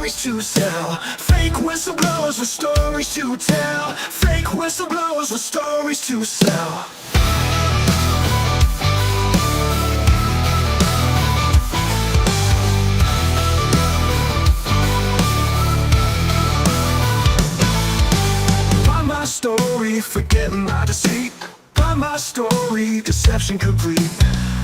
stories to sell. Fake whistleblowers with stories to tell. Fake whistleblowers with stories to sell. Buy my story, forgetting my deceit. Buy my story, deception complete.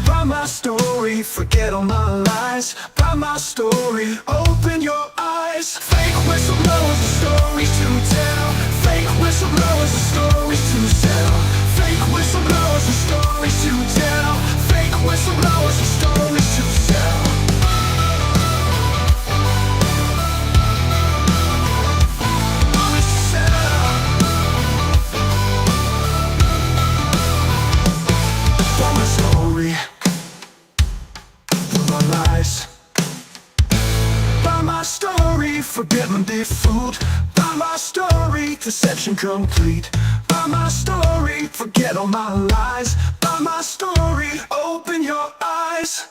Buy my story, forget all my lies. Buy my story, open your eyes. Fake whistleblowers with stories to tell. Fake whistleblowers with stories to sell. Fake whistleblowers with stories to tell. Fake whistleblowers with stories to sell. Stories to sell. Buy my story, my lies. Buy my story, forget my default. Buy my story, deception complete. Buy my story, forget all my lies. Buy my story, open your eyes.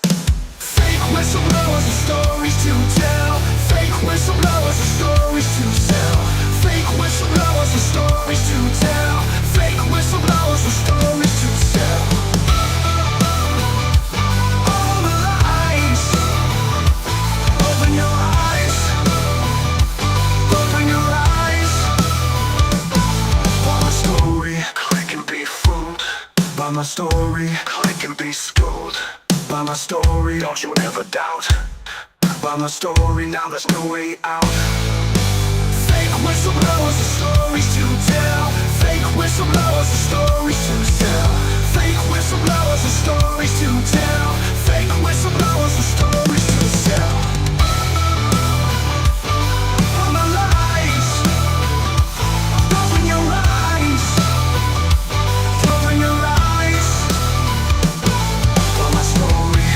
Fake whistleblowers with stories to tell. Fake whistleblowers with stories to sell. Fake whistleblowers with stories to tell. Fake whistleblowers with stories to sell. Buy my story, click and be schooled. Buy my story, don't you ever doubt. Buy my story, now there's no way out. Fake whistleblowers with stories to tell. Fake whistleblowers with stories to sell. Fake whistleblowers with stories to tell. Fake whistleblowers with stories to sell. All my lies, open your eyes. Open your eyes. Buy my story.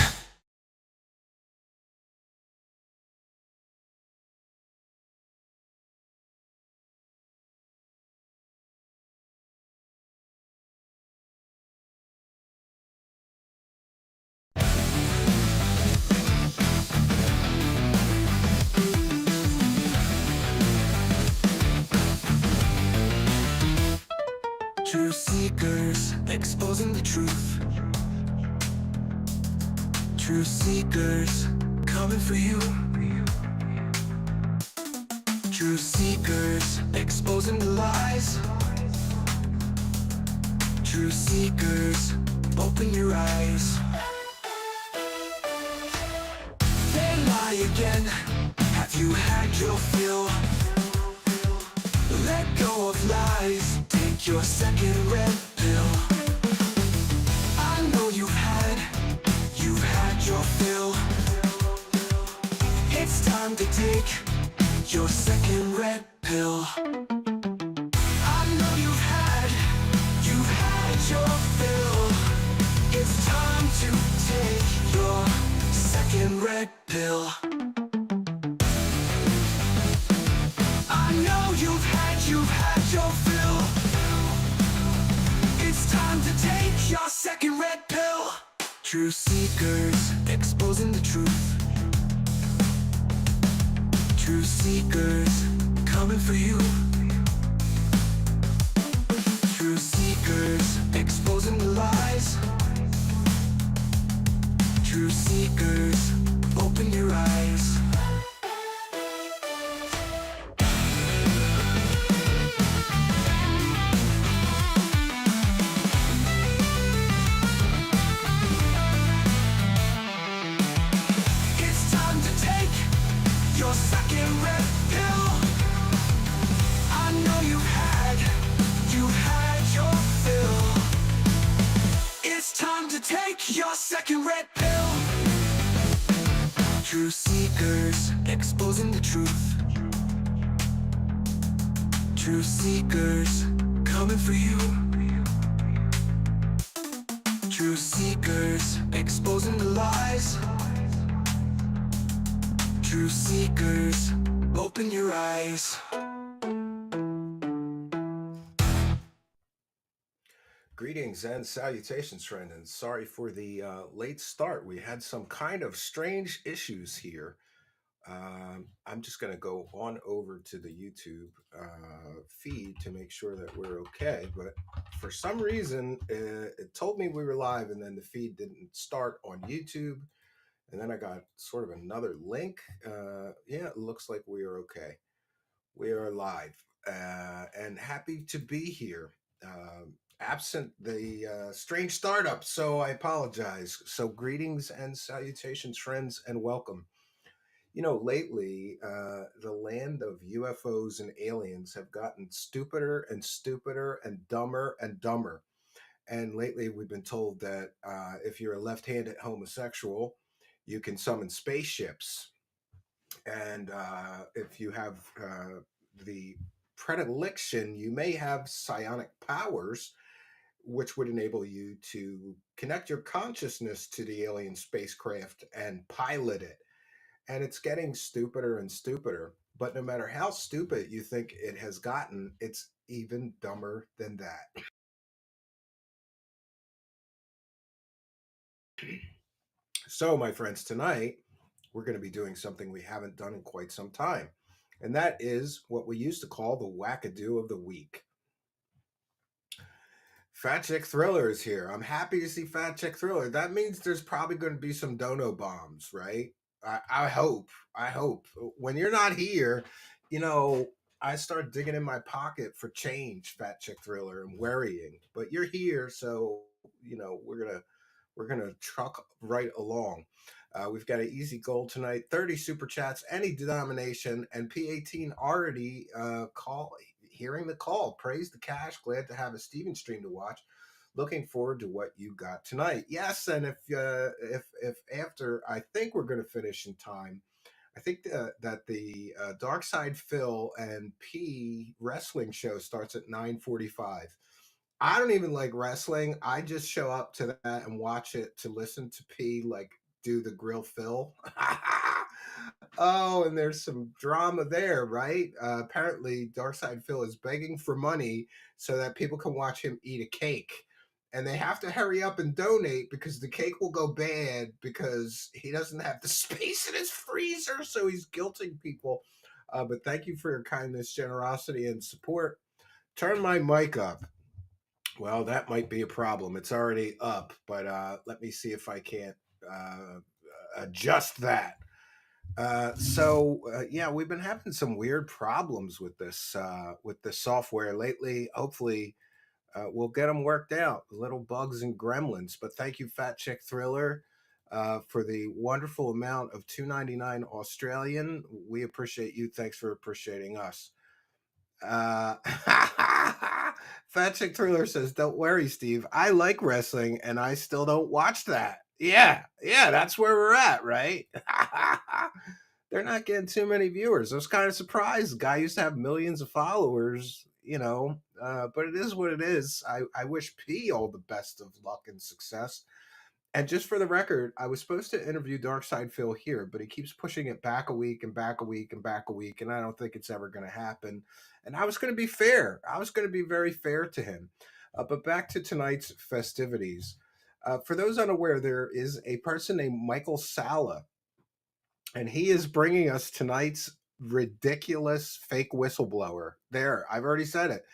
Truth seekers, exposing the truth. Truth seekers, coming for you. Truth seekers, exposing the lies. Truth seekers, open your eyes. They lie again, have you had your fill? Let go of lies, take your second red pill. I know you've had your fill. It's time to take your second red pill. I know you've had your fill. It's time to take your second red pill. I know you've had your fill. It's time to take your second red pill. Truth seekers, exposing the truth. Truth seekers, coming for you. Truth seekers, exposing the lies. Truth seekers, open your eyes. Your second red pill. I know you've had your fill. It's time to take your second red pill. Truth seekers, exposing the truth. Truth seekers, coming for you. Truth seekers, exposing the lies. Truth seekers, open your eyes. Greetings and salutations, friend, and sorry for the late start. We had some kind of strange issues here I'm just going to go on over to the YouTube feed to make sure that we're okay. But for some reason, it told me we were live, and then the feed didn't start on YouTube. And then I got sort of another link. Yeah, it looks like we are okay. We are live and happy to be here. Absent the strange startup, so I apologize. So, greetings and salutations, friends, and welcome. Lately, the land of UFOs and aliens have gotten stupider and stupider and dumber and dumber. And lately, we've been told that if you're a left handed homosexual, you can summon spaceships. And if you have the predilection, you may have psionic powers, which would enable you to connect your consciousness to the alien spacecraft and pilot it. And it's getting stupider and stupider. But no matter how stupid you think it has gotten, it's even dumber than that. So, my friends, tonight we're going to be doing something we haven't done in quite some time. And that is what we used to call the wackadoo of the week. Fat Chick Thriller is here. I'm happy to see Fat Chick Thriller. That means there's probably going to be some dono bombs, right? I hope. I hope. When you're not here, you know, I start digging in my pocket for change, Fat Chick Thriller, and worrying. But you're here, so we're gonna truck right along. We've got an easy goal tonight: 30 super chats, any denomination, and P18 already hearing the call. Praise the cash. Glad to have a Steven stream to watch. Looking forward to what you got tonight. Yes, and if after, I think we're going to finish in time. I think that the Dark Side Phil and P wrestling show starts at 9:45. I don't even like wrestling. I just show up to that and watch it to listen to P like do the grill Phil. Oh, and there's some drama there, right? Apparently, Darkside Phil is begging for money so that people can watch him eat a cake. And they have to hurry up and donate because the cake will go bad because he doesn't have the space in his freezer. So he's guilting people. But thank you for your kindness, generosity, and support. Turn my mic up. Well, that might be a problem. It's already up, but let me see if I can't adjust that. Yeah, we've been having some weird problems with this software lately. Hopefully, we'll get them worked out. Little bugs and gremlins. But thank you, Fat Chick Thriller, for the wonderful amount of $2.99 Australian. We appreciate you. Thanks for appreciating us. Fat Chick Thriller says, "Don't worry, Steve. I like wrestling, and I still don't watch that." Yeah, that's where we're at, right? They're not getting too many viewers. I was kind of surprised. The guy used to have millions of followers, but it is what it is. I wish P all the best of luck and success. And just for the record, I was supposed to interview Darkside Phil here, but he keeps pushing it back a week and back a week and back a week, and I don't think it's ever going to happen. And I was going to be fair. I was going to be very fair to him. But back to tonight's festivities. For those unaware, there is a person named Michael Salla, and he is bringing us tonight's ridiculous fake whistleblower. There, I've already said it.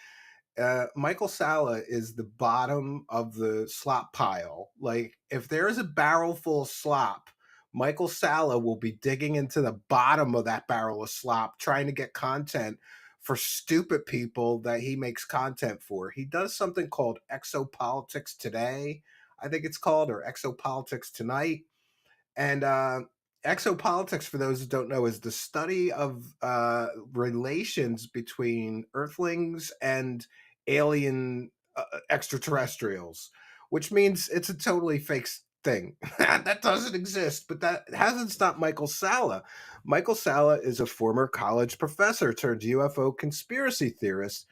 Michael Salla is the bottom of the slop pile. Like, if there's a barrel full of slop, Michael Salla will be digging into the bottom of that barrel of slop, trying to get content for stupid people that he makes content for. He does something called Exopolitics Today, I think it's called, or Exopolitics Tonight. And exopolitics, for those who don't know, is the study of relations between Earthlings and alien extraterrestrials, which means it's a totally fake thing that doesn't exist. But that hasn't stopped Michael Salla. Michael Salla is a former college professor turned UFO conspiracy theorist,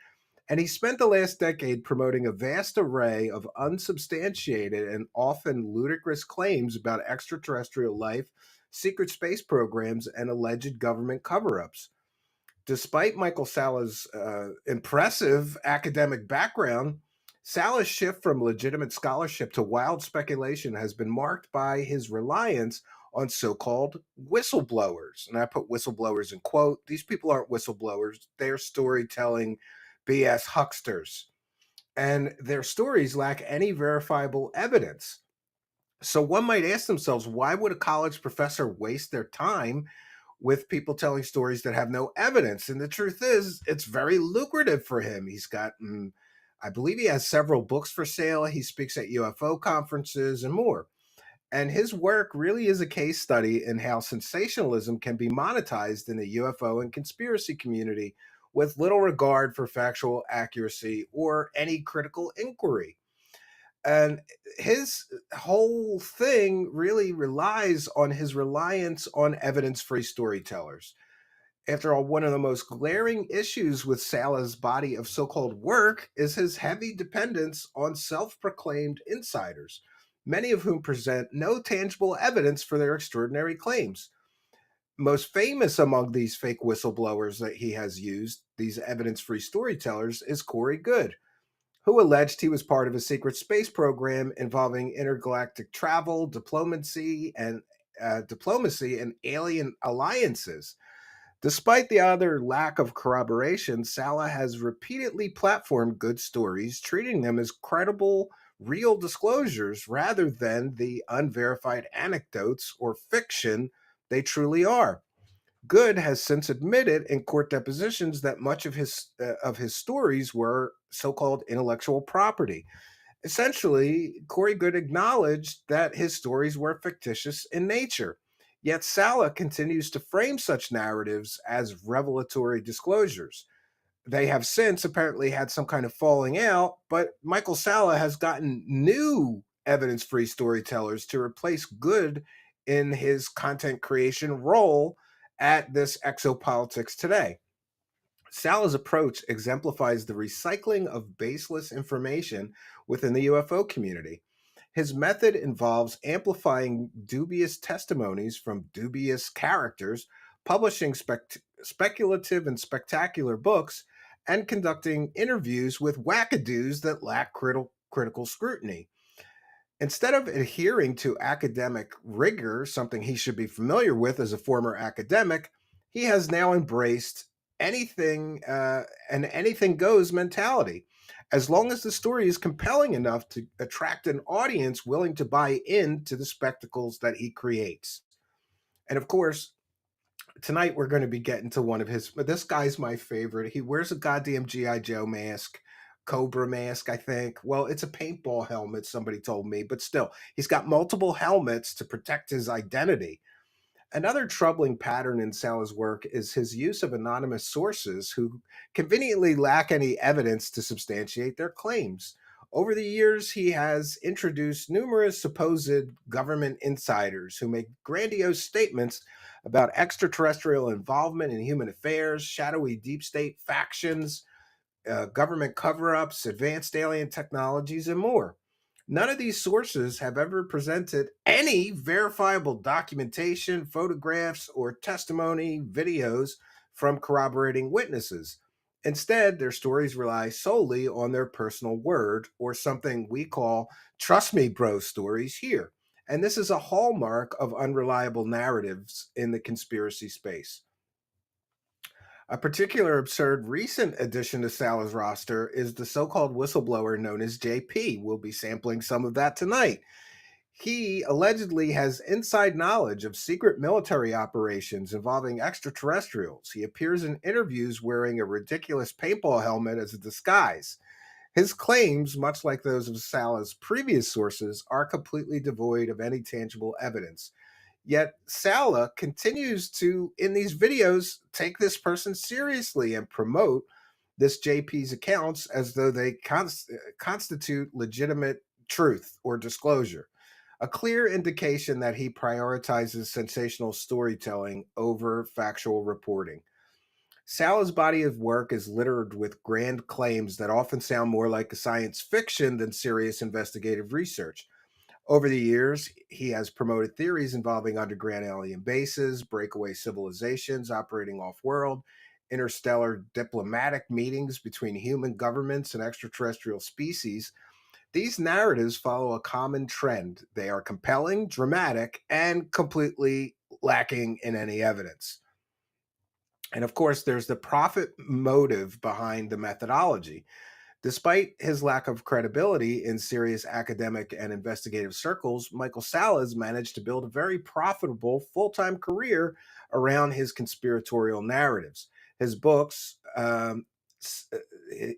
and he spent the last decade promoting a vast array of unsubstantiated and often ludicrous claims about extraterrestrial life, secret space programs, and alleged government cover-ups. Despite Michael Salla's impressive academic background, Salla's shift from legitimate scholarship to wild speculation has been marked by his reliance on so-called whistleblowers. And I put whistleblowers in quote. These people aren't whistleblowers. They're storytelling BS hucksters. And their stories lack any verifiable evidence. So one might ask themselves, why would a college professor waste their time with people telling stories that have no evidence? And the truth is, it's very lucrative for him. He's got, I believe he has several books for sale. He speaks at UFO conferences and more. And his work really is a case study in how sensationalism can be monetized in the UFO and conspiracy community with little regard for factual accuracy or any critical inquiry. And his whole thing really relies on his reliance on evidence-free storytellers. After all, one of the most glaring issues with Salla's body of so-called work is his heavy dependence on self-proclaimed insiders, many of whom present no tangible evidence for their extraordinary claims. Most famous among these fake whistleblowers that he has used, these evidence-free storytellers, is Corey Goode, who alleged he was part of a secret space program involving intergalactic travel, diplomacy, and alien alliances. Despite the other lack of corroboration, Salla has repeatedly platformed good stories, treating them as credible, real disclosures rather than the unverified anecdotes or fiction they truly are. Good has since admitted in court depositions that much of his stories were so-called intellectual property. Essentially, Corey Good acknowledged that his stories were fictitious in nature. Yet Salla continues to frame such narratives as revelatory disclosures. They have since apparently had some kind of falling out, but Michael Salla has gotten new evidence free storytellers to replace Good in his content creation role at this exopolitics today. Sala's approach exemplifies the recycling of baseless information within the UFO community. His method involves amplifying dubious testimonies from dubious characters, publishing speculative and spectacular books, and conducting interviews with wackadoos that lack critical scrutiny. Instead of adhering to academic rigor, something he should be familiar with as a former academic, he has now embraced an anything goes mentality. As long as the story is compelling enough to attract an audience willing to buy into the spectacles that he creates. And of course, tonight we're going to be getting to one of his. This guy's my favorite. He wears a goddamn GI Joe mask, Cobra mask, I think. Well, it's a paintball helmet. Somebody told me, but still, he's got multiple helmets to protect his identity. Another troubling pattern in Sala's work is his use of anonymous sources who conveniently lack any evidence to substantiate their claims. Over the years, he has introduced numerous supposed government insiders who make grandiose statements about extraterrestrial involvement in human affairs, shadowy deep state factions, government cover ups, advanced alien technologies, and more. None of these sources have ever presented any verifiable documentation, photographs, or testimony videos from corroborating witnesses. Instead, their stories rely solely on their personal word, or something we call trust me, bro stories here. And this is a hallmark of unreliable narratives in the conspiracy space. A particular absurd recent addition to Sala's roster is the so called whistleblower known as JP. We'll be sampling some of that tonight. He allegedly has inside knowledge of secret military operations involving extraterrestrials. He appears in interviews wearing a ridiculous paintball helmet as a disguise. His claims, much like those of Sala's previous sources, are completely devoid of any tangible evidence. Yet Salla continues to, in these videos, take this person seriously and promote this JP's accounts as though they constitute legitimate truth or disclosure, a clear indication that he prioritizes sensational storytelling over factual reporting. Sala's body of work is littered with grand claims that often sound more like a science fiction than serious investigative research. Over the years, he has promoted theories involving underground alien bases, breakaway civilizations operating off world, interstellar diplomatic meetings between human governments and extraterrestrial species. These narratives follow a common trend. They are compelling, dramatic, and completely lacking in any evidence. And of course, there's the profit motive behind the methodology. Despite his lack of credibility in serious academic and investigative circles, Michael Salla has managed to build a very profitable full time career around his conspiratorial narratives. His books,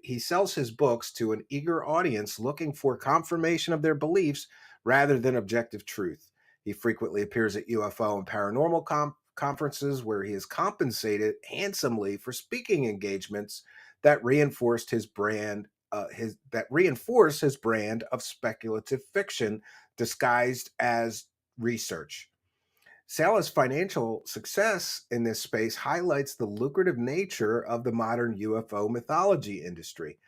he sells his books to an eager audience looking for confirmation of their beliefs rather than objective truth. He frequently appears at UFO and paranormal conferences where he is compensated handsomely for speaking engagements that reinforced his brand that reinforce his brand of speculative fiction disguised as research. Salla's financial success in this space highlights the lucrative nature of the modern UFO mythology industry.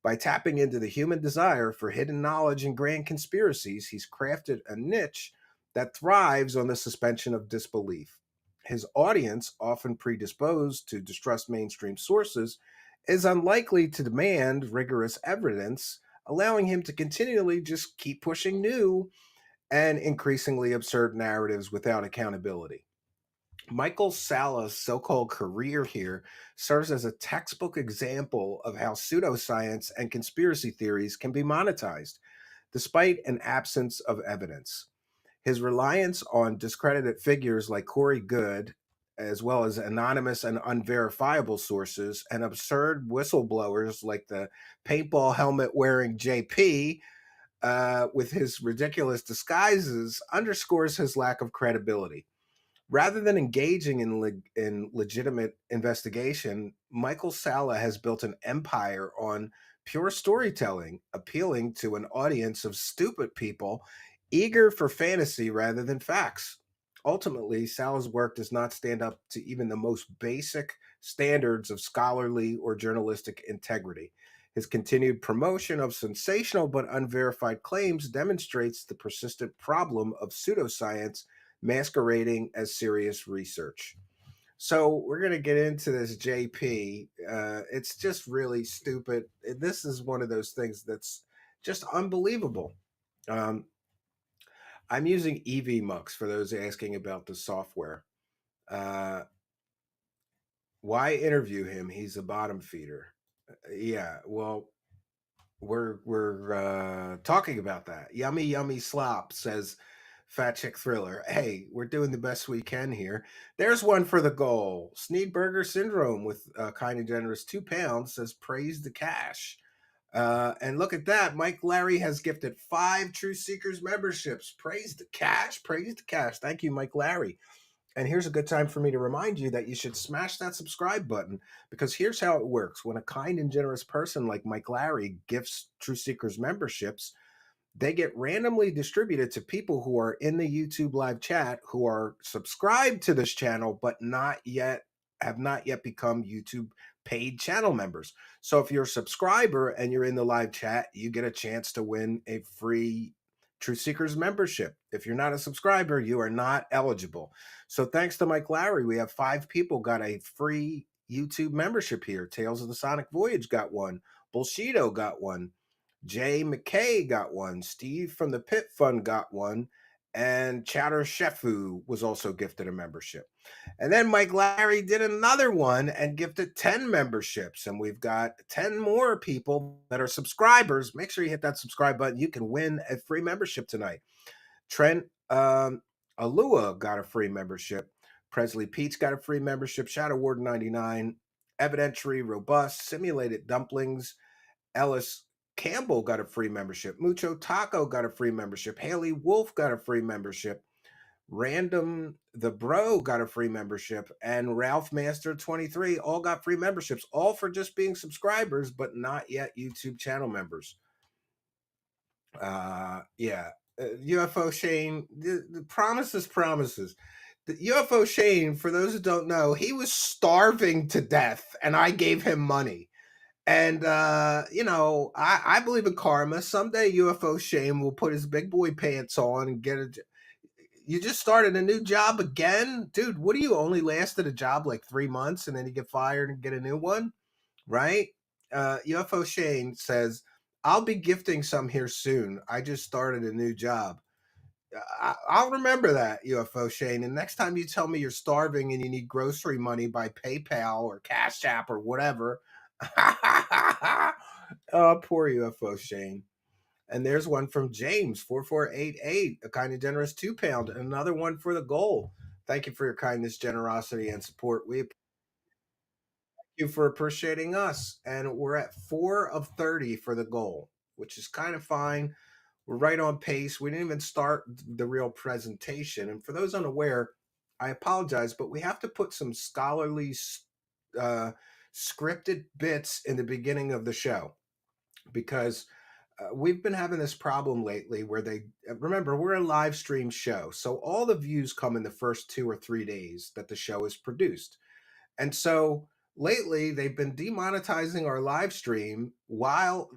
By tapping into the human desire for hidden knowledge and grand conspiracies, he's crafted a niche that thrives on the suspension of disbelief. His audience, often predisposed to distrust mainstream sources, is unlikely to demand rigorous evidence, allowing him to continually just keep pushing new and increasingly absurd narratives without accountability. Michael Salla's so called career here serves as a textbook example of how pseudoscience and conspiracy theories can be monetized, despite an absence of evidence. His reliance on discredited figures like Corey Goode, as well as anonymous and unverifiable sources, and absurd whistleblowers like the paintball helmet wearing JP, with his ridiculous disguises, underscores his lack of credibility. Rather than engaging in legitimate investigation, Michael Salla has built an empire on pure storytelling, appealing to an audience of stupid people eager for fantasy rather than facts. Ultimately, Salla's work does not stand up to even the most basic standards of scholarly or journalistic integrity. His continued promotion of sensational but unverified claims demonstrates the persistent problem of pseudoscience masquerading as serious research. So we're going to get into this JP. It's just really stupid. This is one of those things that's just unbelievable. Um, I'm using EVMux for those asking about the software. Uh, why interview him? He's a bottom feeder. Yeah, well, we're talking about that. Yummy yummy slop, says Fat Chick Thriller. Hey, we're doing the best we can here. There's one for the goal. Sneedburger Syndrome with kind and generous £2 says praise the cash. And look at that. Mike Larry has gifted 5 True Seekers memberships. Praise the cash. Praise the cash. Thank you, Mike Larry. And here's a good time for me to remind you that you should smash that subscribe button, because here's how it works. When a kind and generous person like Mike Larry gifts True Seekers memberships, they get randomly distributed to people who are in the YouTube live chat who are subscribed to this channel but have not yet become YouTube paid channel members. So if you're a subscriber and you're in the live chat, you get a chance to win a free True Seekers membership. If you're not a subscriber, you are not eligible. So thanks to Mike Larry, we have 5 people got a free YouTube membership here. Tales of the Sonic Voyage got one. Bullshido got one. Jay McKay got one. Steve from the Pit Fund got one. And Chowder Shefu was also gifted a membership. And then Mike Larry did another one and gifted 10 memberships. And we've got 10 more people that are subscribers. Make sure you hit that subscribe button. You can win a free membership tonight. Trent Alua got a free membership. Presley Pete's got a free membership. Shadow Ward 99. Evidentiary Robust. Simulated Dumplings. Ellis Campbell got a free membership. Mucho Taco got a free membership. Haley Wolf got a free membership. Random the Bro got a free membership. And Ralph Master 23 all got free memberships, all for just being subscribers, but not yet YouTube channel members. UFO Shane, the promises. The UFO Shane, for those who don't know, he was starving to death, and I gave him money. And, I believe in karma. Someday UFO Shane will put his big boy pants on and you just started a new job again? Dude, what do you only lasted a job like 3 months and then you get fired and get a new one? Right? UFO Shane says, I'll be gifting some here soon. I just started a new job. I'll remember that, UFO Shane. And next time you tell me you're starving and you need grocery money by PayPal or Cash App or whatever. Oh, poor UFO Shane. And there's one from James 4488, a kind and generous £2, and another one for the goal. Thank you for your kindness, generosity, and support. We thank you for appreciating us. And we're at 4 of 30 for the goal, which is kind of fine. We're right on pace. We didn't even start the real presentation. And for those unaware, I apologize, but we have to put some scholarly uh, scripted bits in the beginning of the show because we've been having this problem lately where they remember we're a live stream show. So all the views come in the first 2 or 3 days that the show is produced. And so lately they've been demonetizing our live stream while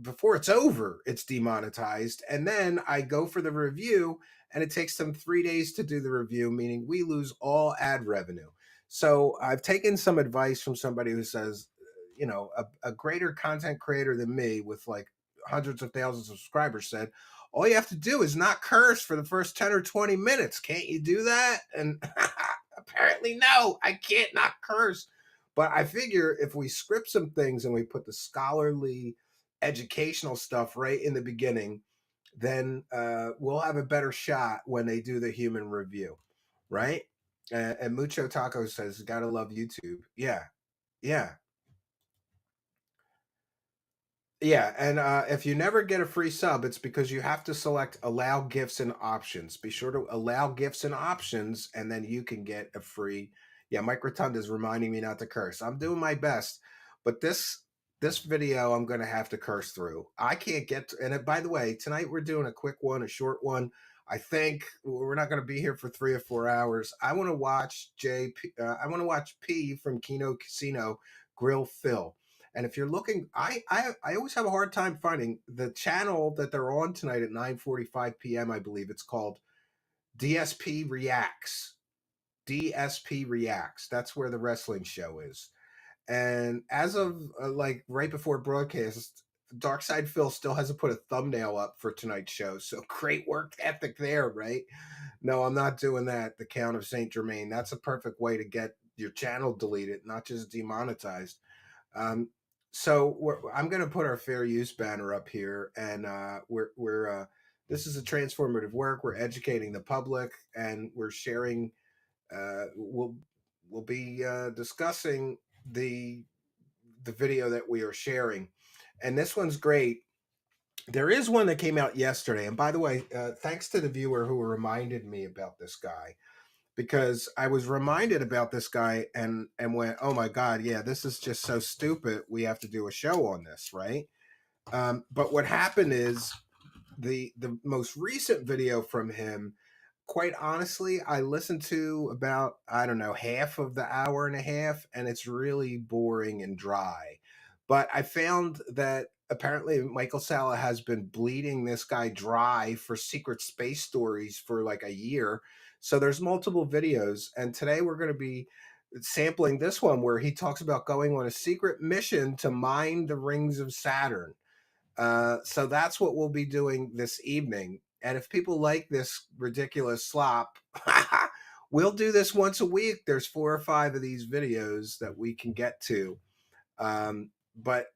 before it's over, it's demonetized. And then I go for the review and it takes them 3 days to do the review, meaning we lose all ad revenue. So I've taken some advice from somebody who says, a greater content creator than me with like hundreds of thousands of subscribers said, all you have to do is not curse for the first 10 or 20 minutes. Can't you do that? And apparently, no, I can't not curse. But I figure if we script some things and we put the scholarly, educational stuff right in the beginning, then we'll have a better shot when they do the human review, right? And Mucho Taco says, "Gotta love YouTube." Yeah, yeah. Yeah, and if you never get a free sub, it's because you have to select allow gifts and options. Be sure to allow gifts and options, and then you can get a free. Yeah, Mike Rotunda is reminding me not to curse. I'm doing my best, but this video I'm going to have to curse through. I can't get to, and by the way, tonight we're doing a quick one, a short one. I think we're not going to be here for 3 or 4 hours. I want to watch I want to watch P from Kino Casino grill Phil. And if you're looking, I always have a hard time finding the channel that they're on tonight at 9:45 p.m. I believe it's called DSP Reacts. DSP Reacts. That's where the wrestling show is. And as of like right before broadcast, Darkside Phil still hasn't put a thumbnail up for tonight's show. So great work ethic there, right? No, I'm not doing that. The Count of Saint Germain. That's a perfect way to get your channel deleted, not just demonetized. Um, so I'm going to put our fair use banner up here, and we're this is a transformative work. We're educating the public, and we're sharing. We'll be discussing the the video that we are sharing, and this one's great. There is one that came out yesterday, and by the way, thanks to the viewer who reminded me about this guy because I was reminded about this guy and went, oh my god, yeah, this is just so stupid. We have to do a show on this, right? But what happened is the most recent video from him. Quite honestly, I listened to about I don't know half of the hour and a half, and it's really boring and dry. But I found that apparently Michael Salla has been bleeding this guy dry for secret space stories for like a year. So there's multiple videos, and today we're going to be sampling this one where he talks about going on a secret mission to mine the rings of Saturn. So that's what we'll be doing this evening. And if people like this ridiculous slop, we'll do this once a week. There's 4 or 5 of these videos that we can get to. But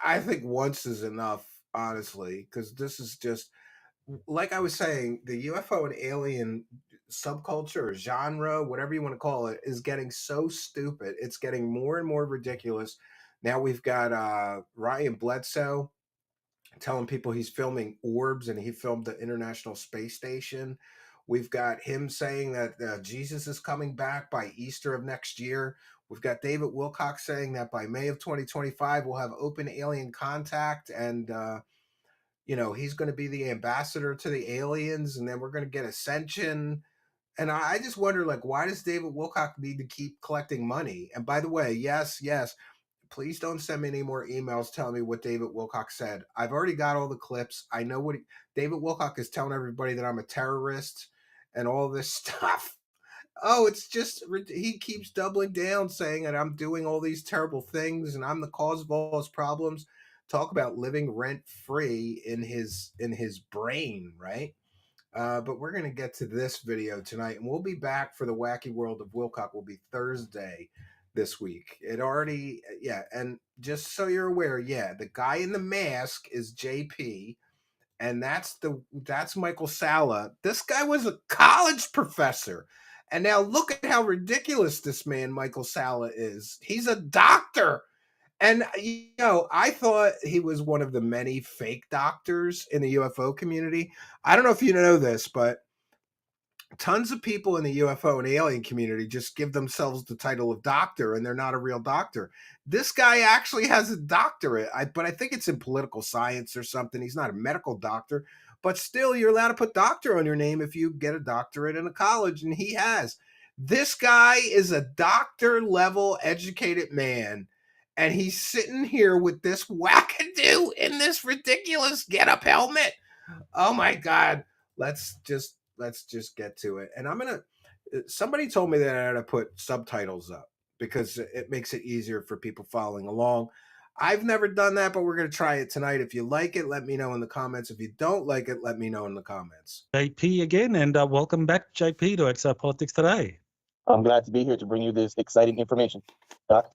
I think once is enough, honestly, because this is just like I was saying, the UFO and alien subculture or genre, whatever you want to call it, is getting so stupid. It's getting more and more ridiculous. Now we've got Ryan Bledsoe telling people he's filming orbs and he filmed the International Space Station. We've got him saying that Jesus is coming back by Easter of next year. We've got David Wilcock saying that by May of 2025, we'll have open alien contact and, he's going to be the ambassador to the aliens and then we're going to get ascension. And I just wonder, like, why does David Wilcock need to keep collecting money? And by the way, yes, please don't send me any more emails telling me what David Wilcock said. I've already got all the clips. I know what David Wilcock is telling everybody that I'm a terrorist and all this stuff. Oh, it's just he keeps doubling down saying that I'm doing all these terrible things and I'm the cause of all his problems. talk about living rent free in his brain, right? But we're gonna get to this video tonight, and we'll be back for the Wacky World of Wilcock. Will be Thursday this week. It already, yeah. And just so you're aware, yeah, the guy in the mask is JP, and that's Michael Salla. This guy was a college professor, and now look at how ridiculous this man Michael Salla is. He's a doctor. And I thought he was one of the many fake doctors in the UFO community. I don't know if you know this, but tons of people in the UFO and alien community just give themselves the title of doctor, and they're not a real doctor. This guy actually has a doctorate, but I think it's in political science or something. He's not a medical doctor, but still, you're allowed to put doctor on your name if you get a doctorate in a college, and he has. This guy is a doctor level educated man, and he's sitting here with this wackadoo in this ridiculous get-up helmet. Oh my God. Let's just get to it. And somebody told me that I had to put subtitles up because it makes it easier for people following along. I've never done that, but we're going to try it tonight. If you like it, let me know in the comments. If you don't like it, let me know in the comments. JP again, and welcome back, JP, to XR Politics Today. I'm glad to be here to bring you this exciting information, Doc.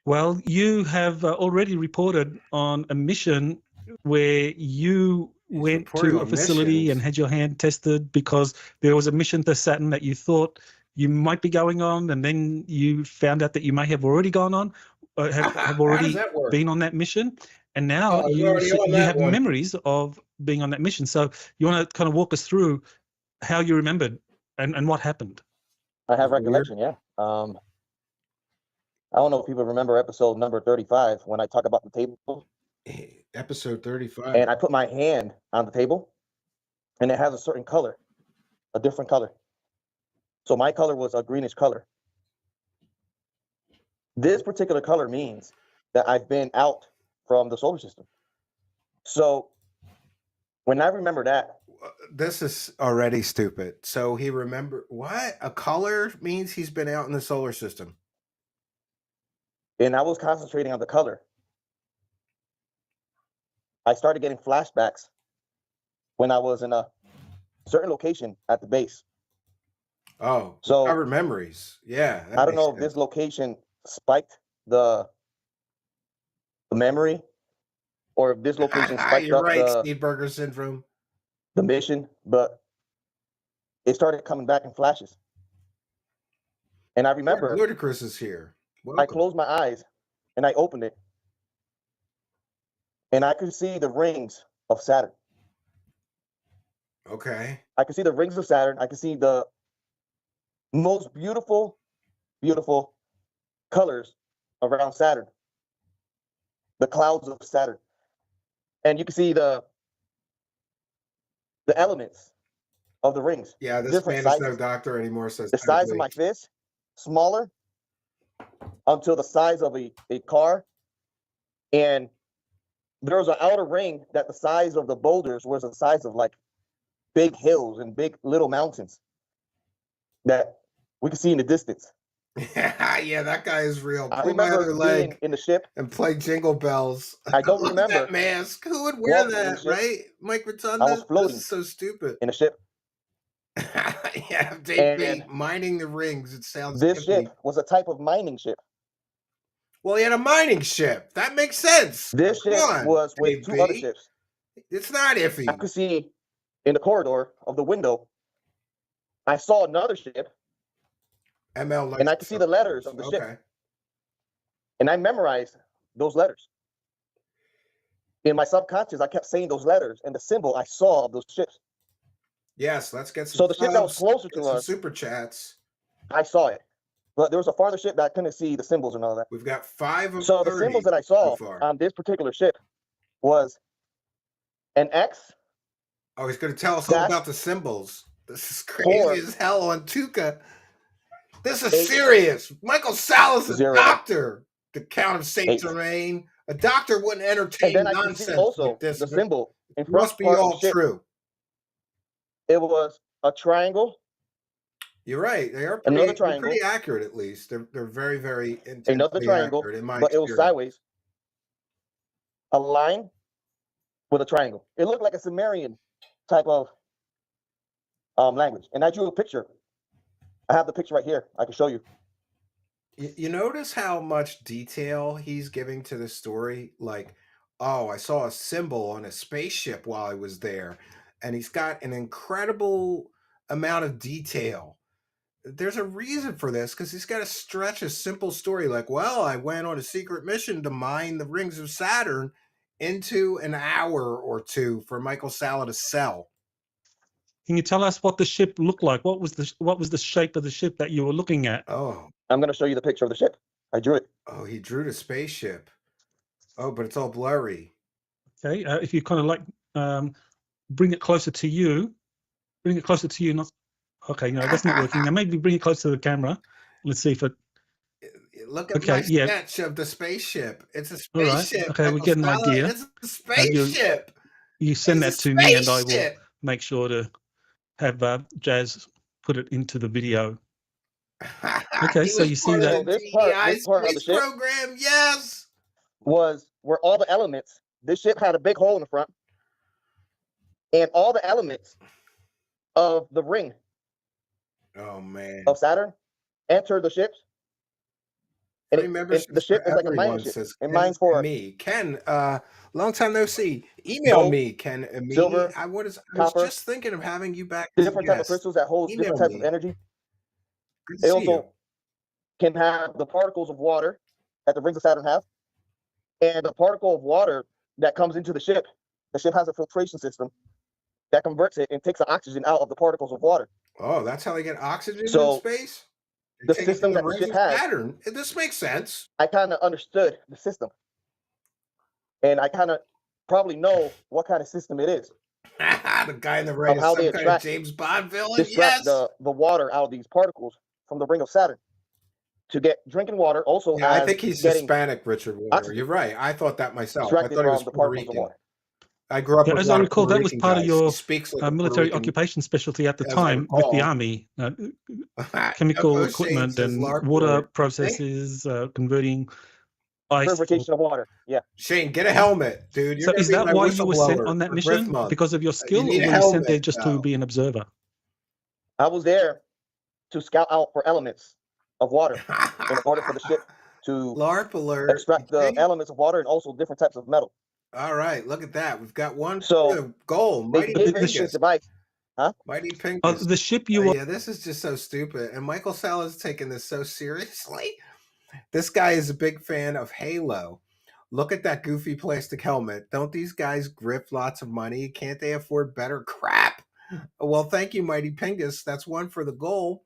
Well, you have already reported on a mission where you went to a facility and had your hand tested because there was a mission to Saturn that you thought you might be going on, and then you found out that you may have already gone on, have already been on that mission, and now you have memories of being on that mission. So you want to kind of walk us through how you remembered and what happened? I have recollection, yeah. I don't know if people remember episode number 35 when I talk about the table. Episode 35. And I put my hand on the table, and it has a certain color, a different color. So my color was a greenish color. This particular color means that I've been out from the solar system. So when I remember that. This is already stupid. So he remembered what? A color means he's been out in the solar system. And I was concentrating on the color. I started getting flashbacks when I was in a certain location at the base. Oh, so covered memories. Yeah. I don't know if this location spiked the memory, or if this location spiked You're up right, Steve Burger syndrome. The mission, but it started coming back in flashes. And I remember Ludacris is here. Welcome. I closed my eyes and I opened it, and I could see the rings of Saturn. Okay. I could see the rings of Saturn. I could see the most beautiful, beautiful colors around Saturn. The clouds of Saturn. And you can see the elements of the rings. Yeah, this man is no doctor anymore. Says the size of my fist, smaller, until the size of a car. And there was an outer ring that the size of the boulders was the size of like big hills and big little mountains that we could see in the distance. Yeah, that guy is real. I remember being in the ship and play Jingle Bells. I don't remember that mask. Who would wear that, right? Mike Rotunda? I was floating. This is so stupid. In a ship. Yeah, JP mining the rings. It sounds. This ship was a type of mining ship. Well, he had a mining ship. That makes sense. This ship was with two other ships. It's not iffy. I could see in the corridor of the window. I saw another ship. ML, and I could see the letters of the ship. And I memorized those letters. In my subconscious, I kept saying those letters and the symbol I saw of those ships. Yes, let's get some. So the ship that was closer to us, super chats. I saw it, but there was a farther ship that I couldn't see the symbols and all that. We've got 5 of so the symbols that I saw on this particular ship was an X. Oh, he's going to tell us all about the symbols. This is crazy as hell on Tuca. This is serious. Michael Salla's a doctor. The Count of Saint Germain. A doctor wouldn't entertain nonsense like this. The symbol in front must be all true. It was a triangle. You're right. They are pretty accurate, at least. They're very, very another triangle, accurate, in my but it was sideways. a line with a triangle. It looked like a Sumerian type of language. And I drew a picture. I have the picture right here. I can show you. You notice how much detail he's giving to the story? Like, oh, I saw a symbol on a spaceship while I was there. And he's got an incredible amount of detail. There's a reason for this because he's got to stretch a simple story like, well, I went on a secret mission to mine the rings of Saturn into an hour or two for Michael Salla to sell. Can you tell us what the ship looked like? What was the shape of the ship that you were looking at? Oh, I'm going to show you the picture of the ship. I drew it. oh, he drew the spaceship. Oh, but it's all blurry. Okay, if you kind of like bring it closer to you, not. Okay, no, that's not working. Now maybe bring it closer to the camera. Let's see if it. Look at my sketch of the spaceship. It's a spaceship. All right. Okay, we get an idea. It's a spaceship. You send that to me, and I will make sure to have Jazz put it into the video. Okay, so you see that this part of the ship program, yes, was where all the elements. This ship had a big hole in the front, and all the elements of the ring. Oh man! Of Saturn entered the ships. And the ship is like a mining ship. And mines for me, Ken. Long time no see. Email me, Ken. Silver, I was copper, just thinking of having you back. Different type of crystals that hold different types of energy. They also can have the particles of water that the rings of Saturn have, and the particle of water that comes into the ship. The ship has a filtration system that converts it and takes the oxygen out of the particles of water. Oh, that's how they get oxygen in space? The system that the ship has. Saturn. This makes sense. I kind of understood the system. And I kind of probably know what kind of system it is. The guy in the right of how they extract James Bond villain. Yes. the water out of these particles from the ring of Saturn. To get drinking water also I think he's Hispanic, Richard Warner. Oxygen. You're right. I thought that myself. I thought he was Puerto Rican. I grew up with as I recall, that was part of your military occupation specialty at the time with the Army. Chemical equipment and water processes, converting ice. Purification of water, yeah. Shane, get a helmet, dude. So is that why you were sent on that mission? Because of your skill, or were you sent there just to be an observer? I was there to scout out for elements of water in order for the ship to extract the elements of water and also different types of metal. All right, look at that. We've got one goal. Mighty Pingus. Mighty Pingus. The ship you were... Yeah, this is just so stupid. And Michael Salla's taking this so seriously. This guy is a big fan of Halo. Look at that goofy plastic helmet. Don't these guys grift lots of money? Can't they afford better crap? Well, thank you, Mighty Pingus. That's one for the goal.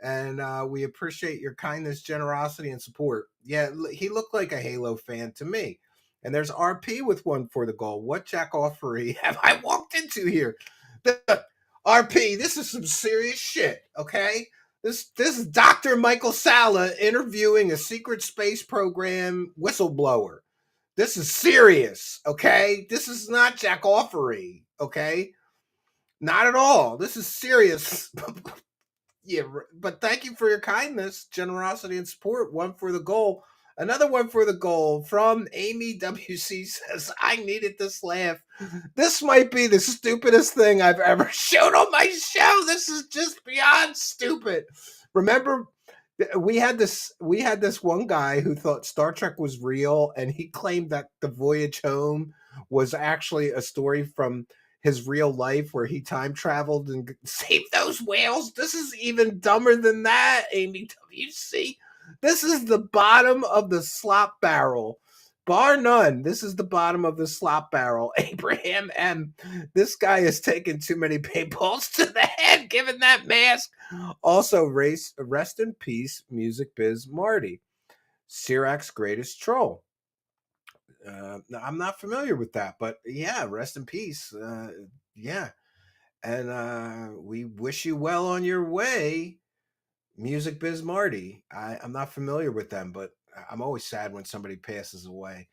And we appreciate your kindness, generosity, and support. Yeah, he looked like a Halo fan to me. And there's RP with one for the goal. What jackoffery have I walked into here? RP, this is some serious shit, okay? This is Dr. Michael Salla interviewing a secret space program whistleblower. This is serious, okay? This is not jackoffery, okay? Not at all. This is serious. Yeah, but thank you for your kindness, generosity, and support. One for the goal. Another one for the goal from Amy WC says, I needed this laugh. This might be the stupidest thing I've ever shown on my show. This is just beyond stupid. Remember, we had this one guy who thought Star Trek was real, and he claimed that the voyage home was actually a story from his real life where he time traveled and saved those whales. This is even dumber than that, Amy WC. This is the bottom of the slop barrel. Bar none, this is the bottom of the slop barrel. Abraham M. This guy is taking too many paintballs to the head, given that mask. Also, rest in peace, Music Biz Marty. Sirac's greatest troll. I'm not familiar with that, but yeah, rest in peace. Yeah. And we wish you well on your way, Music Biz Marty. I'm not familiar with them, but I'm always sad when somebody passes away.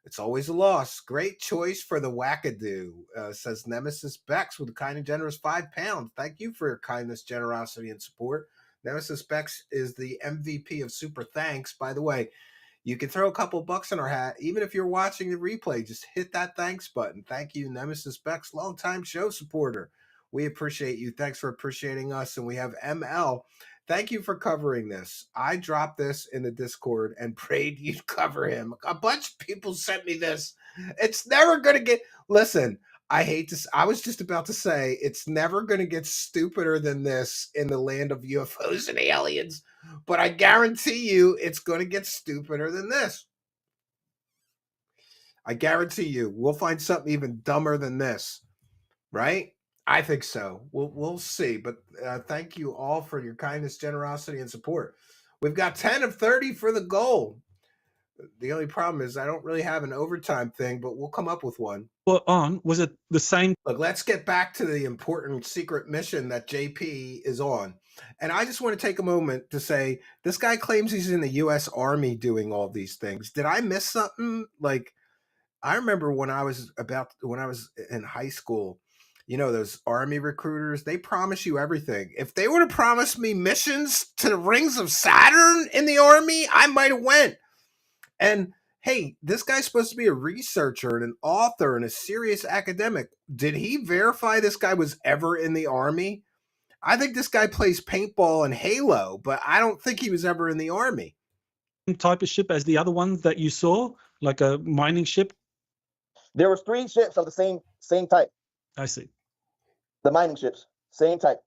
It's always a loss. Great choice for the wackadoo, says Nemesis Bex with a kind and generous £5. Thank you for your kindness, generosity, and support. Nemesis Bex is the MVP of Super Thanks. By the way, You can throw a couple bucks in our hat. Even if you're watching the replay, just hit that thanks button. Thank you, Nemesis Bex, longtime show supporter. We appreciate you. Thanks for appreciating us. And we have ML. Thank you for covering this. I dropped this in the Discord and prayed you'd cover him. A bunch of people sent me this. It's never going to get... Listen, I was just about to say, it's never going to get stupider than this in the land of UFOs and aliens. But I guarantee you it's going to get stupider than this. I guarantee you we'll find something even dumber than this. Right? I think so. We'll see. But thank you all for your kindness, generosity, and support. We've got 10 of 30 for the goal. The only problem is I don't really have an overtime thing, but we'll come up with one. Well, was it the same? Look, let's get back to the important secret mission that JP is on. And I just want to take a moment to say, this guy claims he's in the U.S. Army doing all these things. Did I miss something? Like, I remember when I was in high school, you know, those Army recruiters, they promise you everything. If they would have promised me missions to the rings of Saturn in the Army, I might have went. And hey, this guy's supposed to be a researcher and an author and a serious academic. Did he verify this guy was ever in the Army? I think this guy plays paintball and Halo, but I don't think he was ever in the Army. Type of ship as the other ones that you saw, like a mining ship? There was 3 ships of the same type. I see. The mining ships, same type.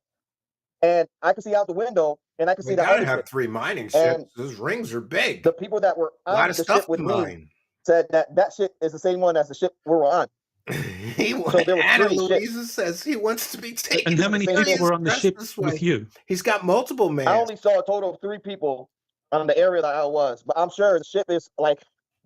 And I could see out the window, and I could see the gotta other have ship. 3 mining ships. Those rings are big. The people that were a lot on of the stuff ship with to me mine. said that ship is the same one as the ship we were on. So there was Anna Louisa says he wants to be taken. And how many people were on the ship with you? He's got multiple men. I only saw a total of 3 people on the area that I was, but I'm sure the ship is like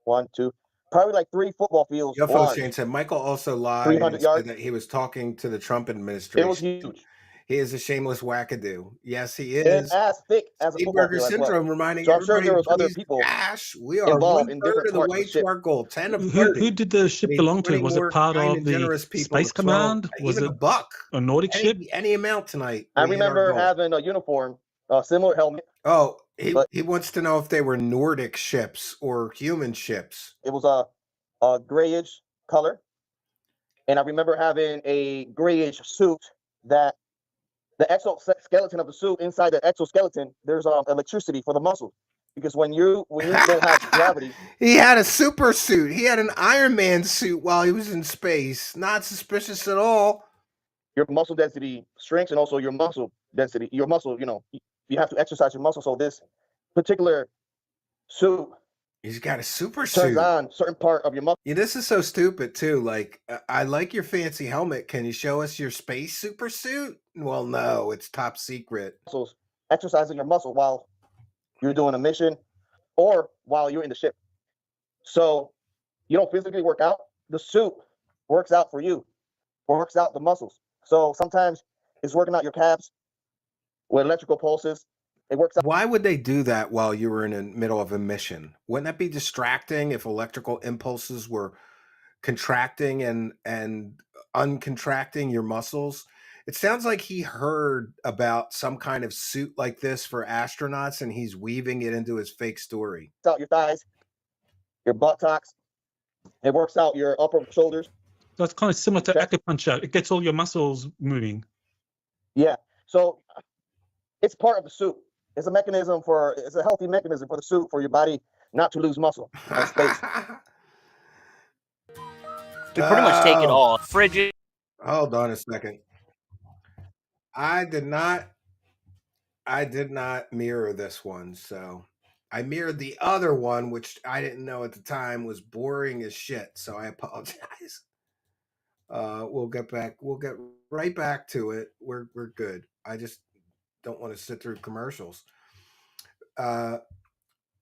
1, 2, probably like 3 football fields. UFO Shane said Michael also lied 300 and yards. said that he was talking to the Trump administration. It was huge. He is a shameless wackadoo. Yes, he And is. as thick as a football Burger field. syndrome, reminding so I'm sure everybody, there was other please, people cash. We are involved 1/3 in different of the parts way of the ship. to our goal. 10 of 30. Who did the ship We need belong to? 20 Was it more part kind of and the generous people Space to 12. Command? Was Even it a buck? a Nordic ship? Any amount tonight. I we hit our remember goal. having a uniform, a similar helmet. Oh, he wants to know if they were Nordic ships or human ships. It was a grayish color. And I remember having a grayish suit that the exoskeleton of the suit, inside the exoskeleton, there's electricity for the muscles. Because when you don't have gravity. He had a super suit. He had an Iron Man suit while he was in space. Not suspicious at all. Your muscle density shrinks, and also your muscle density, you have to exercise your muscle. So this particular suit, he's got a super turns suit on certain part of your muscle. Yeah, this is so stupid too. Like, I like your fancy helmet. Can you show us your space super suit? Well, no, it's top secret. So exercising your muscle while you're doing a mission or while you're in the ship. So you don't physically work out. The suit works out for you, works out the muscles. So sometimes it's working out your calves with electrical pulses. It works out. Why would they do that while you were in the middle of a mission? Wouldn't that be distracting if electrical impulses were contracting and uncontracting your muscles? It sounds like he heard about some kind of suit like this for astronauts and he's weaving it into his fake story. It works out your thighs, your buttocks. It works out your upper shoulders. So it's kind of similar to acupuncture. It gets all your muscles moving. Yeah. So it's part of the suit. It's a healthy mechanism for the suit, for your body not to lose muscle and space. You pretty much take it all. Frigid. Hold on a second. I did not mirror this one, so I mirrored the other one, which I didn't know at the time was boring as shit. So I apologize. We'll get right back to it. We're good. I just don't want to sit through commercials.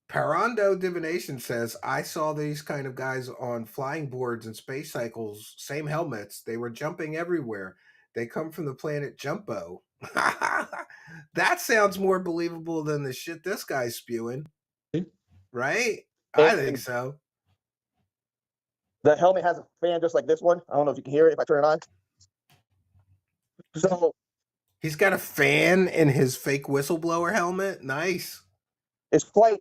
Parando Divination says, I saw these kind of guys on flying boards and space cycles, same helmets. They were jumping everywhere. They come from the planet Jumbo. That sounds more believable than the shit this guy's spewing. Right? I think so. The helmet has a fan just like this one. I don't know if you can hear it if I turn it on. So he's got a fan in his fake whistleblower helmet. Nice. It's quite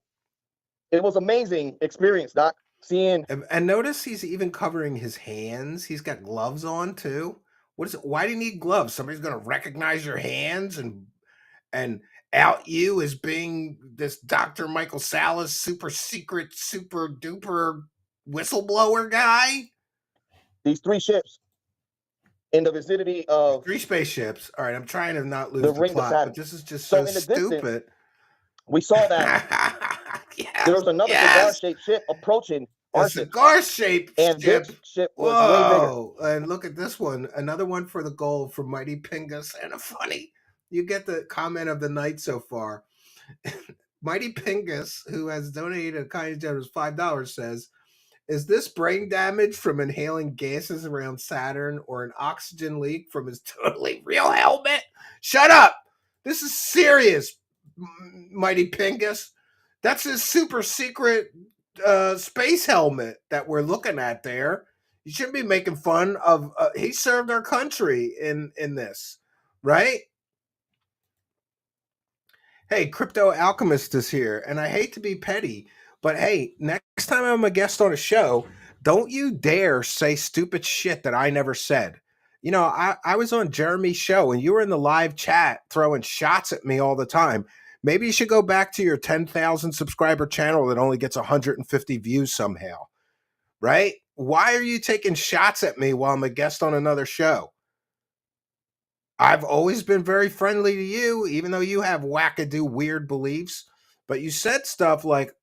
it was amazing experience, Doc. Seeing And notice he's even covering his hands. He's got gloves on too. What is it? Why do you need gloves? Somebody's gonna recognize your hands and out you as being this Dr. Michael Salla's super secret, super duper whistleblower guy. these 3 ships in the vicinity of 3 spaceships. All right, I'm trying to not lose the the ring of plot, Saturn. but this is just So so in the distance, stupid. we saw that Yes, there was another cigar-shaped ship approaching a our ship, cigar-shaped and ship. this ship was way bigger. Whoa! And look at this one. Another one for the gold from Mighty Pingus. And a funny, you get the comment of the night so far. Mighty Pingus, who has donated a kind generous $5, says, "Is this brain damage from inhaling gases around Saturn or an oxygen leak from his totally real helmet?" Shut up! This is serious, Mighty Pingus. That's his super secret space helmet that we're looking at there. You shouldn't be making fun of. He served our country in this, right? Hey, Crypto Alchemist is here, and I hate to be petty, but hey, next time I'm a guest on a show, don't you dare say stupid shit that I never said. You know, I was on Jeremy's show, and you were in the live chat throwing shots at me all the time. Maybe you should go back to your 10,000 subscriber channel that only gets 150 views somehow, right? Why are you taking shots at me while I'm a guest on another show? I've always been very friendly to you, even though you have wackadoo weird beliefs. But you said stuff like,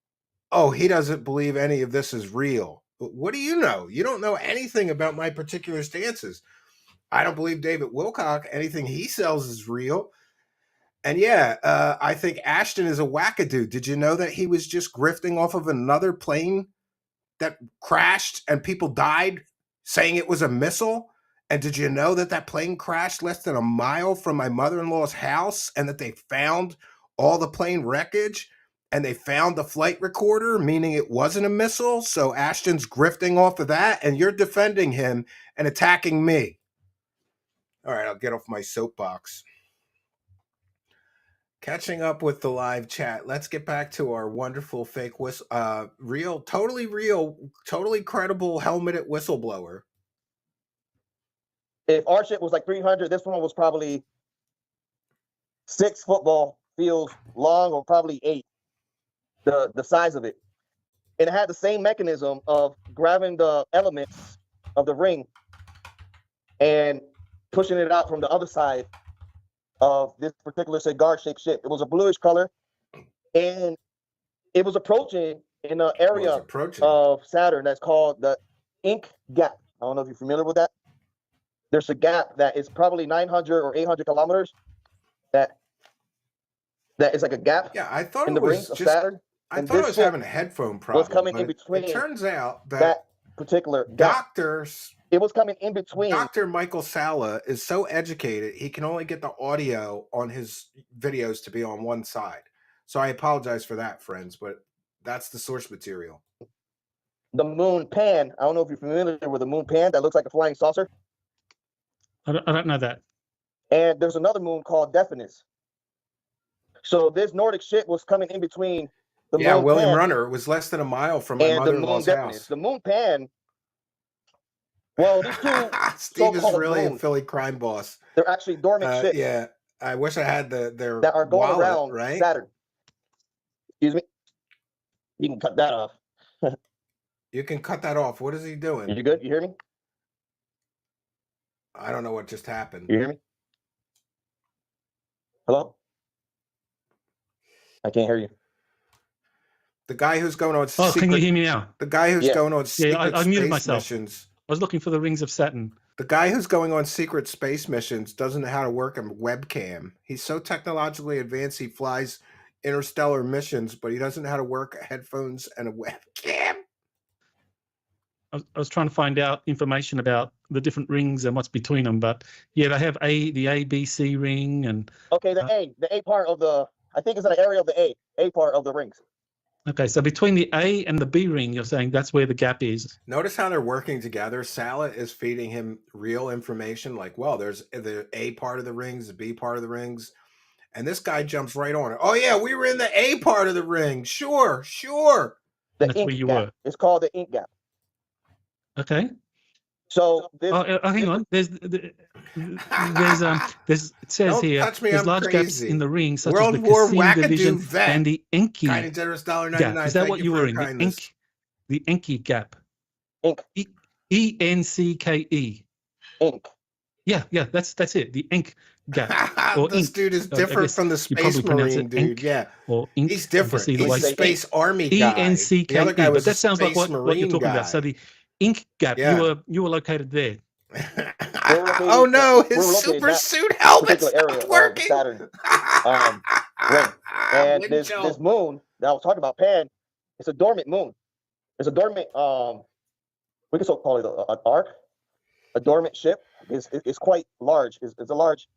oh, he doesn't believe any of this is real. What do you know? You don't know anything about my particular stances. I don't believe David Wilcock. Anything he sells is real. And yeah, I think Ashton is a wackadoo. Did you know that he was just grifting off of another plane that crashed and people died, saying it was a missile? And did you know that that plane crashed less than a mile from my mother-in-law's house, and that they found all the plane wreckage and they found the flight recorder, meaning it wasn't a missile? So Ashton's grifting off of that, and you're defending him and attacking me. All right, I'll get off my soapbox. Catching up with the live chat, let's get back to our wonderful fake real, totally credible helmeted whistleblower. If our ship was like 300, this one was probably 6 football fields long, or probably 8, the size of it. And it had the same mechanism of grabbing the elements of the ring and pushing it out from the other side of this particular cigar-shaped ship. It was a bluish color, and it was approaching in an area of Saturn that's called the Ink Gap. I don't know if you're familiar with that. There's a gap that is probably 900 or 800 kilometers. That is like a gap. Yeah, I thought in it the rings was of Saturn. I thought I was having a headphone problem. Was coming in between. It turns out that particular gap. It was coming in between. Dr. Michael Salla is so educated, he can only get the audio on his videos to be on one side. So I apologize for that, friends, but that's the source material. The moon pan. I don't know if you're familiar with the moon pan that looks like a flying saucer. I don't know that. And there's another moon called Definus. So this Nordic ship was coming in between the moon William pan Runner was less than a mile from my mother-in-law's house. The moon pan. Well, these two Steve is really a Philly crime boss. They're actually dormant ships. Yeah, I wish I had their that are going wallet, around right? Saturn. Excuse me. You can cut that off. You can cut that off. What is he doing? You good? You hear me? I don't know what just happened. You hear me? Hello? I can't hear you. The guy who's going on can you hear me now? The guy who's going on secret I muted space myself. missions. I was looking for the rings of Saturn. The guy who's going on secret space missions doesn't know how to work a webcam. He's so technologically advanced, he flies interstellar missions, but he doesn't know how to work headphones and a webcam. I was trying to find out information about the different rings and what's between them, but yeah, they have the A, B, C ring, and okay, the A part of the, I think it's an area of the A part of the rings. Okay, so between the A and the B ring, you're saying that's where the gap is. Notice how they're working together. Salla is feeding him real information, like, well, there's the A part of the rings, the B part of the rings, And this guy jumps right on it. Oh yeah, we were in the A part of the ring. Sure. The That's where ink you gap. were. It's called the ink gap. Okay. So this. Hang on. There's it says Don't here touch me, there's I'm large gaps in crazy. the ring, such World as the War Cassim WACKADOO division vet. and the Enki Kind and generous $1.99. gap. Is that Thank what you you for were your in? kindness. The Enki gap. Ink. ENCKE. Ink. Yeah, that's it. The ink gap. Or This ink. dude is I different guess from the you probably Space pronounce Marine it dude. ink Yeah. or ink. He's different. Obviously, the He's way a Space Army guy. ENCKE. The other guy was But that sounds like Space what you're Marine talking guy. about. So the ink gap. Yeah. You were located there. Oh no, we're his located super in that suit helmet's particular area not of the working. Saturn ring. And Wind this chill. moon that I was talking about, Pan, it's a dormant moon. It's a dormant we can so call it an arc, a dormant ship. It's quite large. It was a large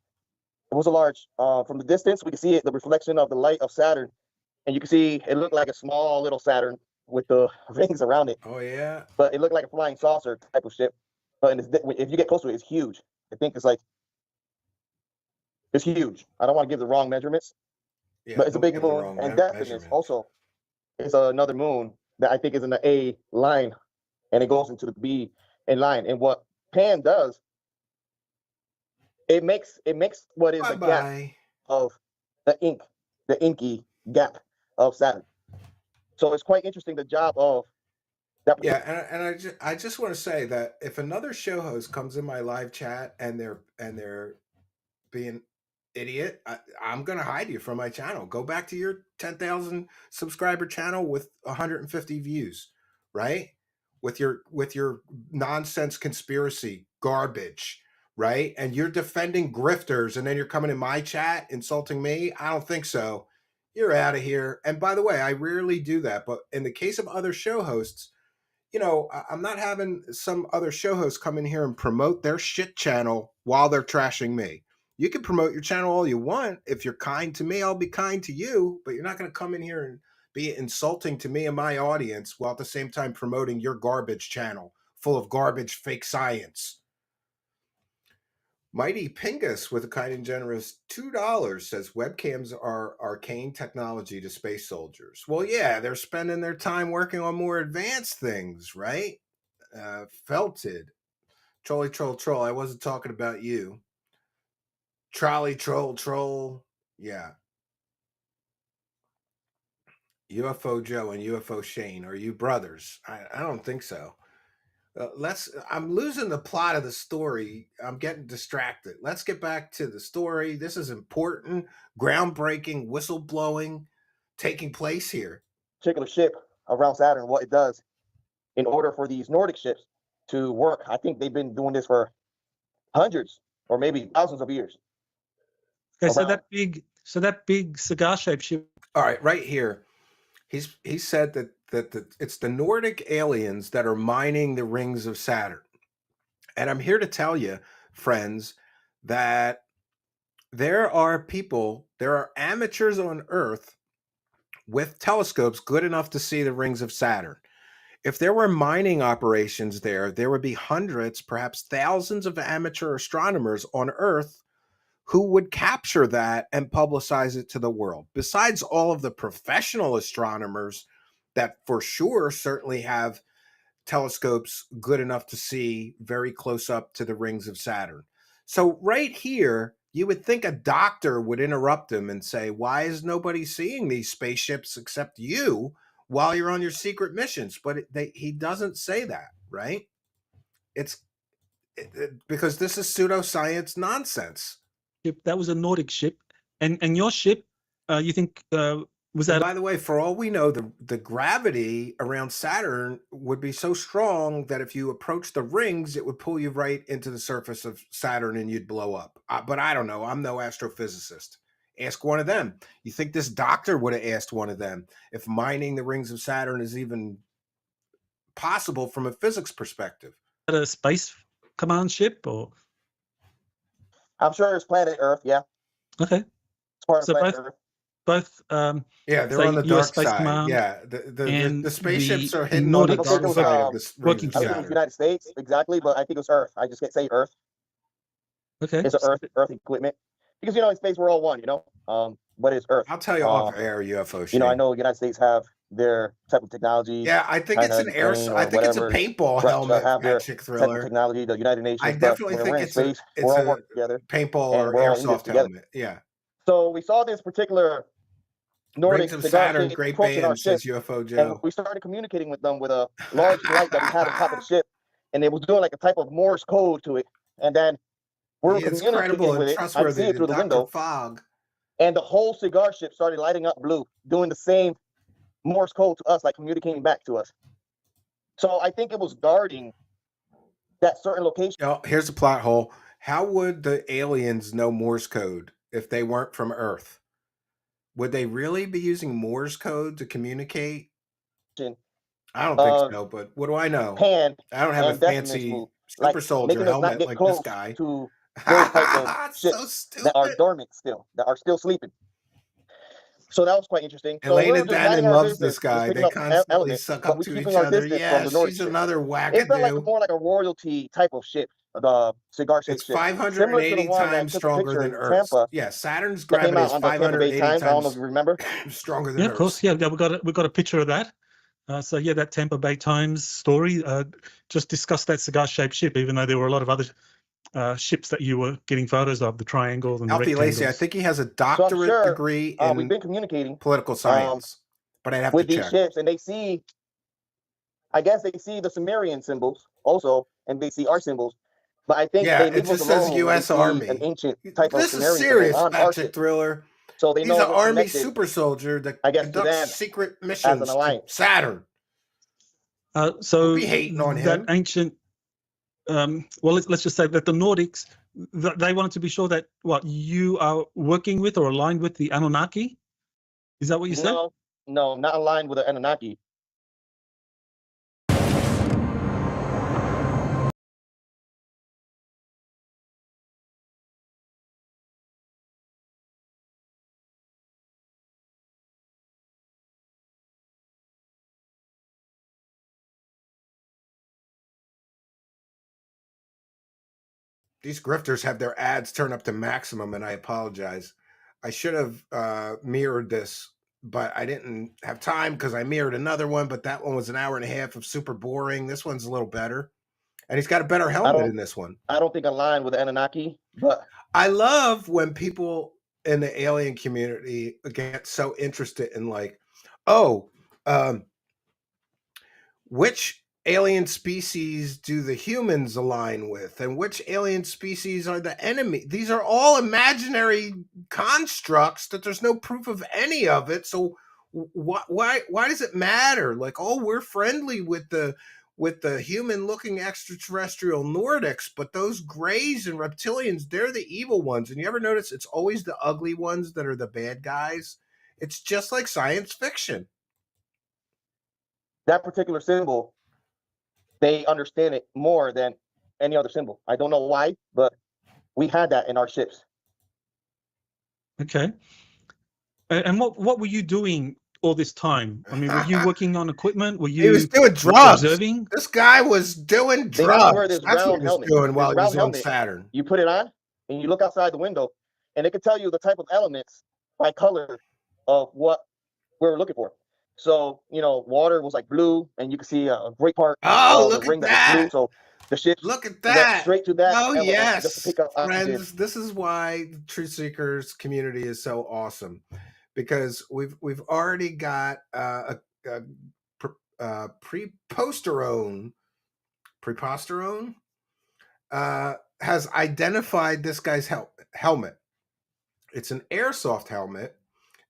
from the distance we can see it, the reflection of the light of Saturn, and you can see it looked like a small little Saturn with the rings around it. Oh yeah. But it looked like a flying saucer type of ship. But if you get close to it, it's huge. I think it's huge. I don't want to give the wrong measurements, Yeah, but it's a don't big give the moon. wrong And Definite measurement. also is another moon that I think is in the A line, and it goes into the B in line. And what Pan does, it makes what is the gap Bye-bye. of the inky gap of Saturn. So it's quite interesting the job of that. Yeah, and I just want to say that if another show host comes in my live chat and they're being idiot, I'm gonna hide you from my channel. Go back to your 10,000 subscriber channel with 150 views, right? With your nonsense conspiracy garbage, right? And you're defending grifters, and then you're coming in my chat insulting me. I don't think so. You're out of here. And by the way, I rarely do that, but in the case of other show hosts, you know, I'm not having some other show hosts come in here and promote their shit channel while they're trashing me. You can promote your channel all you want. If you're kind to me, I'll be kind to you, but you're not going to come in here and be insulting to me and my audience while at the same time promoting your garbage channel full of garbage fake science. Mighty Pingus with a kind and generous $2 says webcams are arcane technology to space soldiers. Well, yeah, they're spending their time working on more advanced things, right? Felted. Trolly troll troll. I wasn't talking about you. Trolley troll troll. Yeah. UFO Joe and UFO Shane. Are you brothers? I don't think so. I'm losing the plot of the story. I'm getting distracted. Let's get back to the story. This is important, groundbreaking, whistleblowing taking place here. Particular ship around Saturn, what it does in order for these Nordic ships to work. I think they've been doing this for hundreds or maybe thousands of years. Okay, so that big cigar-shaped ship. All right, right here, he said that it's the Nordic aliens that are mining the rings of Saturn, and I'm here to tell you, friends, that there are amateurs on Earth with telescopes good enough to see the rings of Saturn. If there were mining operations there would be hundreds, perhaps thousands of amateur astronomers on Earth who would capture that and publicize it to the world. Besides all of the professional astronomers that for sure certainly have telescopes good enough to see very close up to the rings of Saturn. So right here, you would think a doctor would interrupt him and say, why is nobody seeing these spaceships except you while you're on your secret missions? But he doesn't say that, right? Because this is pseudoscience nonsense. That was a Nordic ship, and your ship, you think was that? And by the way, for all we know, the gravity around Saturn would be so strong that if you approach the rings, it would pull you right into the surface of Saturn and you'd blow up. But I don't know. I'm no astrophysicist. Ask one of them. You think this doctor would have asked one of them if mining the rings of Saturn is even possible from a physics perspective? A space command ship, or? I'm sure it's planet Earth. Yeah. Okay. It's part of planet Earth. Both. Yeah, they're on the dark side. Command, yeah, the spaceships are hidden on the Nordic dark side of this working rings I of think it Saturn. was United States exactly, but I think it was Earth. I just can't say Earth. Okay. It's an Earth equipment because in space we're all one. what is Earth. I'll tell you off air, UFO shit. You know, I know the United States have their type of technology. Yeah, I think it's an air. I think it's a paintball helmet. Have their Fat Chick type of Thriller. technology. The United Nations. I definitely but when think we're in it's space, it's we're all a working together. paintball and or we're all in this airsoft together. helmet. Yeah. So we saw this particular Nordic Rings of cigar Saturn, shape great approaching our band, ship, says UFO and Joe. we started communicating with them with a large light that we had on top of the ship, and it was doing like a type of Morse code to it. And then we were It's communicating credible with and it. I trustworthy. see it through the Dr. window, Fogg. and the whole cigar ship started lighting up blue, doing the same Morse code to us, like communicating back to us. So I think it was guarding that certain location. Here's a plot hole. How would the aliens know Morse code if they weren't from Earth? Would they really be using Morse code to communicate? I don't think so, but what do I know? I don't have a fancy super soldier helmet like this guy. To those type of ships so that are dormant still, that are still sleeping. So that was quite interesting. Elena so we Dannon loves this guy. They constantly suck up to each other. Yeah, she's another wackadoo. It felt more like a royalty type of ship, the cigar shaped ship. It's 580 times stronger than Earth. Yeah, Saturn's gravity is 580 times. I don't know if you remember. Stronger than Earth. Yeah, of course. Yeah, we got a picture of that. So yeah, that Tampa Bay Times story just discussed that cigar-shaped ship, even though there were a lot of other ships that you were getting photos of, the triangles and Alfie the Lacey, I think he has a doctorate degree in we've been communicating political science, but I'd have with to these check. ships, and they see, I guess they see the Sumerian symbols also, and they see our symbols. But I think they leave it just says U.S. Army. An ancient type this of is serious, Fat Chick Thriller. So they He's know an Army super soldier that conducts secret missions to Saturn. So be hating on that him. ancient, well, let's just say that the Nordics, they wanted to be sure that what you are working with or aligned with the Anunnaki. Is that what you said? No, not aligned with the Anunnaki. These grifters have their ads turned up to maximum, and I apologize. I should have mirrored this, but I didn't have time because I mirrored another one, but that one was an hour and a half of super boring. This one's a little better. And he's got a better helmet in this one. I don't think aligned with the Anunnaki, but I love when people in the alien community get so interested in like, which alien species do the humans align with, and which alien species are the enemy? These are all imaginary constructs that there's no proof of any of it. So why does it matter? Like, oh, we're friendly with the human-looking extraterrestrial Nordics, but those grays and reptilians, they're the evil ones. And you ever notice it's always the ugly ones that are the bad guys? It's just like science fiction. That particular symbol, they understand it more than any other symbol. I don't know why, but we had that in our ships. Okay. And what were you doing all this time? I mean, were you working on equipment? Were you? He was doing drugs. Observing? This guy was doing drugs. That's what he was doing while he was on Saturn. You put it on, and you look outside the window, and it could tell you the type of elements by color of what we're looking for. So, water was like blue, and you can see a great part of the ring that was blue. So the ship look at that straight to that. Oh yes, just to pick up friends. Oxygen. This is why the Truth Seekers community is so awesome, because we've already got preposterone has identified this guy's helmet. It's an airsoft helmet.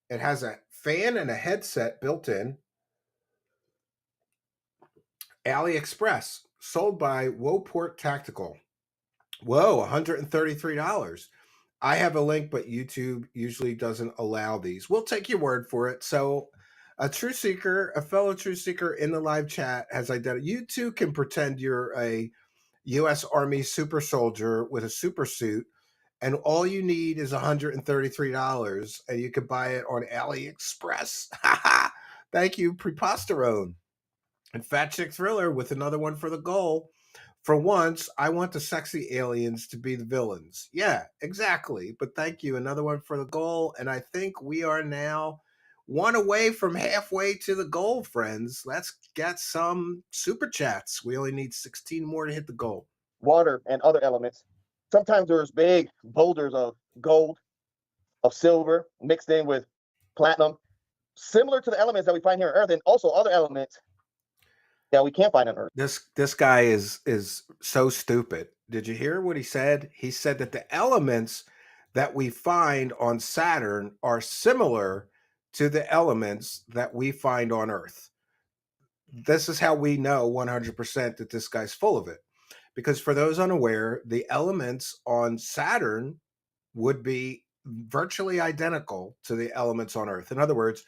It has a fan and a headset built in. AliExpress, sold by Woport Tactical. Whoa, $133. I have a link, but YouTube usually doesn't allow these. We'll take your word for it. So a truth seeker, a fellow truth seeker in the live chat has identified. You too can pretend you're a U.S. Army super soldier with a super suit, and all you need is $133, and you can buy it on AliExpress. Thank you, Preposterone. And Fat Chick Thriller with another one for the goal. For once, I want the sexy aliens to be the villains. Yeah, exactly. But thank you. Another one for the goal. And I think we are now one away from halfway to the goal, friends. Let's get some super chats. We only need 16 more to hit the goal. Water and other elements. Sometimes there's big boulders of gold, of silver, mixed in with platinum, similar to the elements that we find here on Earth, and also other elements that we can't find on Earth. This guy is so stupid. Did you hear what he said? He said that the elements that we find on Saturn are similar to the elements that we find on Earth. This is how we know 100% that this guy's full of it. Because for those unaware, the elements on Saturn would be virtually identical to the elements on Earth. In other words,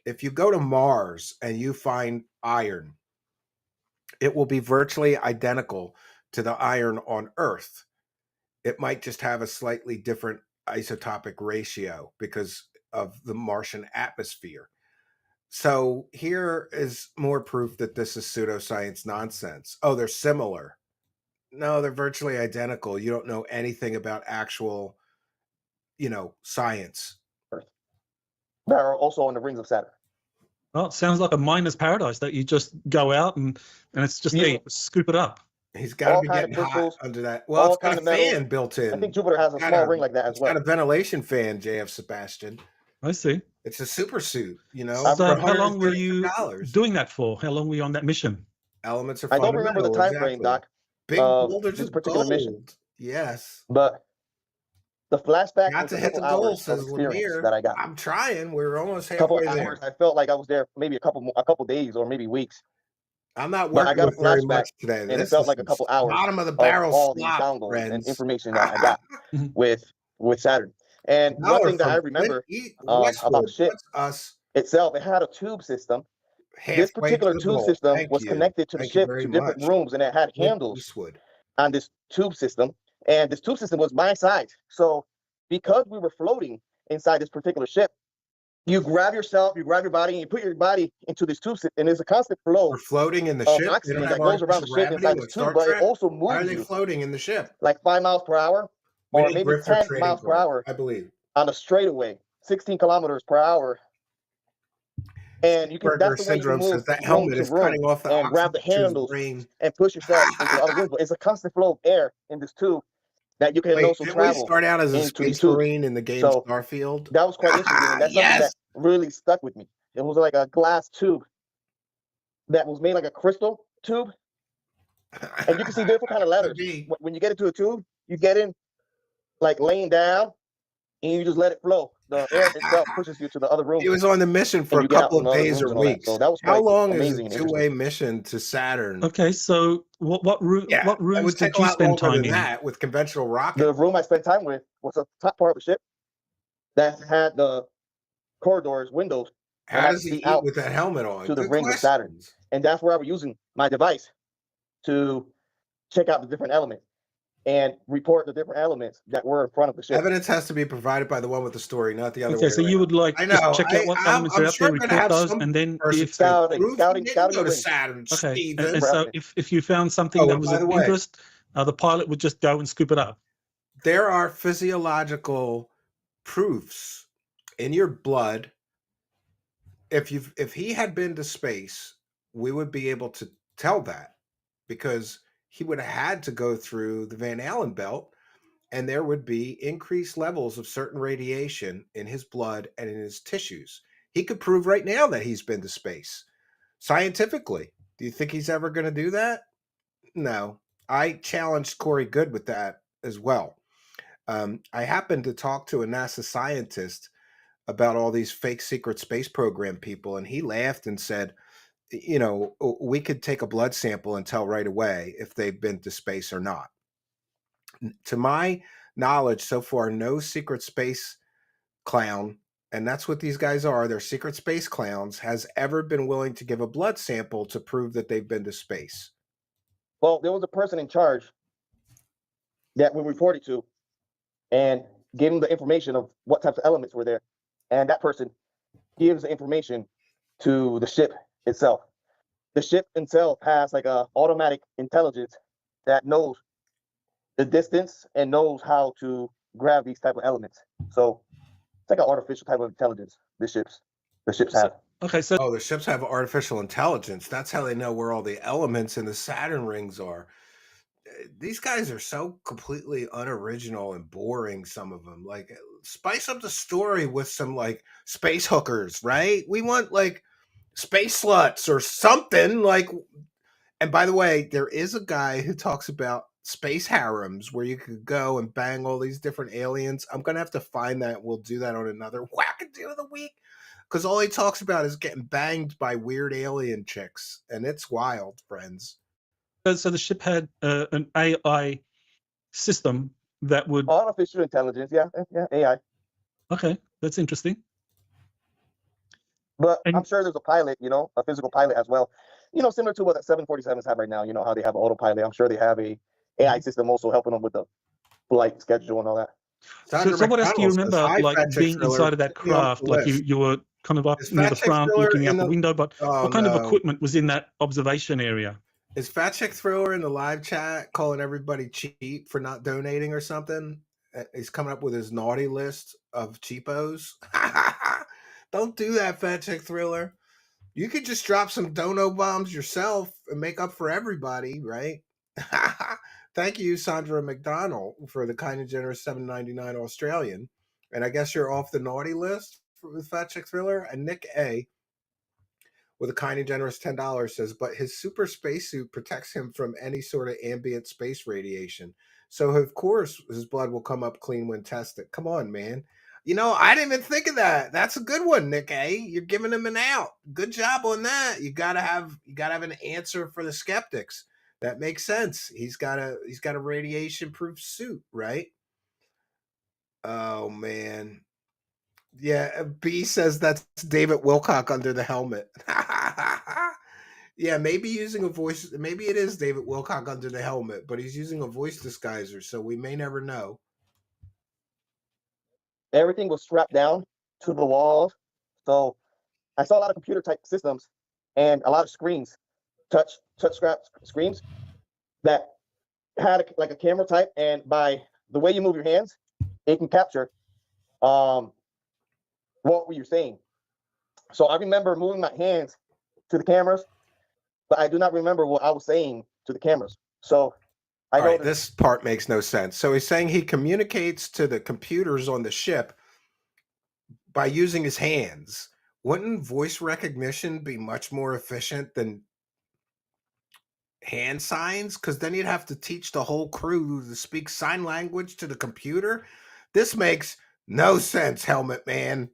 if you go to Mars and you find iron, it will be virtually identical to the iron on Earth. It might just have a slightly different isotopic ratio because of the Martian atmosphere. So here is more proof that this is pseudoscience nonsense. Oh, they're similar. No, they're virtually identical. You don't know anything about actual, science. Earth. That are also on the rings of Saturn. Well, it sounds like a miner's paradise that you just go out and it's just there, scoop it up. He's got to be getting hot under that. Well, it's got a fan built in. I think Jupiter has a small ring like that as well. It's got a ventilation fan, JF Sebastian. I see. It's a super suit, So how long were you doing that for? How long were you on that mission? Elements are I don't remember the time frame, Doc. Big boulders of gold. Mission. Yes. But the flashback got to hit the goal, says Lemire. That I got. I'm trying. We're almost halfway there. I felt like I was there maybe a couple days or maybe weeks. I'm not working with very much today. And it felt like a couple hours. Bottom of the barrel all slop, these friends. And information that I got with Saturn. And one thing that I remember about the ship itself, it had a tube system. This particular tube system was connected to the ship to different rooms, and it had handles on this tube system. And this tube system was my size. So because we were floating inside this particular ship, you grab yourself, you grab your body, and you put your body into this tube system, and there's a constant flow. We're floating in the ship. Oxygen that goes around the ship inside this tube, but it also moves. Why are they floating in the ship? Like 5 miles per hour, or maybe 10 miles per hour, I believe, on a straightaway, 16 kilometers per hour. And you can that's the way you move that helmet is cutting off the and grab the handles and push yourself into the other rooms. But it's a constant flow of air in this tube that you can also travel. We start out as a space marine in the game Starfield. That was quite interesting. And that's something that really stuck with me. It was like a glass tube that was made like a crystal tube. And you can see different kind of letters. When you get into a tube, you get in like laying down and you just let it flow. The air itself pushes you to the other room. He was on the mission for a couple of days or weeks. So that was how long is a two-way mission to Saturn? Okay, so what rooms did you spend time in? That with conventional rockets. The room I spent time with was the top part of the ship that had the corridors, windows. How does he eat with that helmet on? To the rings of Saturn, and that's where I was using my device to check out the different elements and report the different elements that were in front of the ship. Evidence has to be provided by the one with the story, not the other way. Okay, so you would like just check out what elements are out there, report those, and then if scouting to Saturn. Okay, and so if you found something that was of interest, the pilot would just go and scoop it up. There are physiological proofs in your blood. If he had been to space, we would be able to tell that, because he would have had to go through the Van Allen belt, and there would be increased levels of certain radiation in his blood and in his tissues. He could prove right now that he's been to space scientifically. Do you think he's ever going to do that? No. I challenged Corey Good with that as well. I happened to talk to a NASA scientist about all these fake secret space program people, and he laughed and said, we could take a blood sample and tell right away if they've been to space or not. To my knowledge, so far, no secret space clown, and that's what these guys are, they're secret space clowns, has ever been willing to give a blood sample to prove that they've been to space. Well, there was a person in charge that we reported to and gave him the information of what types of elements were there. And that person gives the information to the ship itself. The ship itself has like a automatic intelligence that knows the distance and knows how to grab these type of elements. So it's like an artificial type of intelligence the ships have. Okay, so the ships have artificial intelligence. That's how they know where all the elements in the Saturn rings are. These guys are so completely unoriginal and boring, some of them. Like, spice up the story with some like space hookers, right? We want like space sluts or something. Like, and by the way, there is a guy who talks about space harems where you could go and bang all these different aliens. I'm gonna have to find that. We'll do that on another Wackadoo of the Week, because all he talks about is getting banged by weird alien chicks, and it's wild, friends. So the ship had an AI system that would Artificial intelligence, yeah, AI. Okay, that's interesting. But And- I'm sure there's a pilot, you know, a physical pilot as well. You know, similar to what the 747s have right now. You know how they have autopilot. I'm sure they have a AI system also helping them with the flight schedule and all that. So what else do you remember, like being inside of that craft? Like you were kind of up near the front, looking out the window. But what kind of equipment was in that observation area? Is Fat Chick Thriller in the live chat calling everybody cheap for not donating or something? He's coming up with his naughty list of cheapos. Don't do that, Fat Chick Thriller. You could just drop some dono bombs yourself and make up for everybody, right? Thank you, Sandra McDonald, for the kind and generous $7.99 Australian. And I guess you're off the naughty list with Fat Chick Thriller. And Nick A, with a kind and generous $10, says, but his super spacesuit protects him from any sort of ambient space radiation. So, of course, his blood will come up clean when tested. Come on, man. You know, I didn't even think of that. That's a good one, Nick A. You're giving him an out. Good job on that. You gotta have an answer for the skeptics. That makes sense. He's got a radiation proof suit, right? Oh man. Yeah, B says that's David Wilcock under the helmet. Yeah, maybe using a voice. Maybe it is David Wilcock under the helmet, but he's using a voice disguiser, so we may never know. Everything was strapped down to the walls. So I saw a lot of computer type systems and a lot of screens, touch screens that had like a camera type, and by the way you move your hands, it can capture what were you saying. So I remember moving my hands to the cameras, but I do not remember what I was saying to the cameras. So I know this part makes no sense. So he's saying he communicates to the computers on the ship by using his hands. Wouldn't voice recognition be much more efficient than hand signs? Because then you'd have to teach the whole crew to speak sign language to the computer. This makes no sense, Helmet Man.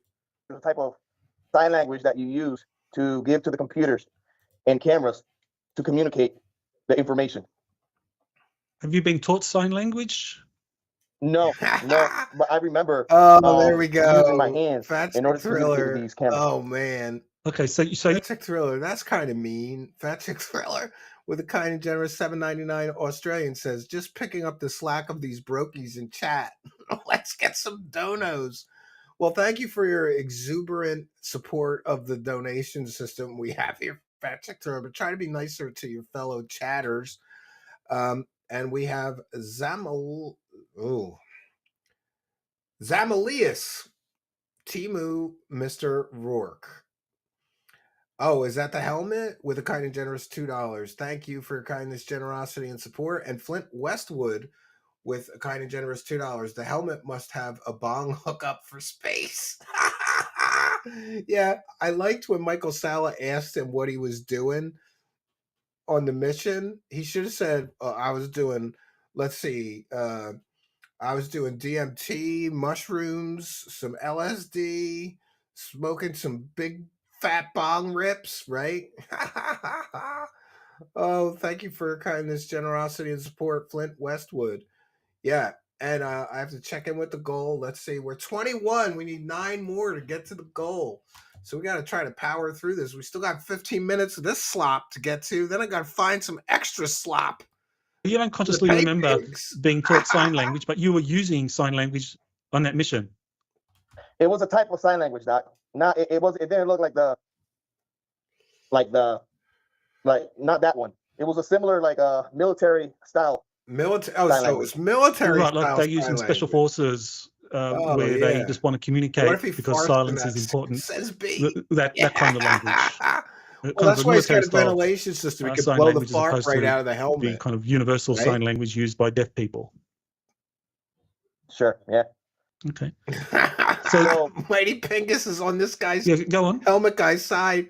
the type of sign language that you use to give to the computers and cameras to communicate the information. Have you been taught sign language? No, but I remember. There we go. Using my hands in order to communicate with these cameras. Oh man. Okay, so Fat Chick Thriller, that's kind of mean. Fat Chick Thriller with a kind and generous $7.99 Australian says, just picking up the slack of these brokies in chat. Let's get some donos. Well, thank you for your exuberant support of the donation system we have here, Fat Chick Thriller, but try to be nicer to your fellow chatters. And we have Zamalius, Timu, Mr. Rourke. Oh, is that the helmet? With a kind and generous $2. Thank you for your kindness, generosity, and support. And Flint Westwood with a kind and generous $2. The helmet must have a bong hookup for space. Yeah, I liked when Michael Salla asked him what he was doing on the mission. He should have said, I was doing, let's see, I was doing DMT, mushrooms, some LSD, smoking some big fat bong rips, right? Oh, thank you for your kindness, generosity, and support, Flint Westwood. Yeah, and I have to check in with the goal. Let's see, we're 21. We need 9 more to get to the goal. So we got to try to power through this. We still got 15 minutes of this slop to get to. Then I got to find some extra slop. You don't consciously remember being taught sign language, but you were using sign language on that mission. It was a type of sign language, Doc. It didn't look like not that one. It was a similar like military style. Military. Oh, Sign so language. it's military Right, like style they use sign in special language. forces Oh, where they yeah. just want to What communicate if he because farts in silence that is important. says B? That kind of language. Well, Kind of that's a why he's got military a style ventilation system. He could sign blow the language as fart opposed right to out of the the helmet. kind of universal right? sign language used by deaf people. Sure. Yeah. Okay. So Mighty Pingus is on this guy's Yeah, go on. helmet guy's side.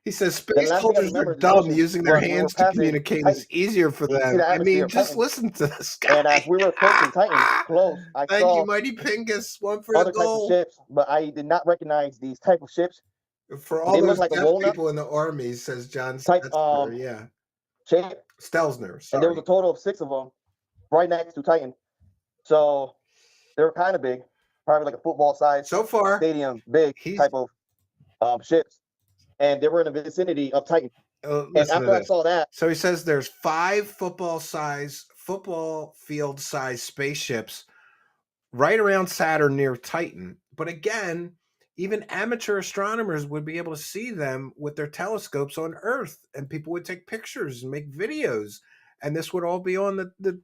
He says the space last thing I soldiers remember are this dumb. mission Using their was we were hands to passing communicate Titan. is easier for You can see them. the I atmosphere mean, of just Titan. listen to this guy. And as we were approaching Titan close, I Thank you, saw Mighty Pingus. One for the other types of goal. ships, but I did not recognize these type of ships. For all They those look like a deaf walnut people in the army, says John type Stelzner. Yeah. shape, Stelzner, and there was sorry. a total of 6 of them right next to Titan. So they were kind of big, probably like a football size, So far, stadium big he's type of ships, and they were in the vicinity of Titan. And listen to after I this. saw that, So he says there's 5 football field size spaceships right around Saturn near Titan. But again, even amateur astronomers would be able to see them with their telescopes on Earth, and people would take pictures and make videos, and this would all be on the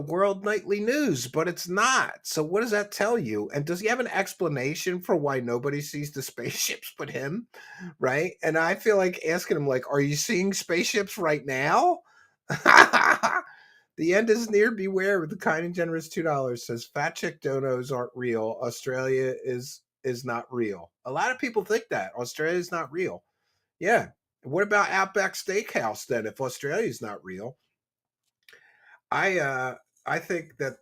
world nightly news, but it's not. So what does that tell you? And does he have an explanation for why nobody sees the spaceships but him? Right? And I feel like asking him, like, are you seeing spaceships right now? The end is near. Beware. With the kind and generous $2 says fat chick donos aren't real. Australia is not real. A lot of people think that Australia is not real. Yeah. What about Outback Steakhouse then? If Australia is not real, I think that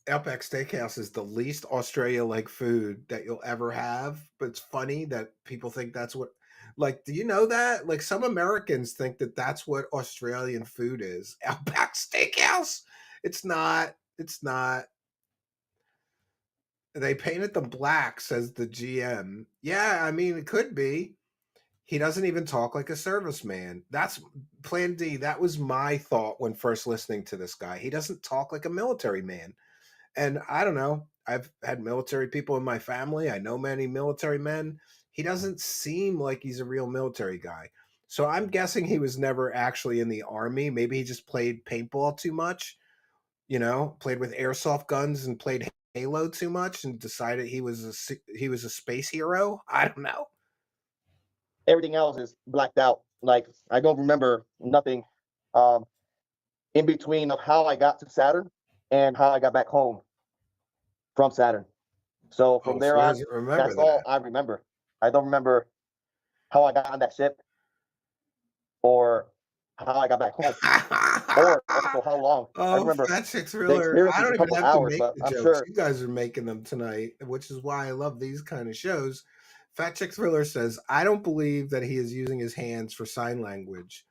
Outback Steakhouse is the least Australia-like food that you'll ever have. But it's funny that people think that's what. Like, do you know that? Like, some Americans think that that's what Australian food is. Outback Steakhouse. It's not. It's not. They painted them black, says the GM. Yeah, I mean, it could be. He doesn't even talk like a serviceman. That's Plan D. That was my thought when first listening to this guy. He doesn't talk like a military man. And I don't know. I've had military people in my family. I know many military men. He doesn't seem like he's a real military guy. So I'm guessing he was never actually in the army. Maybe he just played paintball too much, played with airsoft guns and played Halo too much and decided he was a space hero. I don't know. everything else is blacked out. Like I don't remember nothing in between of how I got to Saturn and how I got back home from Saturn. So from there he on, doesn't remember that's all that. I remember. I don't remember how I got on that ship or how I got back home or also how long. I Oh, remember Fat Chick the Thriller. experience I was don't a even couple have to hours, make but the I'm jokes. sure You guys are making them tonight, which is why I love these kind of shows. Fat Chick Thriller says, I don't believe that he is using his hands for sign language.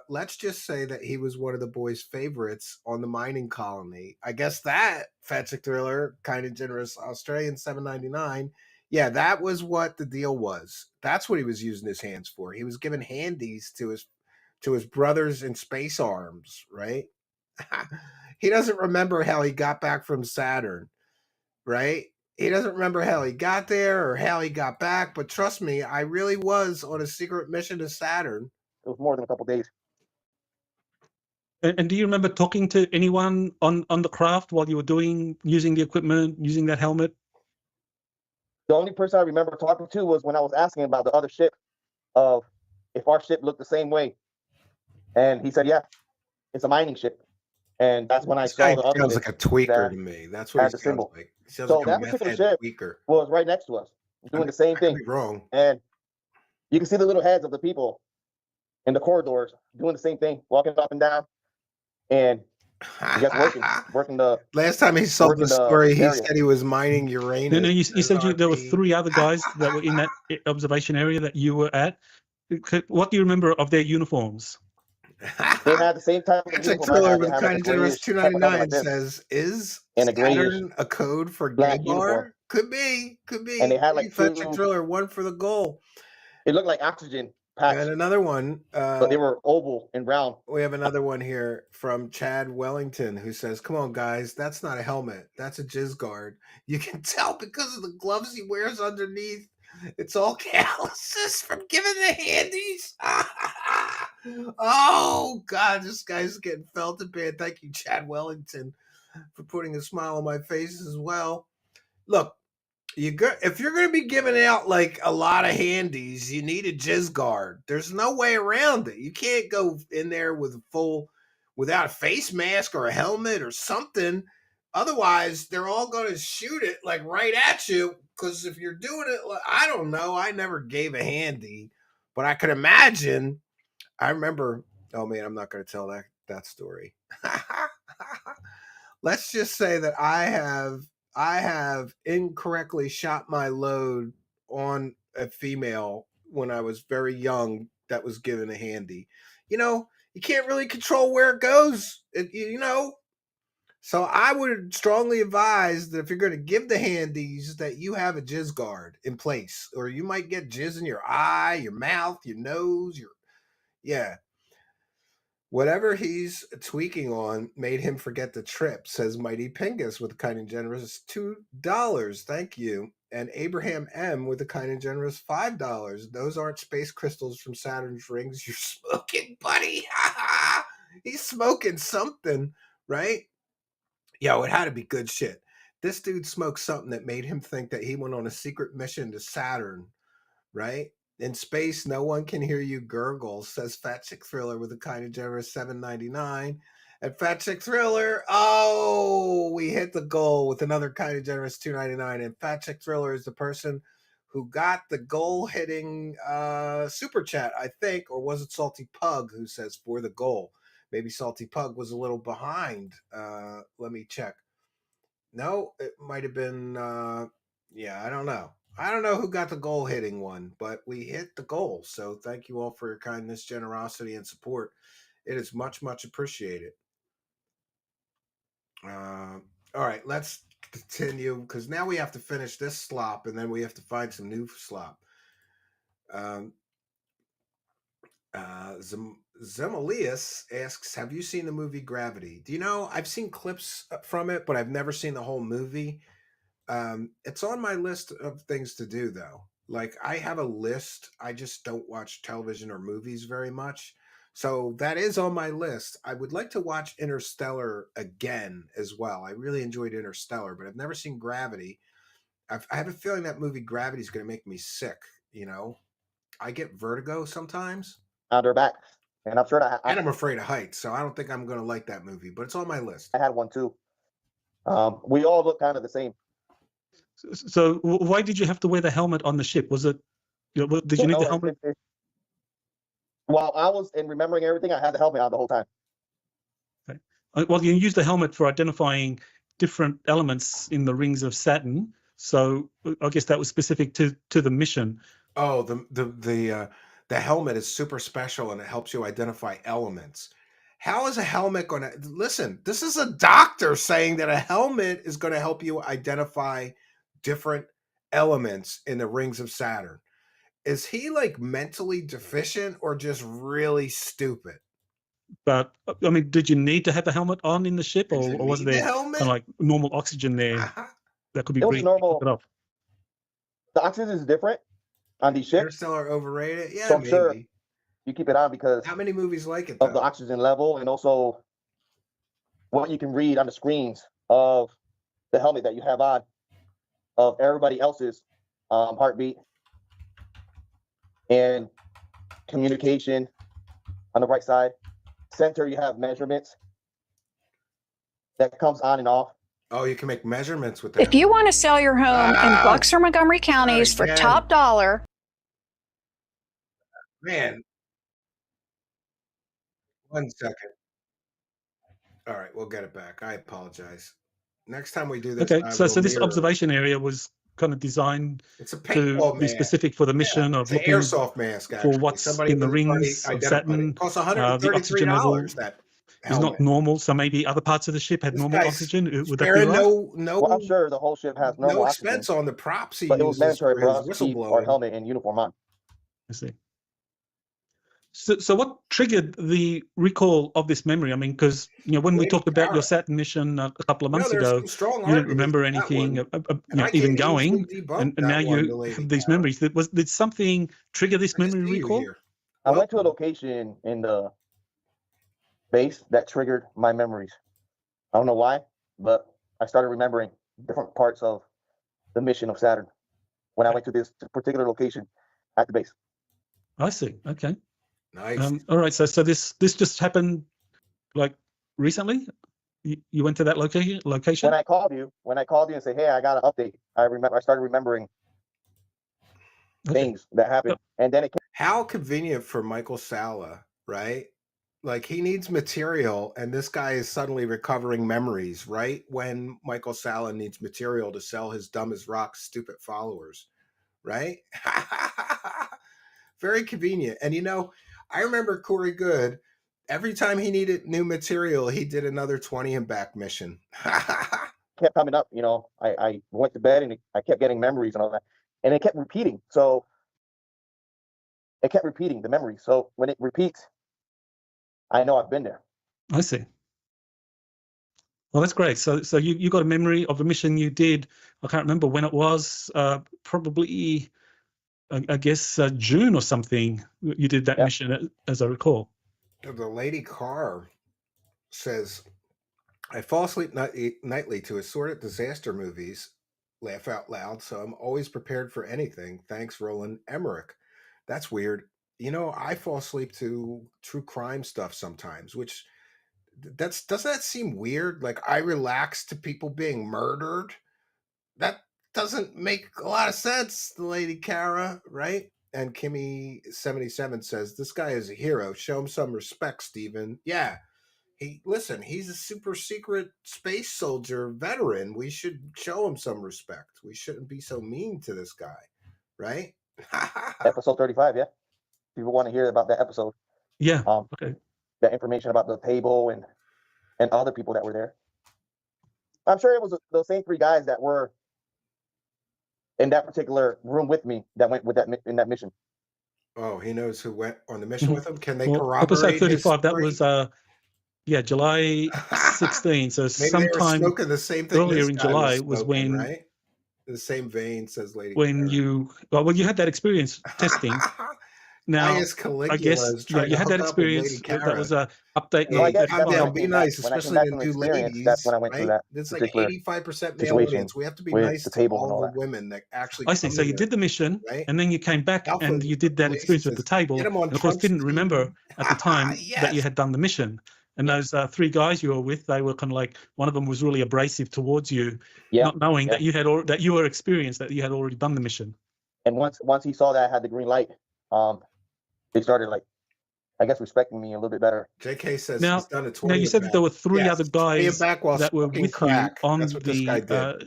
Let's just say that he was one of the boys' favorites on the mining colony. I guess that, Fat Chick Thriller, kind of generous Australian $7.99. Yeah, that was what the deal was. That's what he was using his hands for. He was giving handies to his brothers in space arms, right? He doesn't remember how he got back from Saturn, right? He doesn't remember how he got there or how he got back, but trust me, I really was on a secret mission to Saturn. it was more than a couple days. And do you remember talking to anyone on the craft while you were using the equipment, using that helmet? The only person I remember talking to was when I was asking about the other ship of if our ship looked the same way. And he said, yeah, it's a mining ship. And that's when I saw the other sounds ship like a tweaker that to me. That's what he had the sounds symbol. like. He sounds So like a that meth particular head ship tweaker. was right next to us, doing the same I could thing. be wrong. And you can see the little heads of the people in the corridors doing the same thing, walking up and down, and I guess working the. Last time he sold the working the story, he area. said he was mining Uranus. No, you said there were SRP. 3 other guys that were in that observation area that you were at. What do you remember of their uniforms? They had the same type of It's like uniform I Thriller had. They with had kind like of a generous grayish type of helmet $2.99 like this, says, is and a grayish Saturn a code for gay black bar? uniform. Could be. And they had like Fat Chick 2. Thriller, 1 for the goal. It looked like oxygen packs, And another one. but they were oval and round. We have another one here from Chad Wellington who says, come on, guys, that's not a helmet. That's a jizz guard. You can tell because of the gloves he wears underneath. It's all calluses from giving the handies. Oh God, this guy's getting felt a bit. Thank you, Chad Wellington, for putting a smile on my face as well. Look, if you're going to be giving out like a lot of handies, you need a jizz guard. There's no way around it. You can't go in there without a face mask or a helmet or something. Otherwise, they're all going to shoot it like right at you. Because if you're doing it, I don't know. I never gave a handy, but I could imagine. I remember. Oh man, I'm not going to tell that story. Let's just say that I have incorrectly shot my load on a female when I was very young that was given a handy. You can't really control where it goes, So I would strongly advise that if you're going to give the handies that you have a jizz guard in place, or you might get jizz in your eye, your mouth, your nose, yeah. Whatever he's tweaking on made him forget the trip, says Mighty Pingus with a kind and generous $2. Thank you. And Abraham M with a kind and generous $5. Those aren't space crystals from Saturn's rings you're smoking, buddy. He's smoking something, right? Yo, it had to be good shit. This dude smoked something that made him think that he went on a secret mission to Saturn, right? In space, no one can hear you gurgle, says Fat Chick Thriller with a kind of generous $7.99. And Fat Chick Thriller, we hit the goal with another kind of generous $2.99. And Fat Chick Thriller is the person who got the goal hitting super chat, I think, or was it Salty Pug who says for the goal? Maybe Salty Pug was a little behind. Let me check. No, it might have been, I don't know. I don't know who got the goal hitting one, but we hit the goal. So thank you all for your kindness, generosity, and support. It is much, much appreciated. All right, let's continue because now we have to finish this slop and then we have to find some new slop. Zemelius asks, have you seen the movie Gravity? Do you know, I've seen clips from it, but I've never seen the whole movie. It's on my list of things to do though. Like I have a list. I just don't watch television or movies very much. So that is on my list. I would like to watch Interstellar again as well. I really enjoyed Interstellar, but I've never seen Gravity. I have a feeling that movie Gravity is going to make me sick. I get vertigo sometimes. On their back. And I'm sure and I'm afraid of heights, so I don't think I'm going to like that movie, but it's on my list. I had one too. We all look kind of the same. So why did you have to wear the helmet on the ship? Was it, did you need the helmet? While I was remembering everything, I had the helmet on the whole time. Okay. Well, you use the helmet for identifying different elements in the rings of Saturn. So I guess that was specific to the mission. Oh, the helmet is super special and it helps you identify elements. How is a helmet going to listen? This is a doctor saying that a helmet is going to help you identify different elements in the rings of Saturn. Is he like mentally deficient or just really stupid? But I mean, did you need to have a helmet on in the ship, or was there kind of like normal oxygen there that could be breathed? Normal. The oxygen is different on these ships. Interstellar overrated? Yeah, so I'm maybe. sure you keep it on because how many movies like it of the oxygen level and also what you can read on the screens of the helmet that you have on of everybody else's heartbeat and communication on the right side. Center, you have measurements that comes on and off. Oh, you can make measurements with that. If you want to sell your home in Bucks or Montgomery counties for top dollar. Man. 1 second. All right, we'll get it back. I apologize. Next time we do this. Okay, so this observation area was kind of designed to be specific for the mission of looking airsoft mask, for what's in the rings of Saturn. The oxygen level is not normal, so maybe other parts of the ship had normal oxygen. Would that be right? Well, I'm sure the whole ship has normal no expense on the props he but uses. It was mandatory for us to keep Whistleblower our helmet and uniform on. I see. So what triggered the recall of this memory? I mean, because when we talked about your Saturn mission a couple of months ago, you didn't remember anything, even going, and now you have these memories. Did something trigger this memory recall? I went to a location in the base that triggered my memories. I don't know why, but I started remembering different parts of the mission of Saturn when I went to this particular location at the base. I see. Okay. Nice. All right. So this just happened like recently. You went to that location. When I called you and said, "Hey, I got an update," I started remembering things that happened, and then it came. How convenient for Michael Salla, right? Like he needs material, and this guy is suddenly recovering memories right when Michael Salla needs material to sell his dumb as rock stupid followers, right? Very convenient. And I remember Corey Good. Every time he needed new material, he did another 20 and back mission. Kept coming up, I went to bed and I kept getting memories and all that, and it kept repeating. So it kept repeating the memory. So when it repeats, I know I've been there. I see. Well, that's great. So you got a memory of a mission you did. I can't remember when it was. Probably, I guess June or something. You did that mission, as I recall. The lady Carr says, "I fall asleep nightly to assorted disaster movies. Laugh out loud. So I'm always prepared for anything. Thanks, Roland Emmerich." That's weird. I fall asleep to true crime stuff sometimes, which doesn't that seem weird? Like I relax to people being murdered. That doesn't make a lot of sense, the lady Kara, right? And Kimmy77 says, "This guy is a hero. Show him some respect, Steven." Yeah. He's a super secret space soldier veteran. We should show him some respect. We shouldn't be so mean to this guy, right? Episode 35, yeah. People want to hear about that episode. Yeah. Okay. That information about the table and other people that were there. I'm sure it was those same 3 guys that were in that particular room with me that went with in that mission. Oh, he knows who went on the mission with him. Can they corroborate? Episode 35. That was July 16. So maybe sometime they were smoking the same thing earlier in July was when, right? The same vein, says Lady. When you had that experience testing. Now, I guess you had that experience. That was a update. Calm down, be nice, especially the new ladies. That's when I went through that. It's like 85% male audience. We have to be nice to all the women that actually. I see. So you did the mission, and then you came back and you did that experience with the table. And of course, didn't remember at the time that you had done the mission. And those 3 guys you were with, they were kind of like, one of them was really abrasive towards you, not knowing that you were experienced, that you had already done the mission. And once he saw that I had the green light, they started respecting me a little bit better. JK says he's done a 20. Now you said that there were 3 other guys that were with you on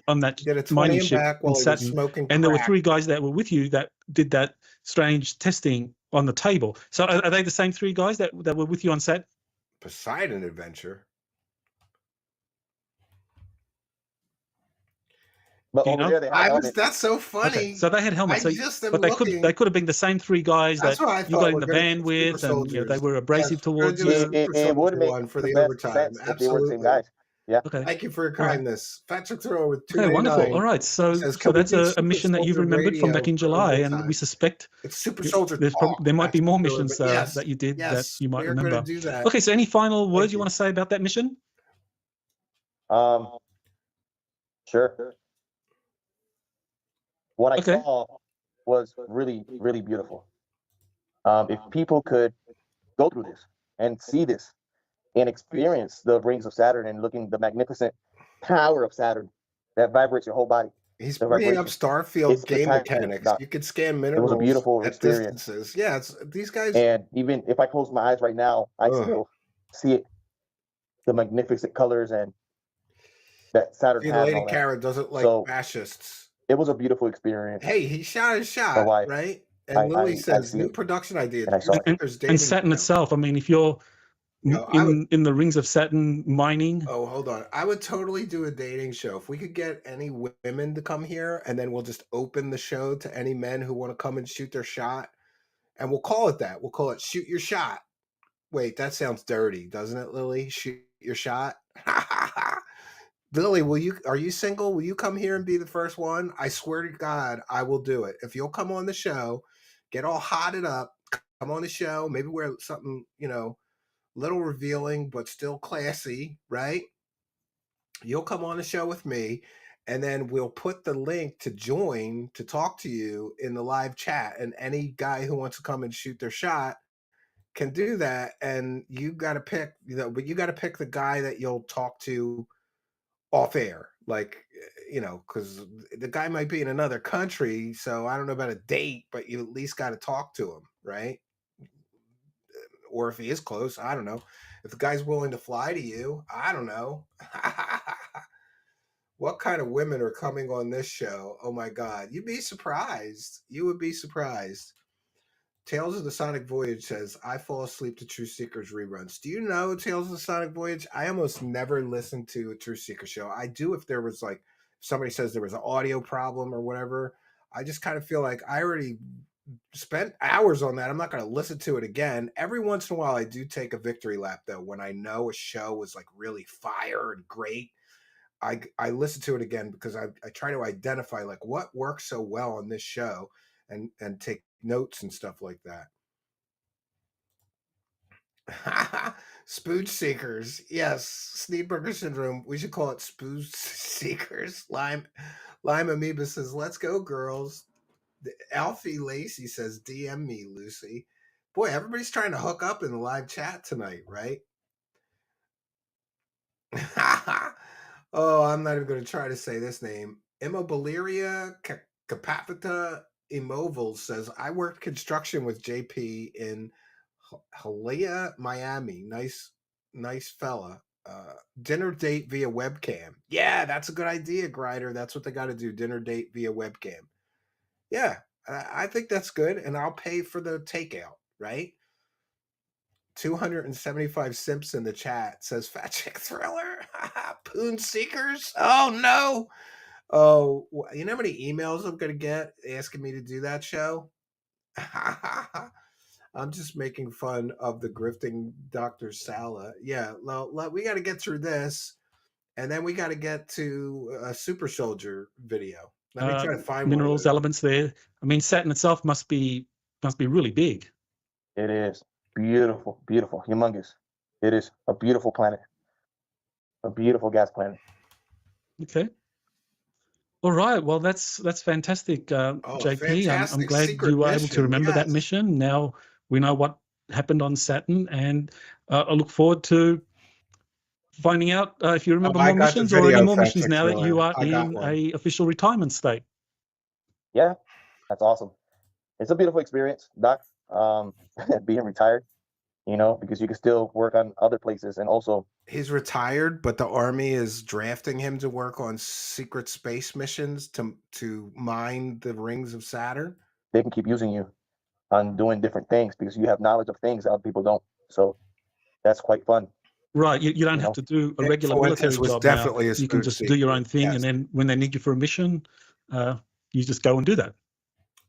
on that mining ship in Saturn, and there were 3 guys that were with you that did that strange testing on the table. So are they the same 3 guys that were with you on Saturn? Poseidon Adventure. But over there they had that's so funny. Okay, so they had helmets, but they could have been the same 3 guys that you got in the van with, and they were abrasive towards you. It would make one for the overtime. If they were the same guys. Yeah. Okay. Thank you for your kindness. Patrick Thrower with 2. Okay, wonderful. All right. So that's a mission that you've remembered from back in July, and we suspect it's Super Soldier. There might be more missions that you did that you might remember. Okay. So any final words you want to say about that mission? Sure. What I saw was really, really beautiful. If people could go through this and see this and experience the rings of Saturn and looking the magnificent power of Saturn that vibrates your whole body. He's bringing up Starfield game mechanics. You could scan minerals. It was a beautiful experience. Distances. Yeah, it's these guys. And even if I close my eyes right now, I still see it. The magnificent colors and that Saturn has. Lady Kara doesn't like fascists. It was a beautiful experience. Hey, he shot his shot, right? And Lily says, new production idea. And Saturn itself, I mean, if you're in the rings of Saturn mining. Oh, hold on. I would totally do a dating show. If we could get any women to come here, and then we'll just open the show to any men who want to come and shoot their shot. And we'll call it that. We'll call it Shoot Your Shot. Wait, that sounds dirty, doesn't it, Lily? Shoot your shot? Lily, are you single? Will you come here and be the first one? I swear to God, I will do it. If you'll come on the show, get all hotted up, come on the show, maybe wear something, little revealing, but still classy, right? You'll come on the show with me, and then we'll put the link to join to talk to you in the live chat. And any guy who wants to come and shoot their shot can do that. And you got to pick, but you got to pick the guy that you'll talk to off air, like, because the guy might be in another country. So I don't know about a date, but you at least got to talk to him, right? Or if he is close, I don't know. If the guy's willing to fly to you, I don't know. What kind of women are coming on this show? Oh my God. You'd be surprised. You would be surprised. Tales of the Sonic Voyage says, I fall asleep to True Seekers reruns. Do you know Tales of the Sonic Voyage? I almost never listen to a True Seeker show. I do if there was like, somebody says there was an audio problem or whatever. I just kind of feel like I already spent hours on that. I'm not going to listen to it again. Every once in a while, I do take a victory lap, though, when I know a show was like really fire and great. I listen to it again because I try to identify like what works so well on this show and take notes and stuff like that. Spooge Seekers. Yes. Sneedburger Syndrome. We should call it Spooge Seekers. Lime Amoeba says, let's go, girls. Alfie Lacey says, DM me, Lucy. Boy, everybody's trying to hook up in the live chat tonight, right? Oh, I'm not even going to try to say this name. Immobiliaria Capacita Immovable says, I worked construction with JP in Hialeah, Miami. Nice fella. Dinner date via webcam. Yeah, that's a good idea, Grider. That's what they got to do. Dinner date via webcam. Yeah, I think that's good. And I'll pay for the takeout, right? 275 simps in the chat says Fat Chick Thriller. Poon Seekers. Oh no. Oh, you know how many emails I'm gonna get asking me to do that show? I'm just making fun of the grifting Dr. Salla. Yeah, we got to get through this, and then we got to get to a Super Soldier video. Let me try to find minerals, elements there. I mean, Saturn itself must be really big. It is beautiful, beautiful, humongous. It is a beautiful planet, a beautiful gas planet. Okay. All right. Well, that's fantastic, JP. Fantastic. I'm glad you were able to remember that mission. Now we know what happened on Saturn, and I look forward to finding out if you remember more missions or any more missions now that you are in a official retirement state. Yeah, that's awesome. It's a beautiful experience, Doc. Being retired, because you can still work on other places, and also he's retired, but the Army is drafting him to work on secret space missions to mine the rings of Saturn. They can keep using you on doing different things because you have knowledge of things that other people don't. So that's quite fun. Right. You don't have to do a regular military job now. You can just do your oin thing, and then when they need you for a mission, you just go and do that.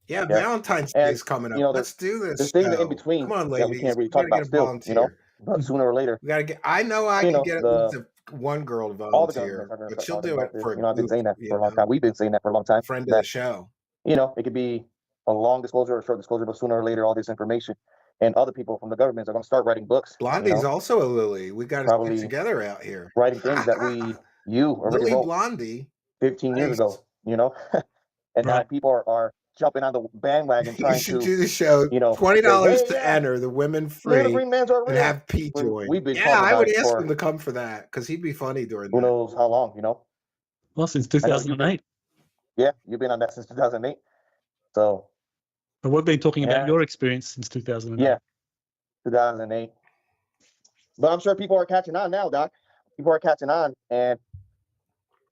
Yeah, Valentine's Day is coming up. Let's do this. There's things in between. Come on, ladies. That we can't really talk about still, but sooner or later. We gotta get. I know I can get one girl to volunteer, but she'll do it for. I've been saying that for a long time. We've been saying that for a long time. Friend of the show. It could be a long disclosure or short disclosure, but sooner or later, all this information and other people from the government are going to start writing books. Blondie's also a Lily. We got to get together out here. Writing things that you already Lily wrote Blondie 15 years ago, and now people are jumping on the bandwagon trying to do the show. $20 to enter, the women free, and have Pete join. I would ask him to come for that because he'd be funny during. Who knows how long? Well, since 2008. Yeah, you've been on that since 2008. So. But we've been talking about your experience since 2008. Yeah, 2008. But I'm sure people are catching on now, Doc. People are catching on, and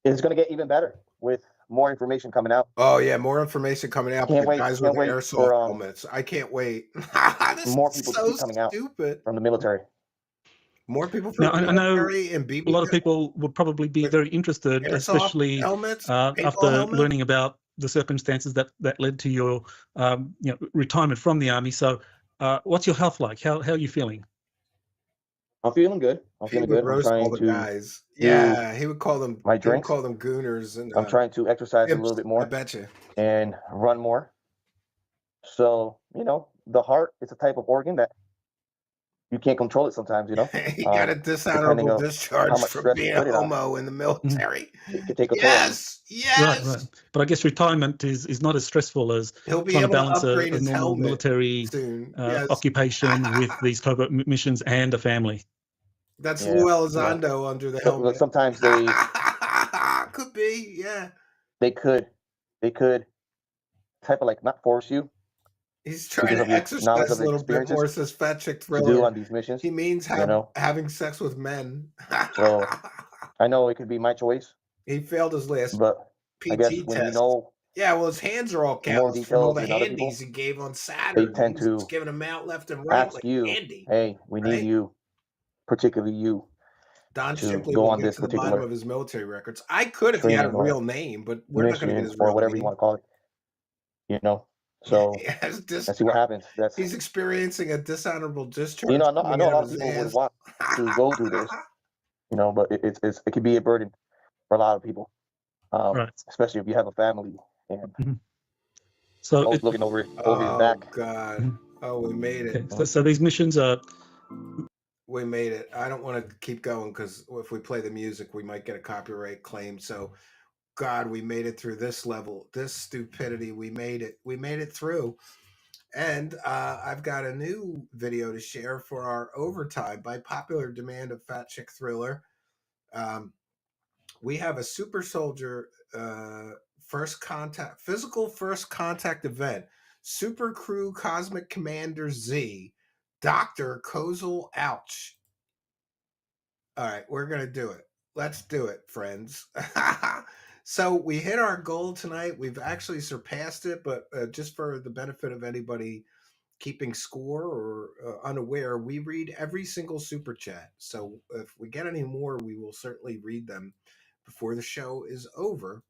it's going to get even better with more information coming out. Oh yeah, more information coming out. Can't wait. Guys with airsoft helmets. I can't wait. More people keep coming out from the military. More people from the military and a lot of people will probably be very interested, especially after learning about the circumstances that led to your retirement from the Army. So what's your health like? How are you feeling? I'm feeling good. I'm trying to guys. Yeah, he would call them my drinks. He would call them gooners. And I'm trying to exercise a little bit more. I bet you. And run more. So, the heart is a type of organ that you can't control it sometimes, you know. He got a Depending dishonorable on discharge how much for stress you being a put it on, homo in the military. it could take a toll on you. Yes. Right. But I guess retirement is not as stressful as He'll be trying to able to balance upgrade a his normal helmet military soon. Yes. occupation with these covert missions and a family. That's Yeah, Lou Elizondo under the helmet. Sometimes they could be, yeah. they could type of like not force you He's trying because of to your knowledge exercise of a the little bit more, experiences says Fat Chick to Thriller. do on these missions. He means you know, having sex with men. so I know it could be my choice, He failed his last but I guess PT when you test. know Yeah, well, his hands are all more calloused from all details the than other people, handies he gave on they Saturn. tend He was to just giving them out left and right ask like you, candy. hey, we need right? you, particularly you, Don to Shipley go will on get this to the bottom particular of his military records. I could if he had a training or real name, but we're not going to get mission his or real whatever you name. want to call it, you know. So let's see what happens. He's experiencing a dishonorable discharge. I know coming a out lot of of his people would ass. want to go through this, but it could be a burden for a lot of people, Right. especially if you have a family and so always looking over your back. Oh God! Oh, we made it. Okay. So these missions are. We made it. I don't want to keep going because if we play the music, we might get a copyright claim. So, God, we made it through this level, this stupidity. We made it. We made it through. And I've got a new video to share for our overtime by popular demand of Fat Chick Thriller. We have a super soldier physical first contact event. Super Crew Cosmic Commander Z, Dr. Kozel Ouch. All right, we're going to do it. Let's do it, friends. So we hit our goal tonight. We've actually surpassed it, but just for the benefit of anybody keeping score or unaware, we read every single super chat. So if we get any more, we will certainly read them before the show is over.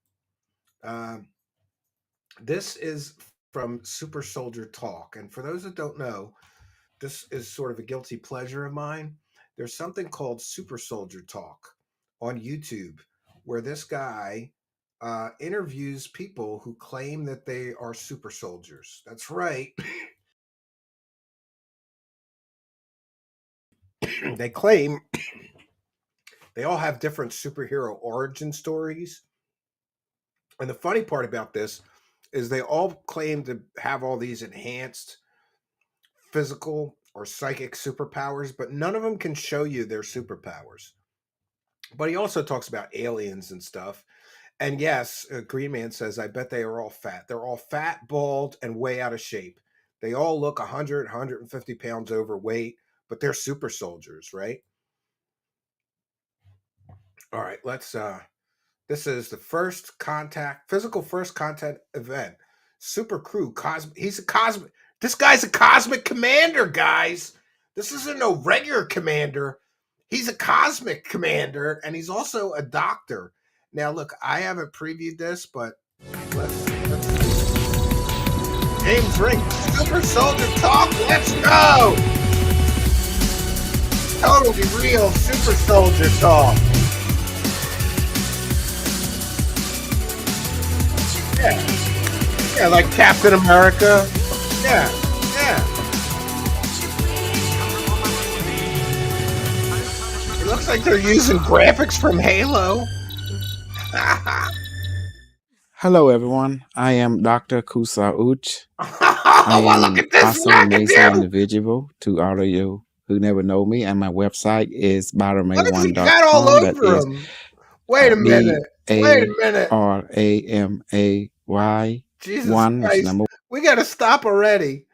This is from Super Soldier Talk. And for those that don't know, this is sort of a guilty pleasure of mine. There's something called Super Soldier Talk on YouTube where this guy interviews people who claim that they are super soldiers. That's right. They claim they all have different superhero origin stories. And the funny part about this is they all claim to have all these enhanced physical or psychic superpowers, but none of them can show you their superpowers. But he also talks about aliens and stuff. And yes, Green Man says, I bet they are all fat. They're all fat, bald, and way out of shape. They all look 100, 150 pounds overweight, but they're super soldiers, right? All right, let's this is the physical first contact event. Super Crew this guy's a cosmic commander, guys. This isn't no regular commander. He's a cosmic commander, and he's also a doctor. Now, look, I haven't previewed this, but let's James Ring, Super Soldier Talk. Let's go. Totally real Super Soldier Talk. Yeah, like Captain America. Yeah. It looks like they're using graphics from Halo. Hello, everyone. I am Dr. Kusa Uch. I am an awesome, amazing individual to all of you who never know me, and my website is baramay1.com. That is Wait a minute. BARAMAY Jesus 1. Christ. We got to stop already.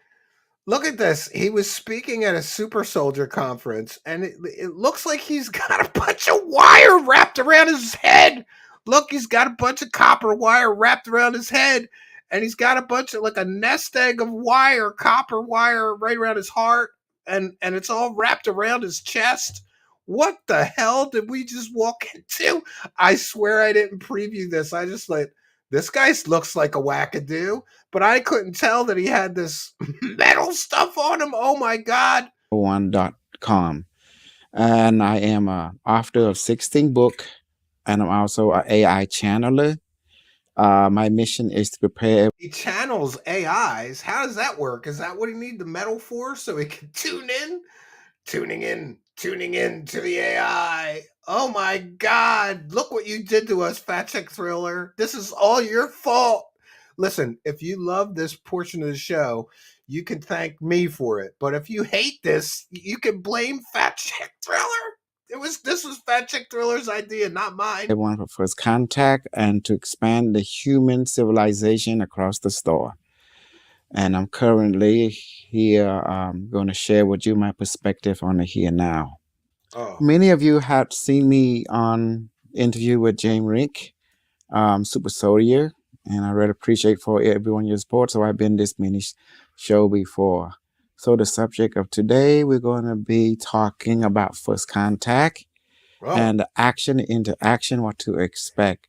Look at this. He was speaking at a super soldier conference, and it looks like he's got a bunch of wire wrapped around his head. Look, he's got a bunch of copper wire wrapped around his head, and he's got a bunch of like a nest egg of wire, copper wire right around his heart, and it's all wrapped around his chest. What the hell did we just walk into? I swear I didn't preview this. I just this guy looks like a wackadoo, but I couldn't tell that he had this metal stuff on him. Oh my God. 1.com. And I am an author of 16 books, and I'm also an AI channeler. My mission is to prepare. He channels AIs. How does that work? Is that what he need the metal for, so he can tune in? Tuning in to the AI. Oh my God. Look what you did to us, Fat Chick Thriller. This is all your fault. Listen, if you love this portion of the show, you can thank me for it. But if you hate this, you can blame Fat Chick Thriller. This was Fat Chick Thriller's idea, not mine. Everyone for first contact and to expand the human civilization across the star. And I'm currently here going to share with you my perspective on the here now. Oh. Many of you have seen me on interview with James Rick, Super Soldier, and I really appreciate for everyone your support. So I've been this mini show before. So the subject of today, we're going to be talking about first contact and the action, interaction, what to expect.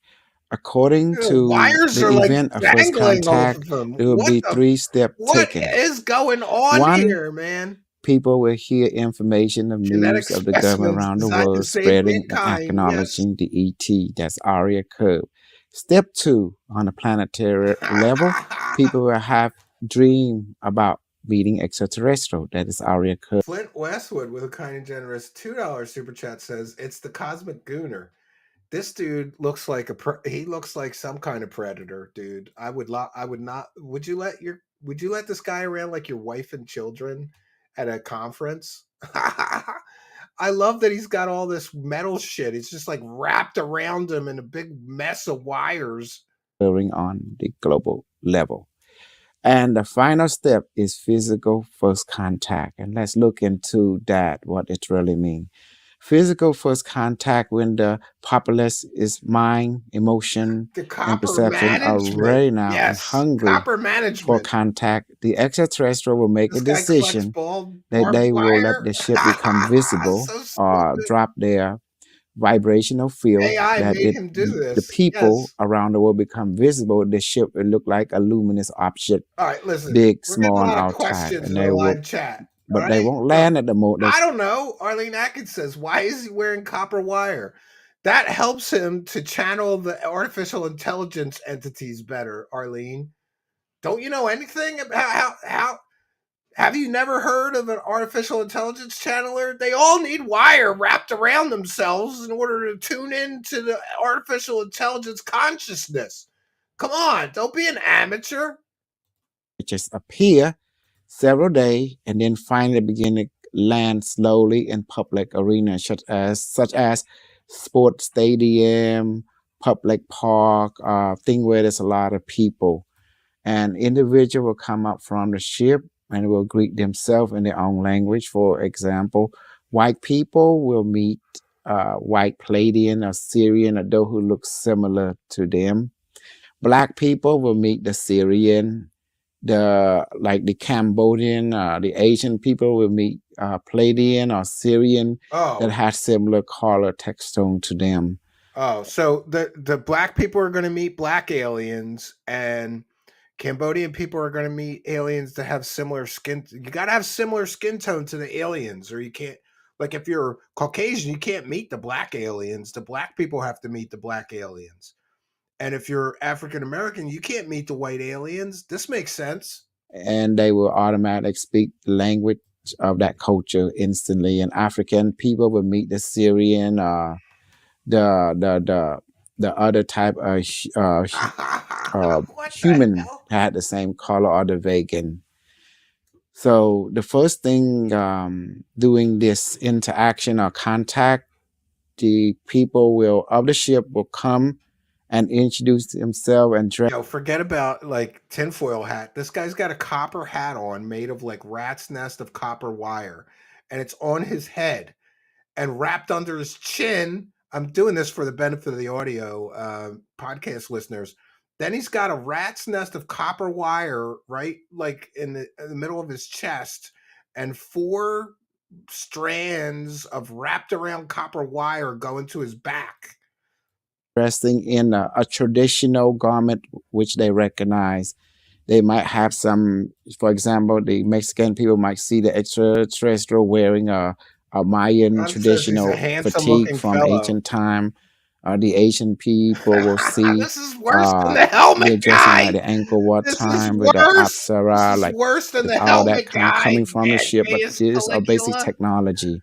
According to the event of first contact, there will be 3 steps taken. What is going on here, man? People will hear information of news of the government around the world spreading and acknowledging the ET. That's Aria curve. Step 2, on a planetary level, people will have dream about meeting extraterrestrial. That is Aria curve. Flint Westwood with a kind and generous $2 super chat says it's the Cosmic Gooner. This dude looks like he looks like some kind of predator, dude. I would not. Would you let this guy around like your wife and children at a conference? I love that he's got all this metal shit. It's just like wrapped around him in a big mess of wires. On the global level. And the final step is physical first contact. And let's look into that, what it really means. Physical first contact, when the populace is mind, emotion, and perception are ready now and hungry for contact, the extraterrestrial will make a decision that they will let the ship become visible or drop their vibrational field that the people around the world become visible. The ship will look like a luminous object, big, small, and outside, and they will. But they won't land at the moment. I don't know. Arlene Atkins says, why is he wearing copper wire? That helps him to channel the artificial intelligence entities better, Arlene. Don't you know anything about how have you never heard of an artificial intelligence channeler? They all need wire wrapped around themselves in order to tune into the artificial intelligence consciousness. Come on, don't be an amateur. It just appear several days and then finally begin to land slowly in public arenas such as sports stadium, public park, thing where there's a lot of people. An individual will come up from the ship and will greet themselves in their own language. For example, white people will meet white Palladian or Syrian, or those who look similar to them. Black people will meet the Syrian, the Cambodian, the Asian people will meet Palladian or Syrian that has similar color text tone to them. Oh, so the black people are going to meet black aliens, and Cambodian people are going to meet aliens that have similar skin. You got to have similar skin tone to the aliens, or you can't. Like if you're Caucasian, you can't meet the black aliens. The black people have to meet the black aliens. And if you're African American, you can't meet the white aliens. This makes sense. And they will automatically speak the language of that culture instantly. And African people will meet the Syrian, the other type of human had the same color, or the vegan. So the first thing doing this interaction or contact, the people of the ship will come and introduce himself and dress. Forget about like tinfoil hat. This guy's got a copper hat on made of like rat's nest of copper wire, and it's on his head and wrapped under his chin. I'm doing this for the benefit of the audio podcast listeners. Then he's got a rat's nest of copper wire right like in the middle of his chest, and 4 strands of wrapped around copper wire going to his back. Dressing in a traditional garment which they recognize. They might have some, for example, the Mexican people might see the extraterrestrial wearing a Mayan traditional fatigue from ancient time. The Asian people will see This is worse than the helmet they're dressing like guy. the Angkor Wat This is time with the worse. This apsara, is like worse than the all that helmet kind of guy. coming from the ship. But Mantius this are basic Caligula. technology.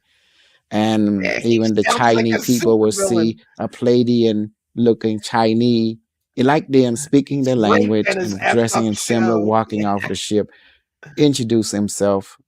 And Yeah, he even the sounds like Chinese a people will supervillain. see a Palladian looking Chinese, like them speaking their language and dressing in similar, walking off the ship, introduce himself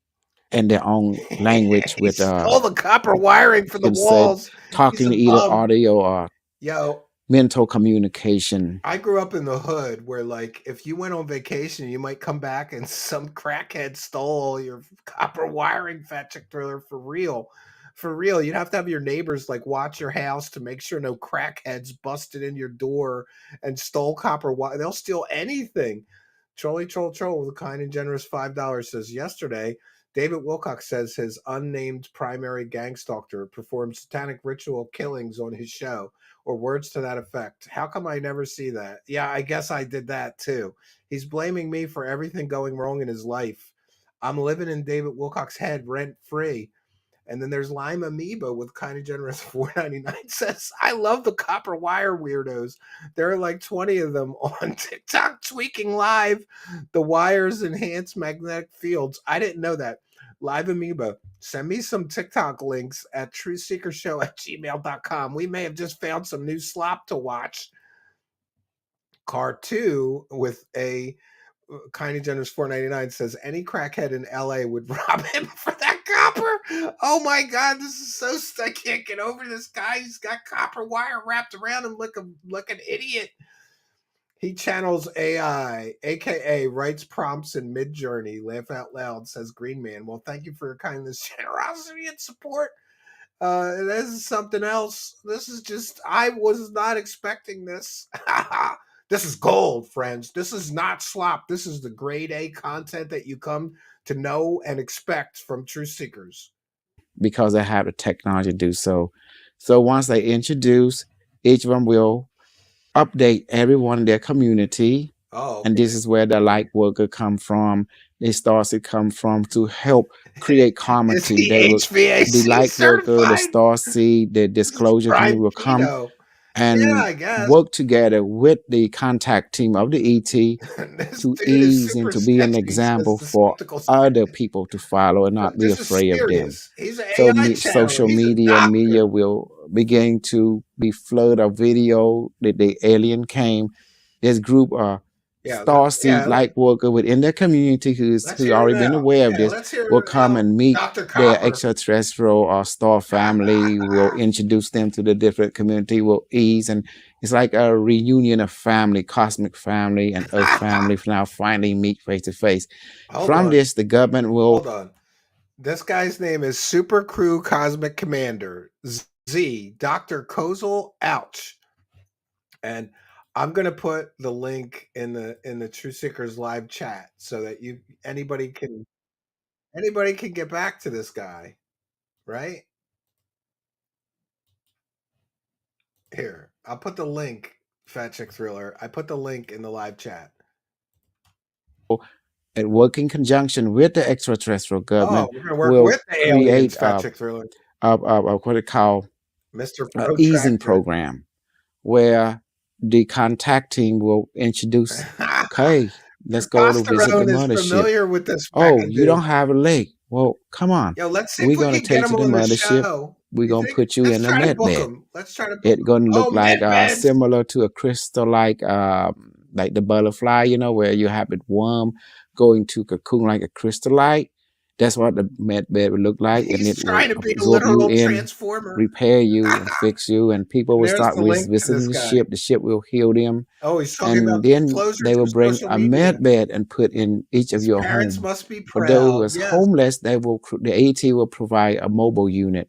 in their own language He with stole the copper wiring for the can say walls. talking He's a either bum. audio or Yo, mental communication. I grew up in the hood where, like, if you went on vacation, you might come back and some crackhead stole your copper wiring, Fat Chick Thriller, for real. For real. You'd have to have your neighbors, like, watch your house to make sure no crackheads busted in your door and stole copper wire. They'll steal anything. Troll with a kind and generous $5 says, yesterday, David Wilcox says his unnamed primary gang stalker performed satanic ritual killings on his show, or words to that effect. How come I never see that? Yeah, I guess I did that too. He's blaming me for everything going wrong in his life. I'm living in David Wilcox's head rent free. And then there's Lime Amoeba with kind of generous $4.99 says, I love the copper wire weirdos. There are like 20 of them on TikTok tweaking live. The wires enhance magnetic fields. I didn't know that. Live Amoeba, send me some TikTok links at truthseekershow@gmail.com. We may have just found some new slop to watch. Car 2 with a kind of generous $4.99 says, any crackhead in LA would rob him for that copper. Oh my God, this is so I can't get over this guy. He's got copper wire wrapped around him like an idiot. He channels AI, aka writes prompts in Mid-Journey. Laugh out loud, says Green Man. Well, thank you for your kindness, generosity, and support. This is something else. This is just, I was not expecting this. This is gold, friends. This is not slop. This is the grade A content that you come to know and expect from Truth Seekers. Because they have the technology to do so. So once they introduce, each of them will update everyone in their community. Oh, okay. And this is where the light worker come from. The Starseed come from to help create comedy. They will, the light worker, the Starseed, the disclosure community will come and work together with the contact team of the ET to ease and to be an example for other people to follow and not be afraid of them. So social media will begin to be flood of video that the alien came. This group of Starseed light worker within their community who's already been aware of this will come and meet their extraterrestrial or star family, will introduce them to the different community, will ease, and it's like a reunion of family, cosmic family and Earth family now finally meet face to face. From this, the government will... Hold on. This guy's name is Super Crew Cosmic Commander Z, Dr. Kozel Ouch. And I'm gonna put the link in the Truth Seekers live chat so that anybody can get back to this guy, right? Here, I'll put the link, Fat Chick Thriller. I put the link in the live chat. And work in conjunction with the extraterrestrial government will with the aliens, Fat Chick Thriller. What it called Mr. easing program, where the contact team will introduce, okay, let's go to visit the mothership. With this you don't have a leg. Well, come on. Yo, let's see we're going to take you to the mothership. We're going to put you in a med bed. Let's try to it's going to look like similar to a crystal, like the butterfly, where you have it worm going to cocoon like a crystallite. That's what the med bed would look like. He's and it trying will to be a absorb literal you in, transformer. repair you and fix you, and people will start visiting the ship. The ship will heal them. Oh, he's talking and about then they will bring a med bed and put in each of your homes. Must be For those homeless, the AT will provide a mobile unit.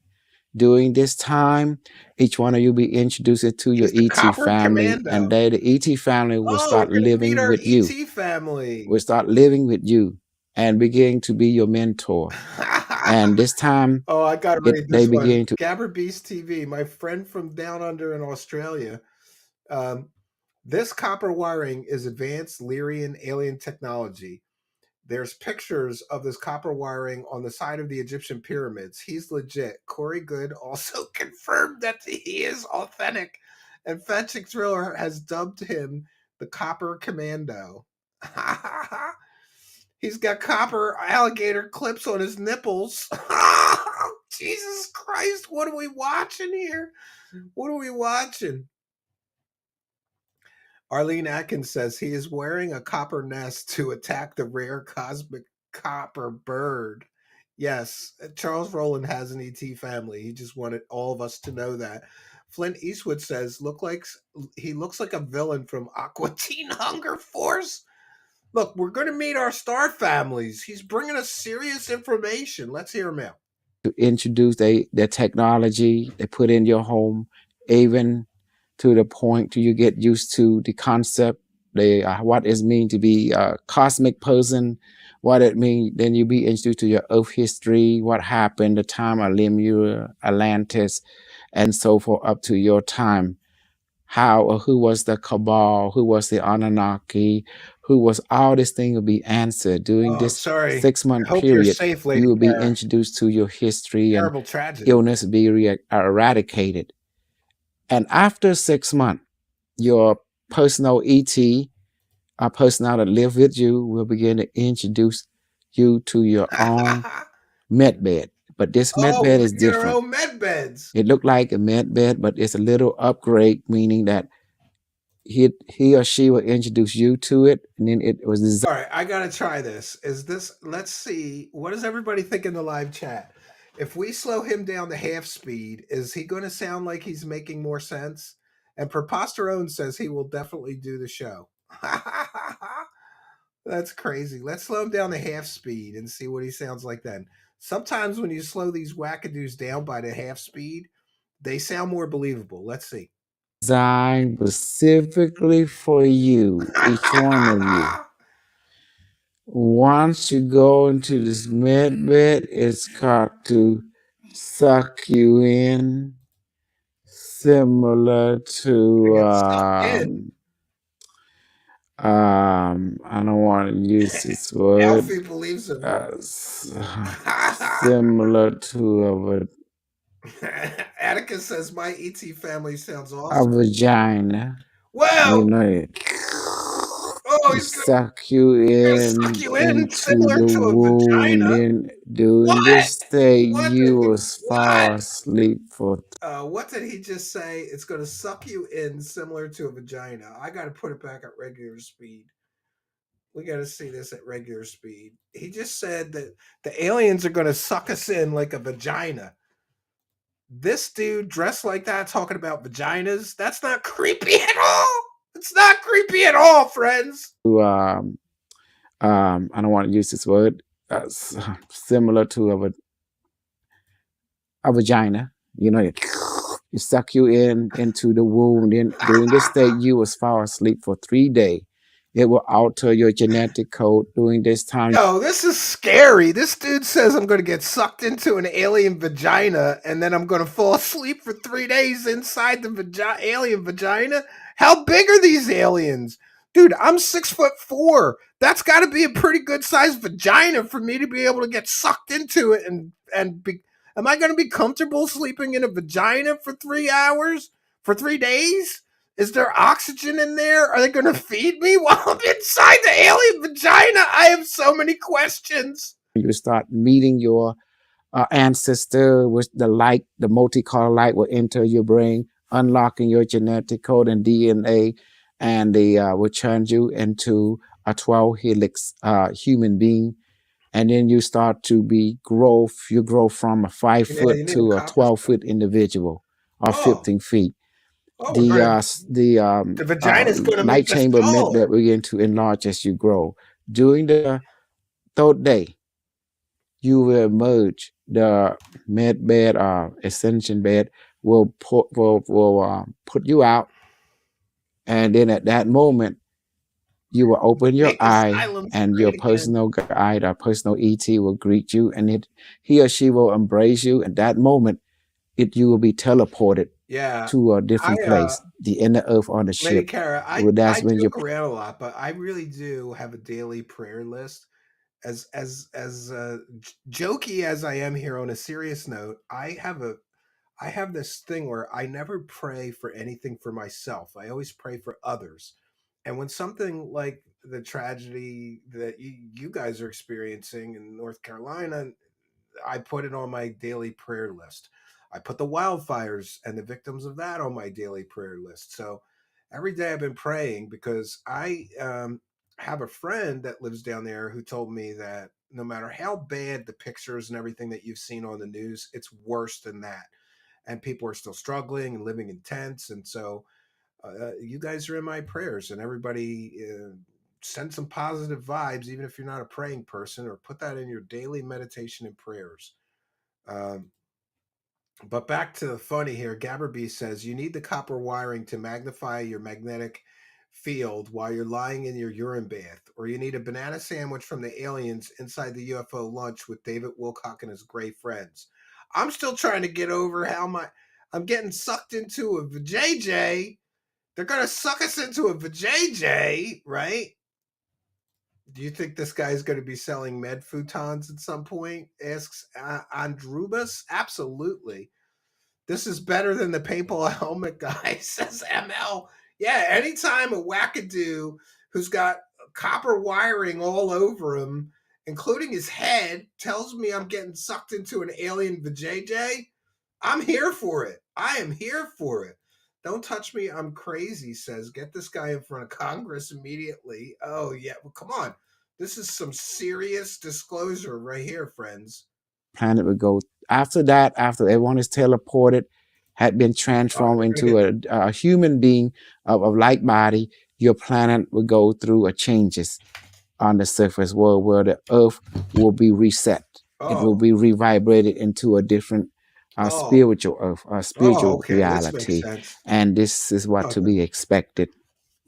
During this time, each one of you be introduced to your ET family, and the ET family will start living with you. Will start living with you and begin to be your mentor. And this time, I gotta read this they begin to Gabber Beast TV, my friend from down under in Australia. This copper wiring is advanced Lyrian alien technology. There's pictures of this copper wiring on the side of the Egyptian pyramids. He's legit. Corey Good also confirmed that he is authentic. And Fetching Thriller has dubbed him the Copper Commando. He's got copper alligator clips on his nipples. Jesus Christ, what are we watching here? What are we watching? Arlene Atkins says he is wearing a copper nest to attack the rare cosmic copper bird. Yes, Charles Rowland has an ET family. He just wanted all of us to know that. Flint Eastwood says he looks like a villain from Aqua Teen Hunger Force. Look, we're going to meet our star families. He's bringing us serious information. Let's hear him out. To introduce the technology they put in your home, even to the point to you get used to the concept, what it means to be a cosmic person, what it means. Then you be introduced to your Earth history, what happened, the time of Lemuria, Atlantis, and so forth up to your time. How or who was the Cabal, who was the Anunnaki, who was all this thing will be answered during this 6-month period. You will be introduced to your history and illness will be eradicated. And after 6 months, your personal ET, a person that live with you, will begin to introduce you to your own med bed. But this med bed is different. Your own med beds. It looked like a med bed, but it's a little upgrade, meaning that he or she will introduce you to it, and then it was designed. All right, I gotta try this. Let's see, what does everybody think in the live chat? If we slow him down to half speed, is he going to sound like he's making more sense? And Preposterone says he will definitely do the show. That's crazy. Let's slow him down to half speed and see what he sounds like then. Sometimes when you slow these wackadoos down by the half speed, they sound more believable. Let's see. Designed specifically for you, each one of you. Once you go into this med bed, it's got to suck you in, similar to I don't want to use this word. Alfie believes it. Similar to Atticus says my ET family sounds a awesome. vagina. Wow! You know, he's suck you into the womb. Then during this state, you will fall asleep for. What did he just say? It's going to suck you in, similar to a vagina. I got to put it back at regular speed. We got to see this at regular speed. He just said that the aliens are going to suck us in like a vagina. This dude dressed like that talking about vaginas, that's not creepy at all. It's not creepy at all, friends. I don't want to use this word. Similar to a vagina. You know, you suck you into the womb. Then during this state, you will fall asleep for 3 days. It will alter your genetic code during this time. Yo, this is scary. This dude says I'm going to get sucked into an alien vagina and then I'm going to fall asleep for 3 days inside the alien vagina. How big are these aliens? Dude, I'm 6'4". That's got to be a pretty good sized vagina for me to be able to get sucked into it and be. Am I going to be comfortable sleeping in a vagina for 3 hours? For 3 days? Is there oxygen in there? Are they going to feed me while I'm inside the alien vagina? I have so many questions. You start meeting your ancestor with the light, the multicolor light will enter your brain, unlocking your genetic code and DNA, and they will turn you into a 12 helix human being. And then you start to you grow from a 5 foot to a 12-foot individual, or 15 feet. The vagina is going to light chamber med bed begin to enlarge as you grow. During the 3rd day, you will emerge. The med bed ascension bed will put you out, and then at that moment, you will open your eye, and your personal guide, or personal ET, will greet you, and he or she will embrace you. At that moment, you will be teleported to a different place, the inner earth on the ship. Lady Kara, I joke around a lot, but I really do have a daily prayer list. As jokey as I am here, on a serious note, I I have this thing where I never pray for anything for myself. I always pray for others. And when something like the tragedy that you guys are experiencing in North Carolina, I put it on my daily prayer list. I put the wildfires and the victims of that on my daily prayer list. So every day I've been praying because I have a friend that lives down there who told me that no matter how bad the pictures and everything that you've seen on the news, it's worse than that. And people are still struggling and living in tents. And so you guys are in my prayers, and everybody send some positive vibes, even if you're not a praying person, or put that in your daily meditation and prayers. Um, but back to the funny here, Gabberby says you need the copper wiring to magnify your magnetic field while you're lying in your urine bath, or you need a banana sandwich from the aliens inside the UFO lunch with David Wilcock and his gray friends. I'm still trying to get over how I'm getting sucked into a vajayjay. They're gonna suck us into a vajayjay, right? Do you think this guy's going to be selling med futons at some point? Asks Andrubus. Absolutely. This is better than the paintball helmet guy, says ML. Yeah, anytime a wackadoo who's got copper wiring all over him, including his head, tells me I'm getting sucked into an alien vajayjay, I'm here for it. I am here for it. Don't touch me, I'm crazy, says. Get this guy in front of Congress immediately. Oh, yeah. Well, come on. This is some serious disclosure right here, friends. Planet would go after that, after everyone is teleported, had been transformed into a human being of like body, your planet would go through a changes on the surface world where the Earth will be reset. It will be revibrated into a different spiritual Earth, spiritual reality. And this is what to be expected.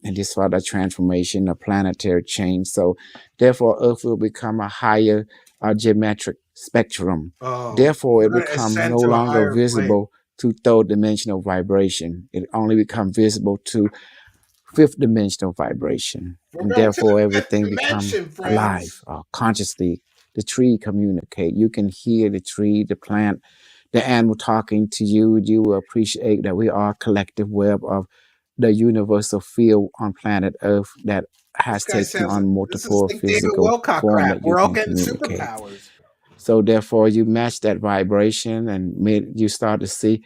And this for the transformation, a planetary change. So therefore, Earth will become a higher geometric spectrum. Therefore, it becomes no longer visible to third dimensional vibration. It only becomes visible to fifth dimensional vibration. And therefore, everything becomes alive, consciously. The tree communicate. You can hear the tree, the plant, the animal talking to you. You will appreciate that we are a collective web of the universal field on planet Earth that has taken on multiple physical forms that you can communicate. So therefore, you match that vibration and you start to see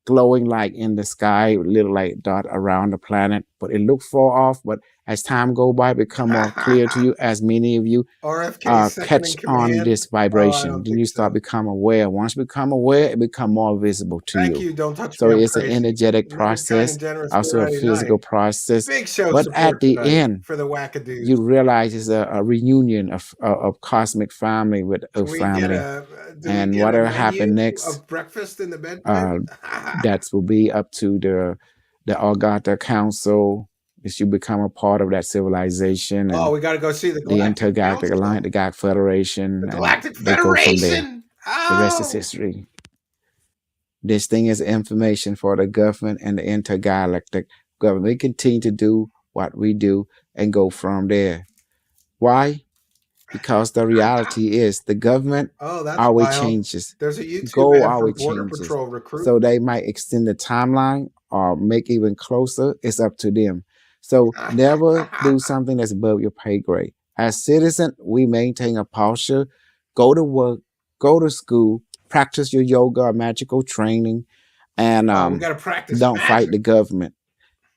glowing light in the sky, little light dot around the planet, but it looks far off. But as time go by, it become more clear to you, as many of you catch on this vibration. Then you start become aware. Once you become aware, it become more visible to you. Don't touch so me, it's an energetic process, also a physical process. Big show but at the end, for the wackadoos, you realize it's a reunion of cosmic family with Earth family. And whatever happened next, of breakfast in the bed, that will be up to the Algata Council. As you become a part of that civilization. And we got to go see the Intergalactic Alliance, the Galactic Federation. The Galactic Federation. The rest is history. This thing is information for the government and the intergalactic government. We continue to do what we do and go from there. Why? Because the reality is the government always changes. There's a YouTube goal ad always for Border changes. Patrol recruit. So they might extend the timeline or make it even closer. It's up to them. So never do something that's above your pay grade. As citizens, we maintain a posture, go to work, go to school, practice your yoga or magical training, and we gotta practice don't magic. fight the government.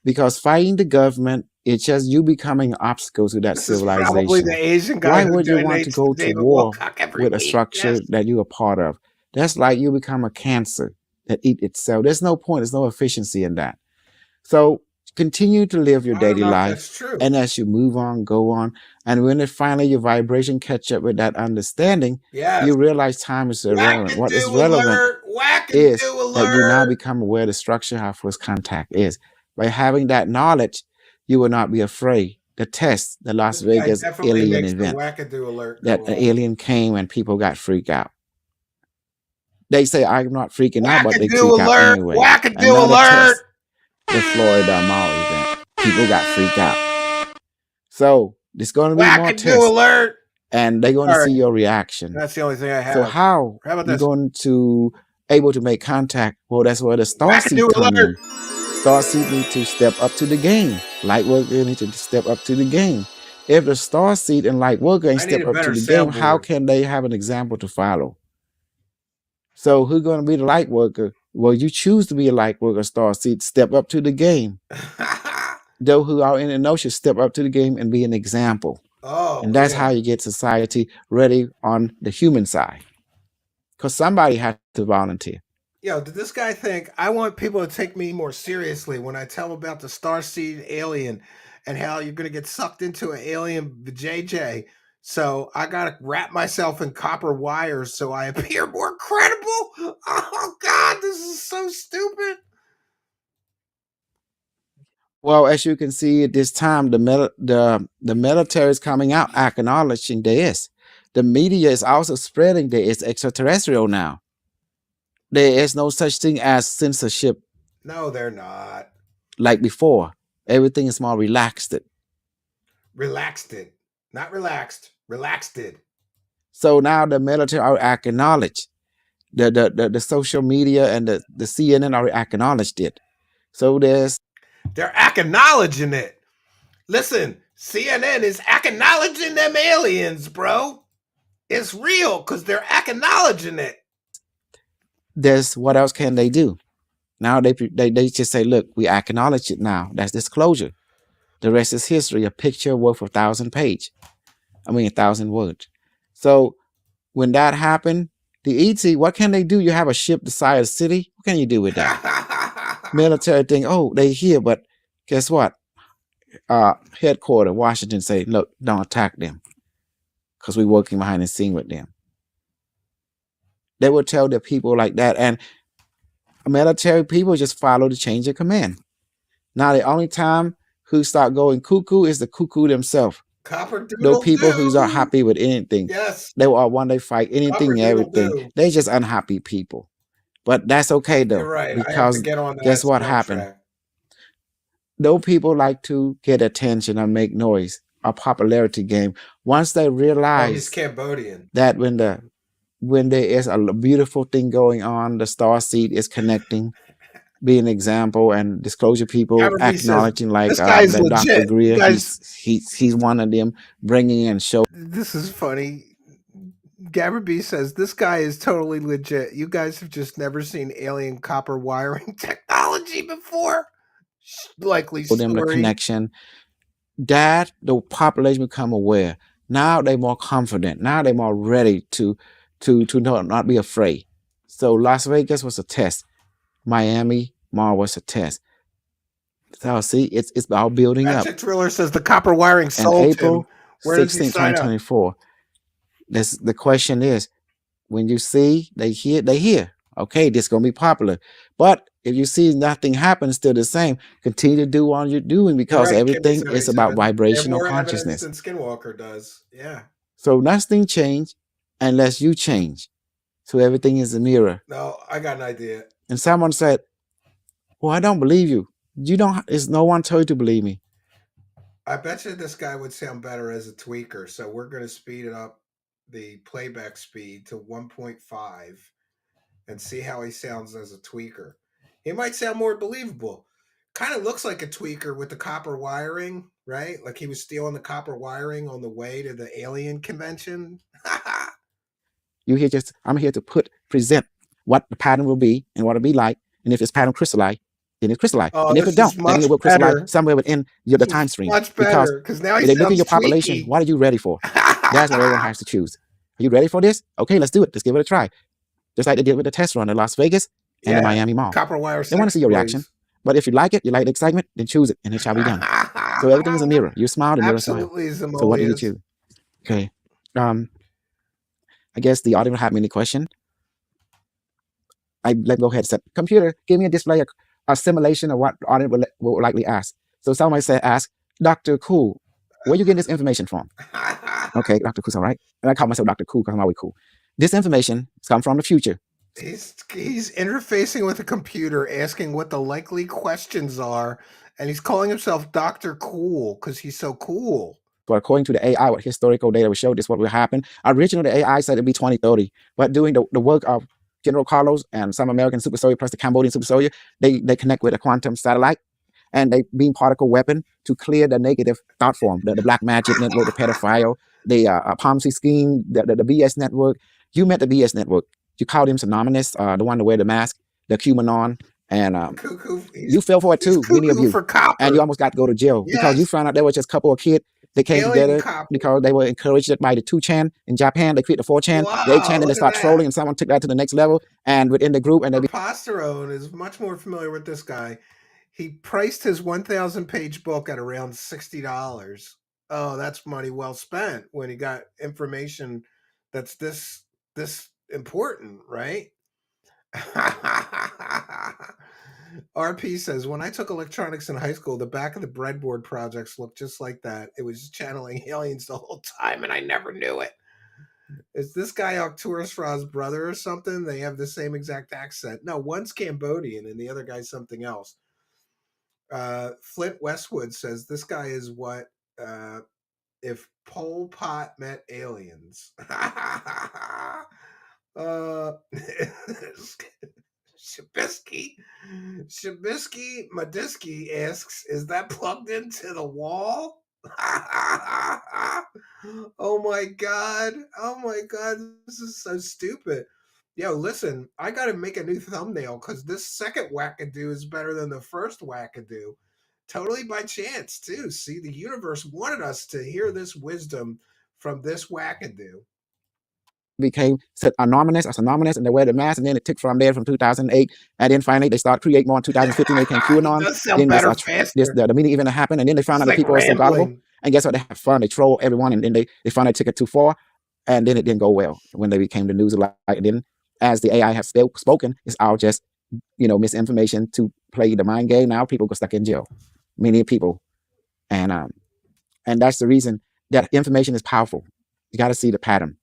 Because fighting the government, it's just you becoming an obstacle to that civilization. Probably the Asian guy. Why would you want to go to war with a structure that you're a part of? That's like you become a cancer that eat itself. There's no point. There's no efficiency in that. So continue to live your daily life. And as you move on, go on. And when it finally your vibration catch up with that understanding, you realize time is irrelevant. What is relevant is that you now become aware of the structure, how first contact is. By having that knowledge, you will not be afraid. The test, the Las Vegas alien event, that an alien came and people got freaked out. They say, I'm not freaking out, but they freak out anyway. Another test, the Florida Mall event. People got freaked out. So there's going to be more tests. And they're going to see your reaction. That's the only thing I have. So how are you going to able to make contact. Well, that's where the starseed WACKADOO come alert! in. Starseed need to step up to the game. Lightworker need to step up to the game. If the starseed and Lightworker ain't step up to the game, how can they have an example to follow? So who's going to be the Lightworker? Well, you choose to be a Lightworker, starseed. Step up to the game. Those who are in the know should step up to the game and be an example. Oh, and that's how you get society ready on the human side. Because somebody has to volunteer. Yo, did this guy think I want people to take me more seriously when I tell them about the starseed alien and how you're going to get sucked into an alien JJ? So I got to wrap myself in copper wires so I appear more credible? Oh, God, this is so stupid. Well, as you can see at this time, the military is coming out acknowledging this. The media is also spreading that it's extraterrestrial now. There is no such thing as censorship. No, they're not. Like before. Everything is more relaxed. Relaxed it. Not relaxed. Relaxed it. So now the military are acknowledged. The social media and the CNN are acknowledged it. So they're acknowledging it. Listen, CNN is acknowledging them aliens, bro. It's real because they're acknowledging it. What else can they do? Now they just say, look, we acknowledge it now. That's disclosure. The rest is history. A picture worth 1,000 pages. 1,000 words. So when that happened, the ET, what can they do? You have a ship the size of a city. What can you do with that? Military thing. Oh, they here, but guess what? Headquarters, Washington say, look, don't attack them because we're working behind the scene with them. They would tell the people like that, and military people just follow the change of command. Now the only time who start going cuckoo is the cuckoo themselves. Those people who's not happy with anything. Yes. They will one day fight anything and everything. They just unhappy people. But that's okay though. You're right. Because guess what happened? Those people like to get attention and make noise. A popularity game. Once they realize he's Cambodian. That when there is a beautiful thing going on, the starseed is connecting, be an example and disclosure people acknowledging says, like Dr. Greer, he's one of them bringing in show. This is funny. Gabber B says this guy is totally legit. You guys have just never seen alien copper wiring technology before. Likely story. Them the connection. That the population become aware. Now they're more confident. Now they're more ready to not be afraid. So Las Vegas was a test. Miami Mall was a test. So see, it's all building up. Magic Thriller says the copper wiring sold April 16, 2024. The question is, when you see, they hear. Okay, this is gonna be popular. But if you see nothing happen, still the same, continue to do what you're doing because everything is about vibrational consciousness. Than Skinwalker does. Yeah. So nothing change unless you change. So everything is a mirror. No, I got an idea. And someone said, well, I don't believe you. Is no one told you to believe me. I bet you this guy would sound better as a tweaker. So we're going to speed it up, the playback speed to 1.5 and see how he sounds as a tweaker. He might sound more believable. Kind of looks like a tweaker with the copper wiring, right? Like he was stealing the copper wiring on the way to the alien convention. I'm here to present what the pattern will be and what it'll be like. And if it's pattern crystallized, then it's crystallized. Oh, and if it don't, then it will crystallize somewhere within the time stream. Much better, because now they look at your population. What are you ready for? That's what everyone has to choose. Are you ready for this? Okay, let's do it. Let's give it a try. Just like they did with the test run in Las Vegas and the Miami Mall. Copper wire. They want to see your reaction. But if you like it, you like the excitement, then choose it, and it shall be done. So everything is a mirror. You smile, the mirror smiles. So what do you choose? Okay. I guess the audience will have many questions. Let me go ahead and say, computer, give me a display, a simulation of what the audience will likely ask. So someone might ask, Dr. Cool, where you getting this information from? Okay, Dr. Cool's all right. And I call myself Dr. Cool because I'm always cool. This information comes from the future. He's interfacing with a computer, asking what the likely questions are, and he's calling himself Dr. Cool because he's so cool. But according to the AI, what historical data will show this what will happen. Originally, the AI said it'd be 2030, but doing the work of General Carlos and some American super soldier plus the Cambodian super soldier, they connect with a quantum satellite, and they beam particle weapon to clear the negative thought form, the black magic network, the pedophile, the Ponzi scheme, the BS network. You met the BS network. You called him synonymous, the one to wear the mask, the QAnon, and you fell for it too, many of you. And you almost got to go to jail because you found out there was just a couple of kids. They came together because they were encouraged by the 2chan in Japan. They created the 4chan, the 8chan, and they start trolling, and someone took that to the next level. And within the group, and they Posterone is much more familiar with this guy. He priced his 1,000-page book at around $60. Oh, that's money well spent when he got information that's this important, right? RP says, when I took electronics in high school, the back of the breadboard projects looked just like that. It was channeling aliens the whole time, and I never knew it. Is this guy Arcturus Ra's brother or something? They have the same exact accent. No, one's Cambodian and the other guy's something else. Flint Westwood says, this guy is what if Pol Pot met aliens. Shabisky Madisky asks, is that plugged into the wall? Oh my god, this is so stupid. Yo, listen, I gotta make a new thumbnail because this second wackadoo is better than the first wackadoo. Totally by chance too. See, the universe wanted us to hear this wisdom from this wackadoo. Became anonymous, and they wear the mask, and then it took from there from 2008, and then finally they start creating more in 2015. They came QAnon. Then the meeting event happened, and then they found out that people are so gullible. And guess what? They have fun. They troll everyone, and then they finally took it too far, and then it didn't go well when they became the news. And then, as the AI has spoken, it's all just misinformation to play the mind game. Now people go stuck in jail, many people, and that's the reason that information is powerful. You got to see the pattern.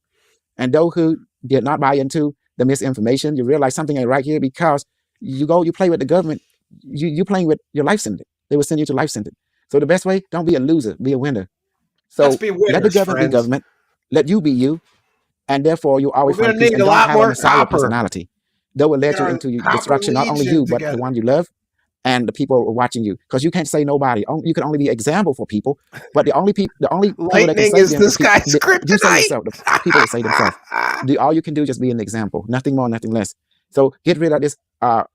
And those who did not buy into the misinformation, you realize something ain't right here because you play with the government, you playing with your life sentence. They will send you to life sentence. So the best way, don't be a loser, be a winner. So let the government be government, let you be you, and therefore you always find peace and don't have a messiah personality. That will lead you into destruction, not only you, but the one you love and the people watching you. Because you can't say nobody. You can only be example for people. But the only people that can say them is you say yourself. The people that say themselves. All you can do is just be an example. Nothing more, nothing less. So get rid of this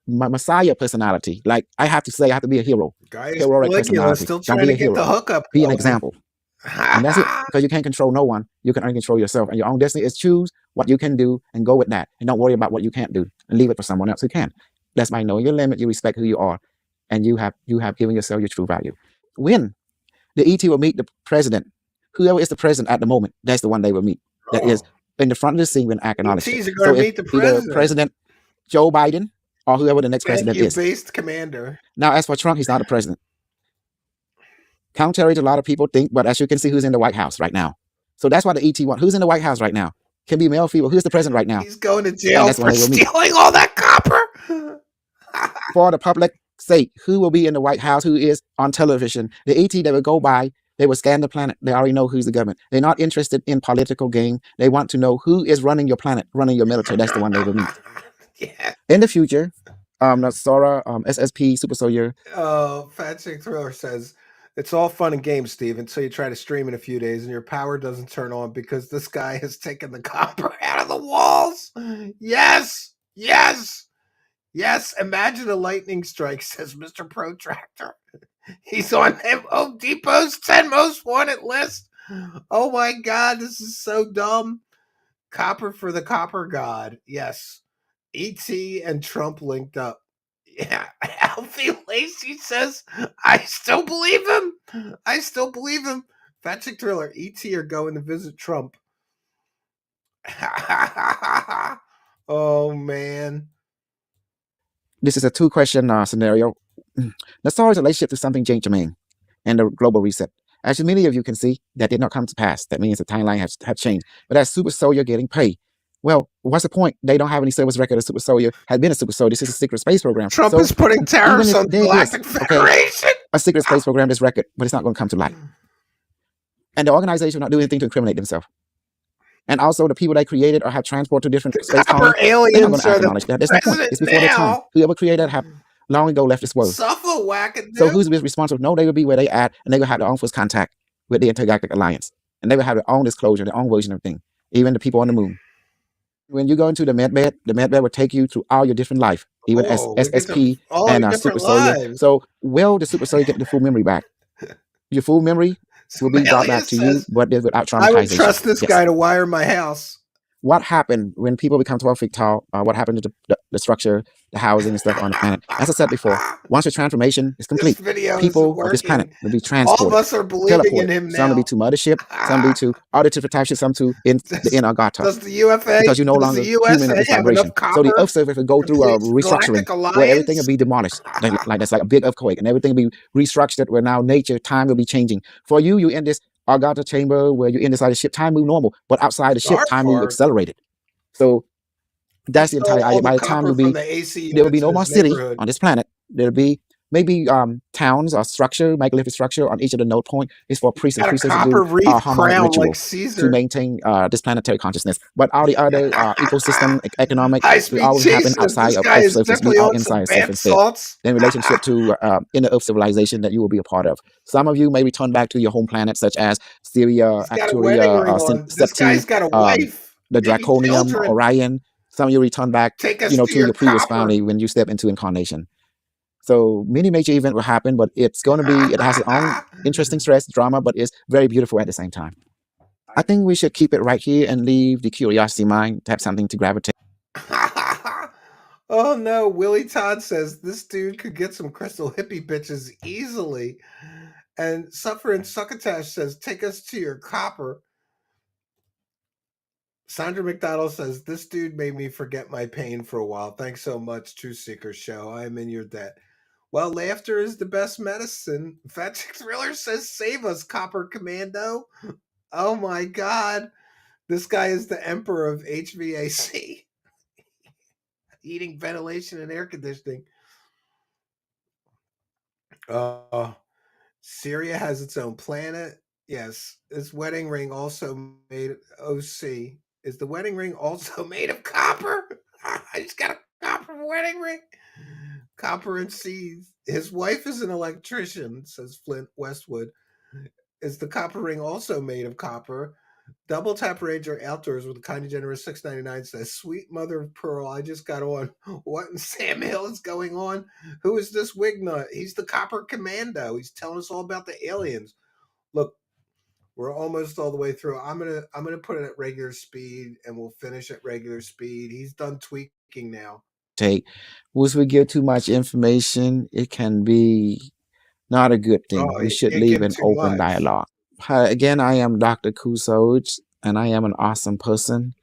messiah personality. Like I have to be a hero. Heroic personality. Don't be a hero. Be an example. And that's it. Because you can't control no one. You can only control yourself. And your own destiny is choose what you can do and go with that. And don't worry about what you can't do. And leave it for someone else who can. That's by knowing your limit. You respect who you are. And you have given yourself your true value. When the ET will meet the president, whoever is the president at the moment, that's the one they will meet. That is in the front of the scene when acknowledged. So meet the president. Either President Joe Biden or whoever the next president is. Based commander. Now, as for Trump, he's not a president. Contrary to a lot of people think, but as you can see, who's in the White House right now. So that's why the ET want. Who's in the White House right now? Can be male or female. Who's the president right now? He's going to jail for stealing all that copper. For the public sake, who will be in the White House, who is on television. The ET, they will go by, they will scan the planet. They already know who's the government. They're not interested in political game. They want to know who is running your planet, running your military. That's the one they will meet. Yeah. In the future, Sora, SSP, Super Soldier. Fat Chick Thriller says, it's all fun and games, Steve, until you try to stream in a few days and your power doesn't turn on because this guy has taken the copper out of the walls. Yes. Yes, imagine a lightning strike, says Mr. Protractor. He's on Home Depot's 10 most wanted list. Oh my God, this is so dumb. Copper for the copper god. Yes. E.T. and Trump linked up. Yeah. Alfie Lacey says, I still believe him. Fat Chick Thriller, E.T. are going to visit Trump. Oh, man. This is a two-question scenario. The story's relationship to something changed Jermaine and the global reset. As many of you can see, that did not come to pass. That means the timeline has changed. But as Super Soldier getting paid, well, what's the point? They don't have any service record of Super Soldier has been a Super Soldier. This is a secret space program. Trump is putting tariffs on the Galactic Federation. A secret space program is record, but it's not going to come to light. And the organization will not do anything to incriminate themselves. And also the people they created or have transported to different space Copper colonies, they're not going aliens to are acknowledge that. There's no point. president It's before their time. now. Whoever created that have long ago left this world. Suffer wackadoo. So who's responsible? No, they will be where they at, and they will have their own first contact with the Intergalactic Alliance. And they will have their own disclosure, their own version of thing. Even the people on the moon. When you go into the med bed will take you through all your different life, even as Oh, we get to SSP all and your different Super Soldier. lives. So will the Super Soldier get the full memory back? Your full memory will be brought back to you, says, but without I would traumatization. trust this Yes. guy to wire my house. What happened when people become 12 feet tall? What happened to the structure, the housing and stuff on the planet? As I said before, once your transformation is complete, This video people isn't of this planet working. will be All of transported, us are believing in teleported. him Some will now. be to mothership, some will be to other different types of, some to in the inner Gata. Does the UFA, Because you're no does longer the human of USA this have vibration. enough copper So the Earth surface will go to through a please restructuring Galactic where everything will Alliance? be demolished. Like that's like a big earthquake, and everything will be restructured where now nature, time will be changing. For you, you're in this Argata chamber where you're inside the ship, time move normal, but outside the ship, Star time move Park. accelerated. So He that's the stole entire all idea. the By the time copper you'll from be, the AC there will be units no in more his city neighborhood. on this planet. There'll be maybe towns or structure, megalithic structure on each of the node point. It's for priests and Got a priestesses to copper do wreath harmonic crown ritual like to Caesar. maintain this planetary consciousness. But all the other ecosystem, economic, will High-speed always chase happen says outside this of guy Earth's is surface. We definitely are on some inside Earth bath instead. salts. In relationship to inner Earth civilization that you will be a part of. Some of you may return back to your home planet, such as Syria, He's got a wedding Acturia, ring on. This Septi, guy's got a wife, the maybe Draconium, children. Orion. Some of you return back, Take us to to your your previous copper. family when you step into incarnation. So many major events will happen, but it's going to be, it has its own interesting stress, drama, but it's very beautiful at the same time. I think we should keep it right here and leave the curiosity mind to have something to gravitate. Oh no, Willie Todd says this dude could get some crystal hippie bitches easily. And Suffering Succotash says, take us to your copper. Sandra McDonald says, this dude made me forget my pain for a while. Thanks so much, True Seeker Show. I am in your debt. Well, laughter is the best medicine. Fat Chick Thriller says, save us, Copper Commando. Oh my God. This guy is the emperor of HVAC. Heating, ventilation, and air conditioning. Syria has its own planet. Yes. This wedding ring also made OC. Is the wedding ring also made of copper? I just got a copper wedding ring. Copper and seeds. His wife is an electrician, says Flint Westwood. Is the copper ring also made of copper? Double Tap Ranger Outdoors with a kind of generous $6.99 says, sweet mother of pearl, I just got on. What in Sam Hill is going on? Who is this Wignut? He's the Copper Commando. He's telling us all about the aliens. Look, we're almost all the way through. I'm gonna put it at regular speed and we'll finish at regular speed. He's done tweaking now. Once we give too much information, it can be not a good thing. We should leave an open dialogue. Hi, again, I am Dr. Kusoj, and I am an awesome person.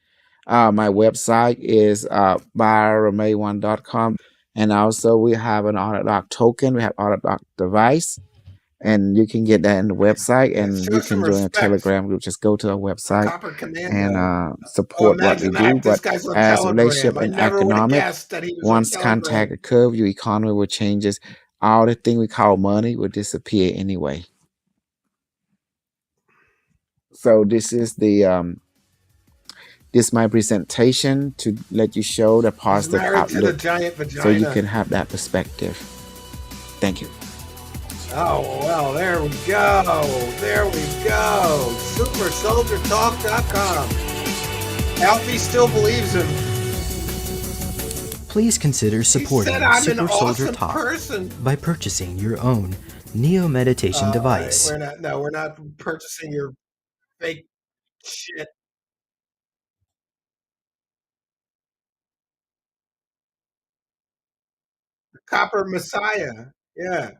My website is buyramay1.com, and also we have an AutoDoc token. We have AutoDoc device, and you can get that in the website, and you can join a Telegram group. Just go to our website and support what we do. But as relationship and economic, once contact occurs, your economy will changes. All the thing we call money will disappear anyway. So this is the this is my presentation to let you show the positive outlook, so you can have that perspective. Thank you. Oh, well, there we go. There we go. SuperSoldierTalk.com. Alfie still believes him. Please consider supporting Super Soldier Talk by purchasing your own Neo Meditation device. Right. We're not purchasing your fake shit. Copper Messiah. Yeah.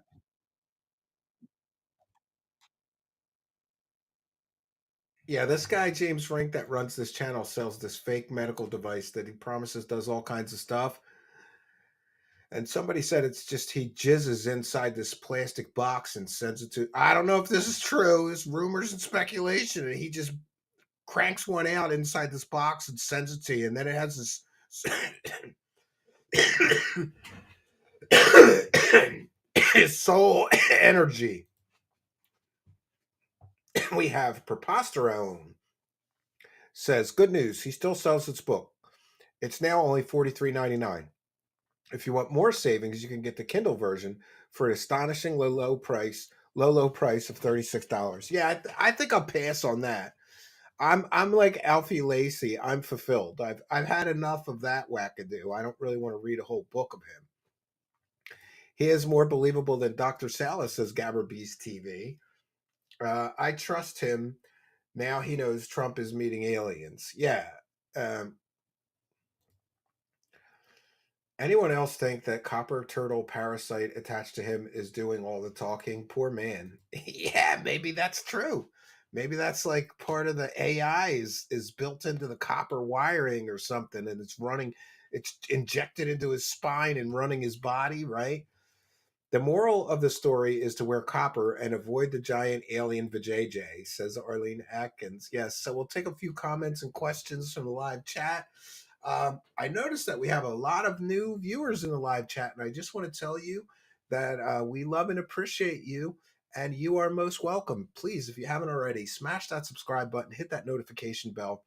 Yeah, this guy, James Rink, that runs this channel, sells this fake medical device that he promises does all kinds of stuff. And somebody said it's just he jizzes inside this plastic box and sends it to. I don't know if this is true. It's rumors and speculation. And he just cranks one out inside this box and sends it to you. And then it has this soul energy. We have Preposterone. says, good news, he still sells its book. It's now only $43.99. If you want more savings, you can get the Kindle version for an astonishing low price of $36. Yeah, I think I'll pass on that. I'm like Alfie Lacey. I'm fulfilled. I've had enough of that wackadoo. I don't really want to read a whole book of him. He is more believable than Dr. Salla, says Gabberbees TV. I trust him. Now he knows Trump is meeting aliens. Yeah. Anyone else think that copper turtle parasite attached to him is doing all the talking? Poor man. Yeah, maybe that's true. Maybe that's like part of the AI is built into the copper wiring or something, and it's injected into his spine and running his body, right? The moral of the story is to wear copper and avoid the giant alien vajayjay, says Arlene Atkins. Yes, so we'll take a few comments and questions from the live chat. I noticed that we have a lot of new viewers in the live chat, and I just want to tell you that we love and appreciate you, and you are most welcome. Please, if you haven't already, smash that subscribe button, hit that notification bell.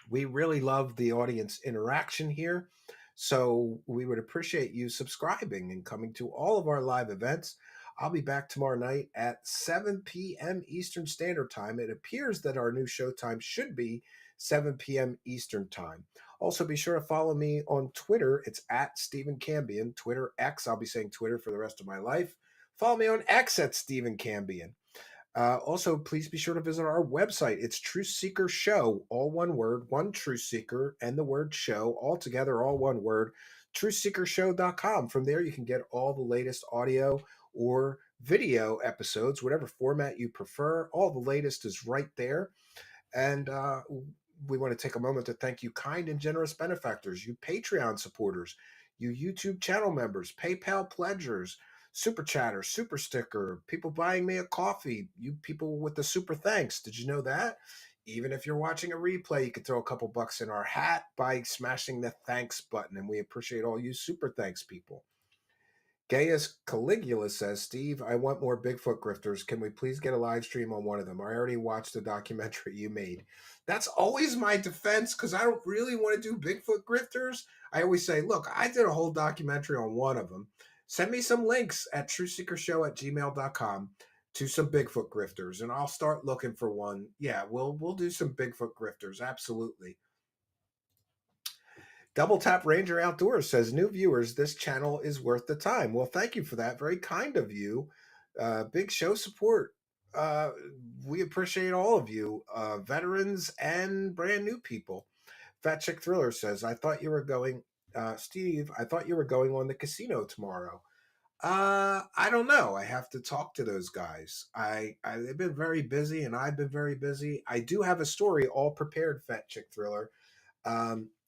We really love the audience interaction here, so we would appreciate you subscribing and coming to all of our live events. I'll be back tomorrow night at 7 p.m. Eastern Standard Time. It appears that our new show time should be 7 p.m. Eastern Time. Also, be sure to follow me on Twitter. It's at Stephen Cambion. Twitter X. I'll be saying Twitter for the rest of my life. Follow me on X at Stephen Cambion. Also, please be sure to visit our website. It's Truth Seeker Show, all one word, one Truth Seeker, and the word show, all together, all one word, truthseekershow.com. From there, you can get all the latest audio or video episodes, whatever format you prefer. All the latest is right there. And we want to take a moment to thank you kind and generous benefactors, you Patreon supporters, you YouTube channel members, PayPal pledgers, super chatter, super sticker, people buying me a coffee, you people with the super thanks. Did you know that? Even if you're watching a replay, you can throw a couple bucks in our hat by smashing the thanks button. And we appreciate all you super thanks people. Gaius Caligula says, Steve, I want more Bigfoot grifters. Can we please get a live stream on one of them? I already watched the documentary you made. That's always my defense because I don't really want to do Bigfoot grifters. I always say, look, I did a whole documentary on one of them. Send me some links at truthseekershow@gmail.com to some Bigfoot grifters, and I'll start looking for one. Yeah, we'll do some Bigfoot grifters. Absolutely. Double Tap Ranger Outdoors says, new viewers, this channel is worth the time. Well, thank you for that. Very kind of you. Big show support. We appreciate all of you, veterans and brand new people. Fat Chick Thriller says, I thought you were going, Steve, I thought you were going on the casino tomorrow. I don't know. I have to talk to those guys. They've been very busy and I've been very busy. I do have a story all prepared, Fat Chick Thriller.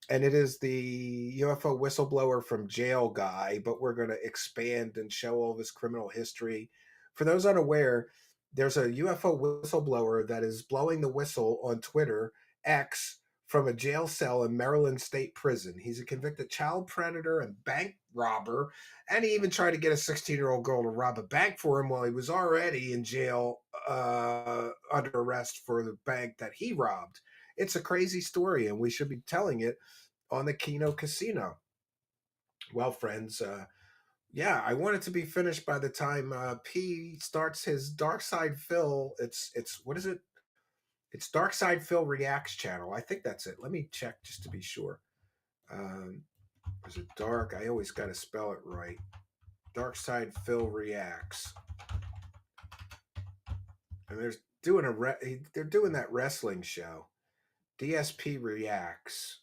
And it is the UFO whistleblower from jail guy, but we're going to expand and show all of his criminal history. For those unaware, there's a UFO whistleblower that is blowing the whistle on Twitter, X, from a jail cell in Maryland State Prison. He's a convicted child predator and bank robber, and he even tried to get a 16-year-old girl to rob a bank for him while he was already in jail under arrest for the bank that he robbed. It's a crazy story, and we should be telling it on the Kino Casino. Well, friends, yeah, I want it to be finished by the time P starts his Dark Side Phil. It's what is it? It's Dark Side Phil Reacts channel. I think that's it. Let me check just to be sure. Is it dark? I always got to spell it right. Dark Side Phil Reacts. And they're doing that wrestling show. DSP Reacts.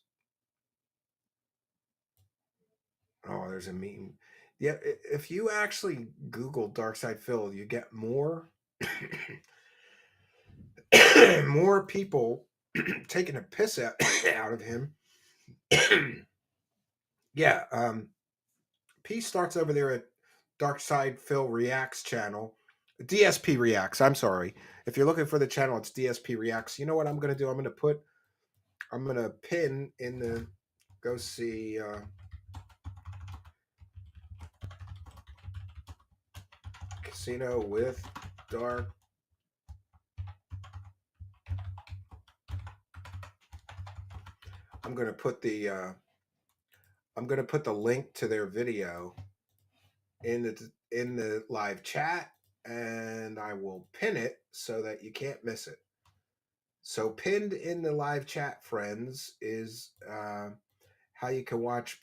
Oh, there's a meme. Yeah, if you actually Google Dark Side Phil, you get more more people taking a piss out of him. Yeah, P starts over there at Dark Side Phil Reacts channel. DSP Reacts, I'm sorry. If you're looking for the channel, it's DSP Reacts. You know what I'm going to do? I'm going to pin in the, go see, Casino with Dark I'm gonna put the link to their video in the live chat, and I will pin it so that you can't miss it. So pinned in the live chat, friends, is how you can watch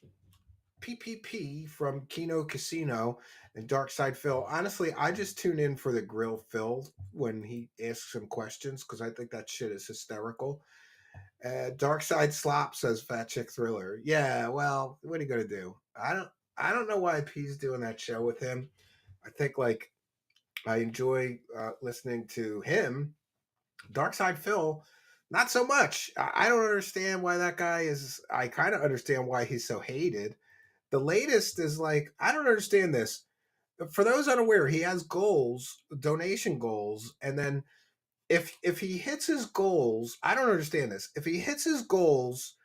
PPP from Kino Casino and Darkside Phil. Honestly, I just tune in for the Grill Phil when he asks some questions because I think that shit is hysterical. Darkside Slop says Fat Chick Thriller. Yeah, well, what are you gonna do? I don't know why P's doing that show with him. I think like I enjoy listening to him. Darkside Phil, not so much. I don't understand why that guy is. I kind of understand why he's so hated. The latest is like, I don't understand this. For those unaware, he has goals, donation goals, and then if he hits his goals, I don't understand this. If he hits his goals,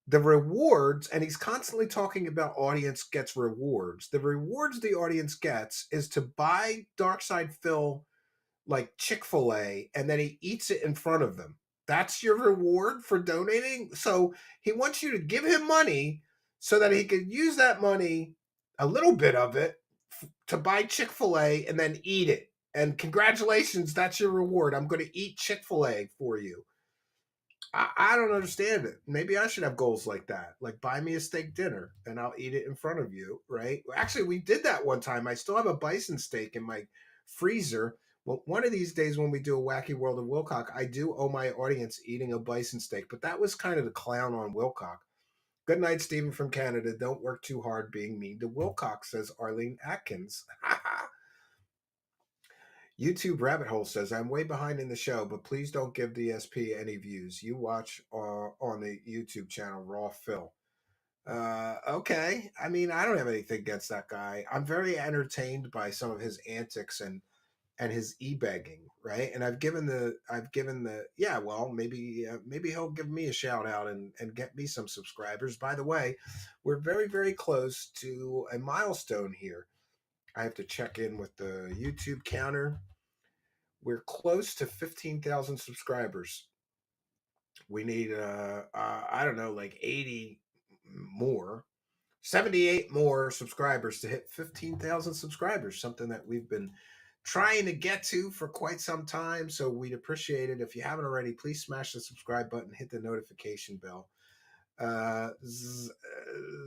the rewards, and he's constantly talking about audience gets rewards. The rewards the audience gets is to buy Darkside Phil like Chick-fil-A, and then he eats it in front of them. That's your reward for donating? So he wants you to give him money so that he could use that money, a little bit of it, to buy Chick-fil-A and then eat it. And congratulations, that's your reward. I'm going to eat Chick-fil-A for you. I don't understand it. Maybe I should have goals like that. Like buy me a steak dinner and I'll eat it in front of you, right? Actually, we did that one time. I still have a bison steak in my freezer. Well, one of these days when we do a Wacky World of Wilcock, I do owe my audience eating a bison steak, but that was kind of the clown on Wilcock. Good night, Stephen from Canada. Don't work too hard being mean to Wilcock, says Arlene Atkins. YouTube Rabbit Hole says, I'm way behind in the show, but please don't give DSP any views. You watch on the YouTube channel, Raw Phil. Okay. I mean, I don't have anything against that guy. I'm very entertained by some of his antics and his e-begging, right? And I've given the yeah, well, maybe he'll give me a shout out and get me some subscribers. By the way, we're very, very close to a milestone here. I have to check in with the YouTube counter. We're close to 15,000 subscribers. We need I don't know, like 80 more, 78 more subscribers to hit 15,000 subscribers, something that we've been trying to get to for quite some time. So we'd appreciate it. If you haven't already, please smash the subscribe button, hit the notification bell.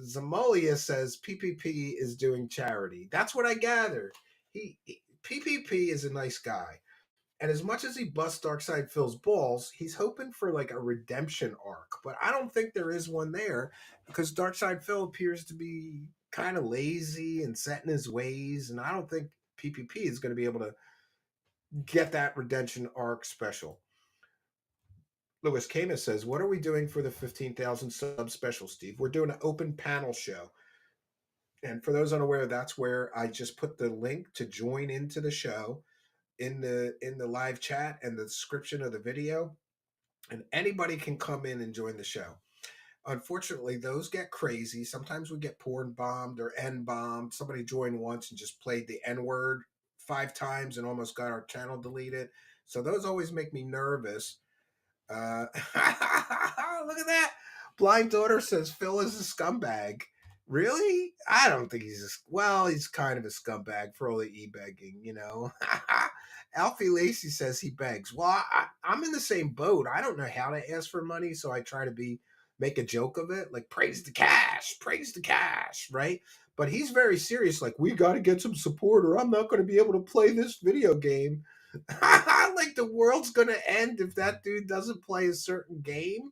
Zamolia says PPP is doing charity. That's what I gather. PPP is a nice guy. And as much as he busts Darkside Phil's balls, he's hoping for like a redemption arc. But I don't think there is one there because Darkside Phil appears to be kind of lazy and set in his ways. And I don't think PPP is going to be able to get that redemption arc special. Louis Camus says, what are we doing for the 15,000 sub special, Steve? We're doing an open panel show. And for those unaware, that's where I just put the link to join into the show in the live chat and the description of the video, and anybody can come in and join the show. Unfortunately, those get crazy. Sometimes we get porn bombed or N bombed. Somebody joined once and just played the N word 5 times and almost got our channel deleted. So those always make me nervous. Look at that. Blind Daughter says Phil is a scumbag. Really? I don't think he's he's kind of a scumbag for all the e-begging, you know. Alfie Lacey says he begs. Well, I'm in the same boat. I don't know how to ask for money, so I try to make a joke of it, like praise the cash, right? But he's very serious, like we got to get some support or I'm not going to be able to play this video game. Like the world's going to end if that dude doesn't play a certain game.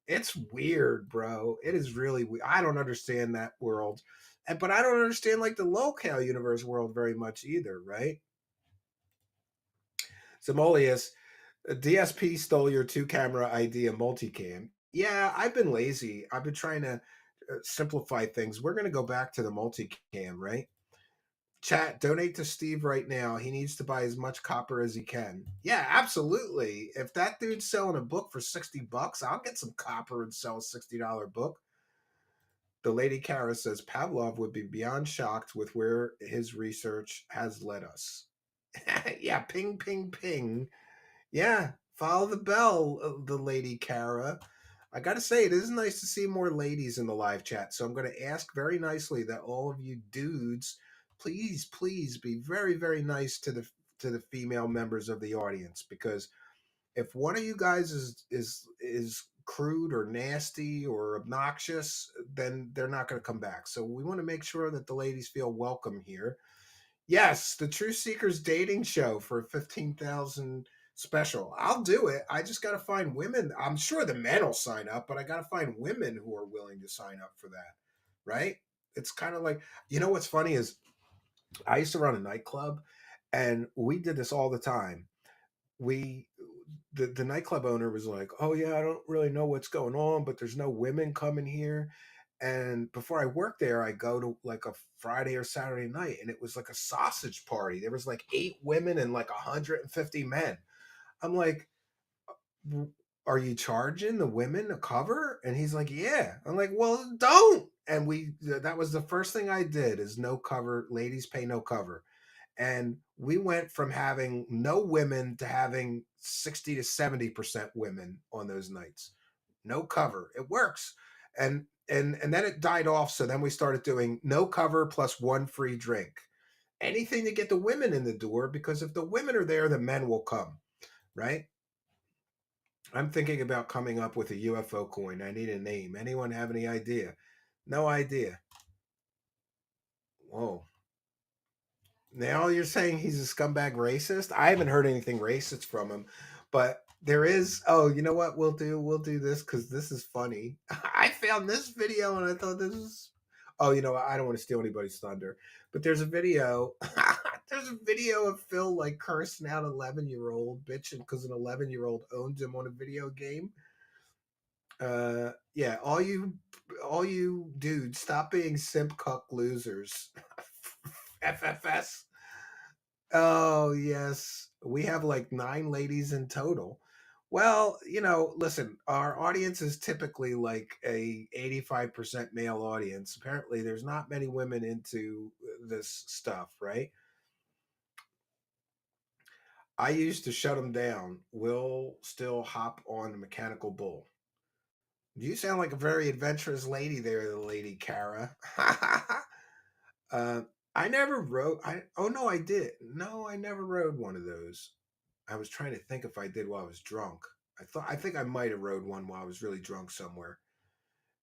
It's weird, bro. It is really weird. I don't understand that world. But I don't understand like the locale universe world very much either, right? Zamolius, DSP stole your 2-camera idea multicam. Yeah, I've been lazy. I've been trying to simplify things. We're going to go back to the multicam, right? Chat, donate to Steve right now. He needs to buy as much copper as he can. Yeah, absolutely. If that dude's selling a book for $60, I'll get some copper and sell a $60 book. The Lady Kara says Pavlov would be beyond shocked with where his research has led us. Yeah, ping, ping, ping. Yeah, follow the bell, the Lady Kara. I got to say, it is nice to see more ladies in the live chat. So I'm going to ask very nicely that all of you dudes, please be very, very nice to the female members of the audience, because if one of you guys is crude or nasty or obnoxious, then they're not going to come back. So we want to make sure that the ladies feel welcome here. Yes, the Truth Seekers dating show for 15,000 special. I'll do it. I just got to find women. I'm sure the men will sign up, but I got to find women who are willing to sign up for that. Right? It's kind of like, what's funny is I used to run a nightclub, and we did this all the time. The nightclub owner was like, "Oh yeah, I don't really know what's going on, but there's no women coming here." And before I worked there, I go to like a Friday or Saturday night, and it was like a sausage party. There was like 8 women and like 150 men. I'm like, "Are you charging the women a cover?" And he's like, "Yeah." I'm like, "Well, don't." And that was the first thing I did, is no cover. Ladies pay no cover. And we went from having no women to having 60 to 70% women on those nights. No cover. It works. And then it died off. So then we started doing no cover plus 1 free drink. Anything to get the women in the door, because if the women are there, the men will come, right? I'm thinking about coming up with a UFO coin. I need a name. Anyone have any idea? No idea. Whoa. Now you're saying he's a scumbag racist? I haven't heard anything racist from him, but there is. Oh, you know what? We'll do this because this is funny. I found this video and I thought this is. Oh, you know what? I don't want to steal anybody's thunder, but there's a video. There's a video of Phil like cursing out an 11-year-old, bitching because an 11-year-old owned him on a video game. Yeah, all you dudes, stop being simp cuck losers. FFS. Oh, yes. We have like 9 ladies in total. Well, listen, our audience is typically like a 85% male audience. Apparently, there's not many women into this stuff, right? I used to shut them down. We'll still hop on a mechanical bull. You sound like a very adventurous lady there, the Lady Kara. I never rode. Oh no, I did. No, I never rode one of those. I was trying to think if I did while I was drunk. I think I might have rode one while I was really drunk somewhere.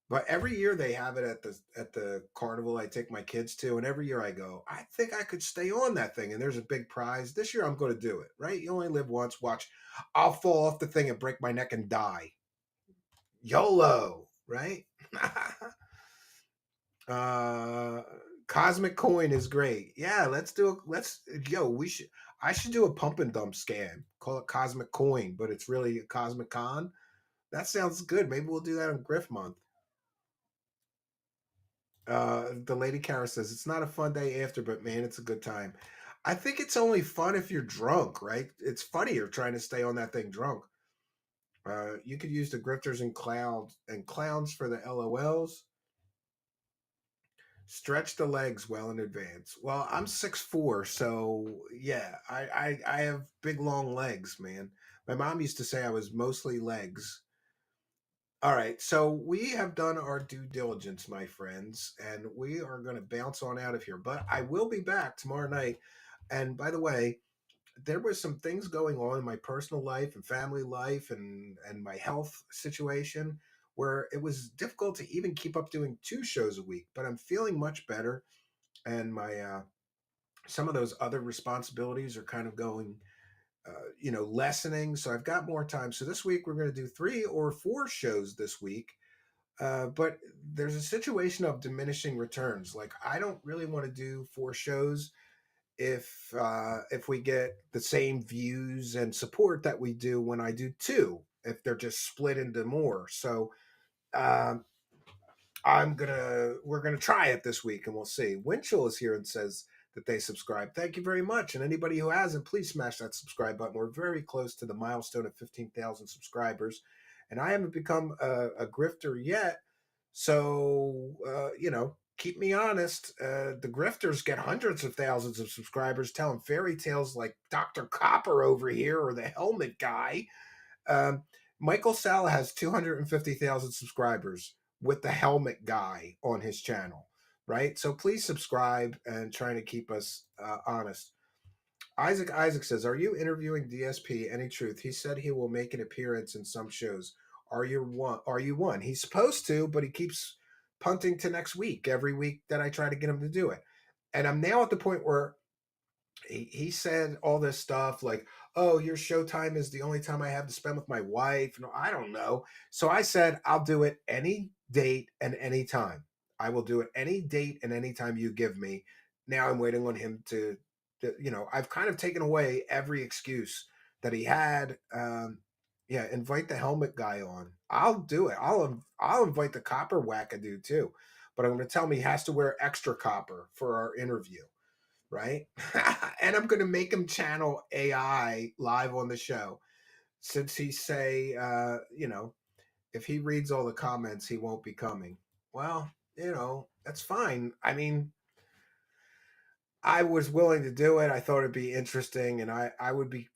But every year they have it at the carnival I take my kids to, and every year I go, I think I could stay on that thing, and there's a big prize. This year I'm going to do it, right? You only live once. Watch, I'll fall off the thing and break my neck and die. YOLO, right? Cosmic coin is great. Yeah, I should do a pump and dump scam. Call it Cosmic Coin, but it's really a Cosmic Con. That sounds good. Maybe we'll do that on Griff Month. The Lady Kara says it's not a fun day after, but man, it's a good time. I think it's only fun if you're drunk, right? It's funnier trying to stay on that thing drunk. You could use the grifters and clowns for the LOLs. Stretch the legs well in advance. Well, I'm 6'4", so yeah, I have big long legs, man. My mom used to say I was mostly legs. All right, so we have done our due diligence, my friends, and we are going to bounce on out of here. But I will be back tomorrow night. And by the way, there was some things going on in my personal life and family life and my health situation where it was difficult to even keep up doing 2 shows a week, but I'm feeling much better, and my some of those other responsibilities are kind of going lessening, so I've got more time. So this week we're going to do 3 or 4 shows this week, but there's a situation of diminishing returns. Like, I don't really want to do 4 shows if we get the same views and support that we do when I do 2, if they're just split into more. So we're gonna try it this week, and we'll see. Winchell is here and says that they subscribe. Thank you very much. And anybody who hasn't, please smash that subscribe button. We're very close to the milestone of 15,000 subscribers, and I haven't become a grifter yet. So keep me honest. The grifters get hundreds of thousands of subscribers telling fairy tales like Dr. Copper over here or the helmet guy. Michael Salla has 250,000 subscribers with the helmet guy on his channel, right? So please subscribe and trying to keep us honest. Isaac says, are you interviewing DSP? Any truth? He said he will make an appearance in some shows. Are you one? He's supposed to, but he keeps punting to next week, every week that I try to get him to do it. And I'm now at the point where he said all this stuff like, oh, your showtime is the only time I have to spend with my wife. No, I don't know. So I said, I'll do it any date and any time. I will do it any date and any time you give me. Now I'm waiting on him to I've kind of taken away every excuse that he had. Invite the helmet guy on. I'll do it. I'll invite the copper wackadoo too. But I'm going to tell him he has to wear extra copper for our interview. Right? And I'm going to make him channel AI live on the show. Since he say, if he reads all the comments, he won't be coming. Well, that's fine. I mean, I was willing to do it. I thought it'd be interesting, and I would be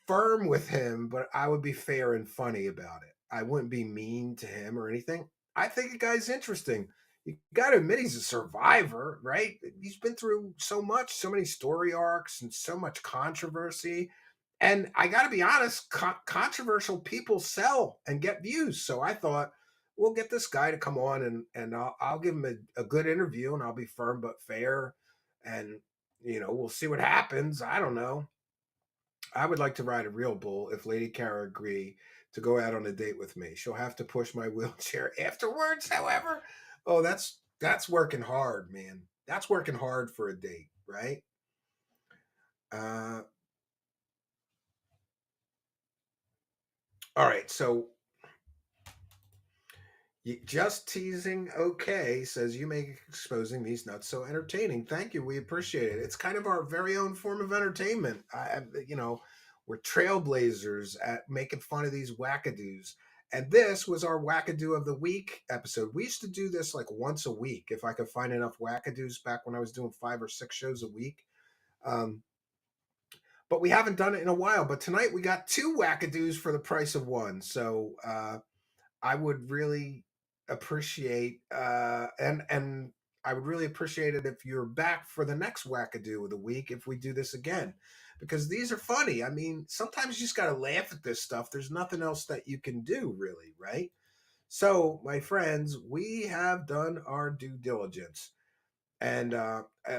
firm with him, but I would be fair and funny about it. I wouldn't be mean to him or anything. I think the guy's interesting. You got to admit he's a survivor, right? He's been through so much, so many story arcs and so much controversy. And I got to be honest, controversial people sell and get views. So I thought, we'll get this guy to come on and I'll give him a good interview, and I'll be firm but fair. And, we'll see what happens. I don't know. I would like to ride a real bull if Lady Kara agree to go out on a date with me. She'll have to push my wheelchair afterwards, however. Oh, that's working hard, man. That's working hard for a date, right? All right, so just teasing. Okay, says you make exposing these nuts so entertaining. Thank you, we appreciate it. It's kind of our very own form of entertainment. We're trailblazers at making fun of these wackadoos. And this was our Wackadoo of the Week episode. We used to do this like once a week if I could find enough wackadoos back when I was doing 5 or 6 shows a week. But we haven't done it in a while. But tonight we got 2 wackadoos for the price of 1. So I would really appreciate and I would really appreciate it if you're back for the next Wackadoo of the Week if we do this again. Because these are funny. I mean, sometimes you just got to laugh at this stuff. There's nothing else that you can do, really, right? So, my friends, we have done our due diligence. And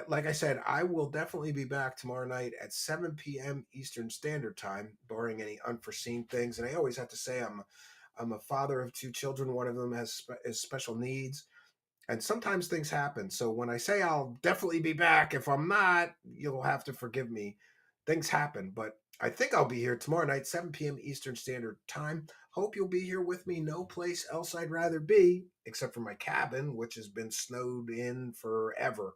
like I said, I will definitely be back tomorrow night at 7 p.m. Eastern Standard Time, barring any unforeseen things. And I always have to say I'm a father of 2 children. One of them has special needs. And sometimes things happen. So when I say I'll definitely be back, if I'm not, you'll have to forgive me. Things happen, but I think I'll be here tomorrow night, 7 p.m. Eastern Standard Time. Hope you'll be here with me. No place else I'd rather be, except for my cabin, which has been snowed in forever.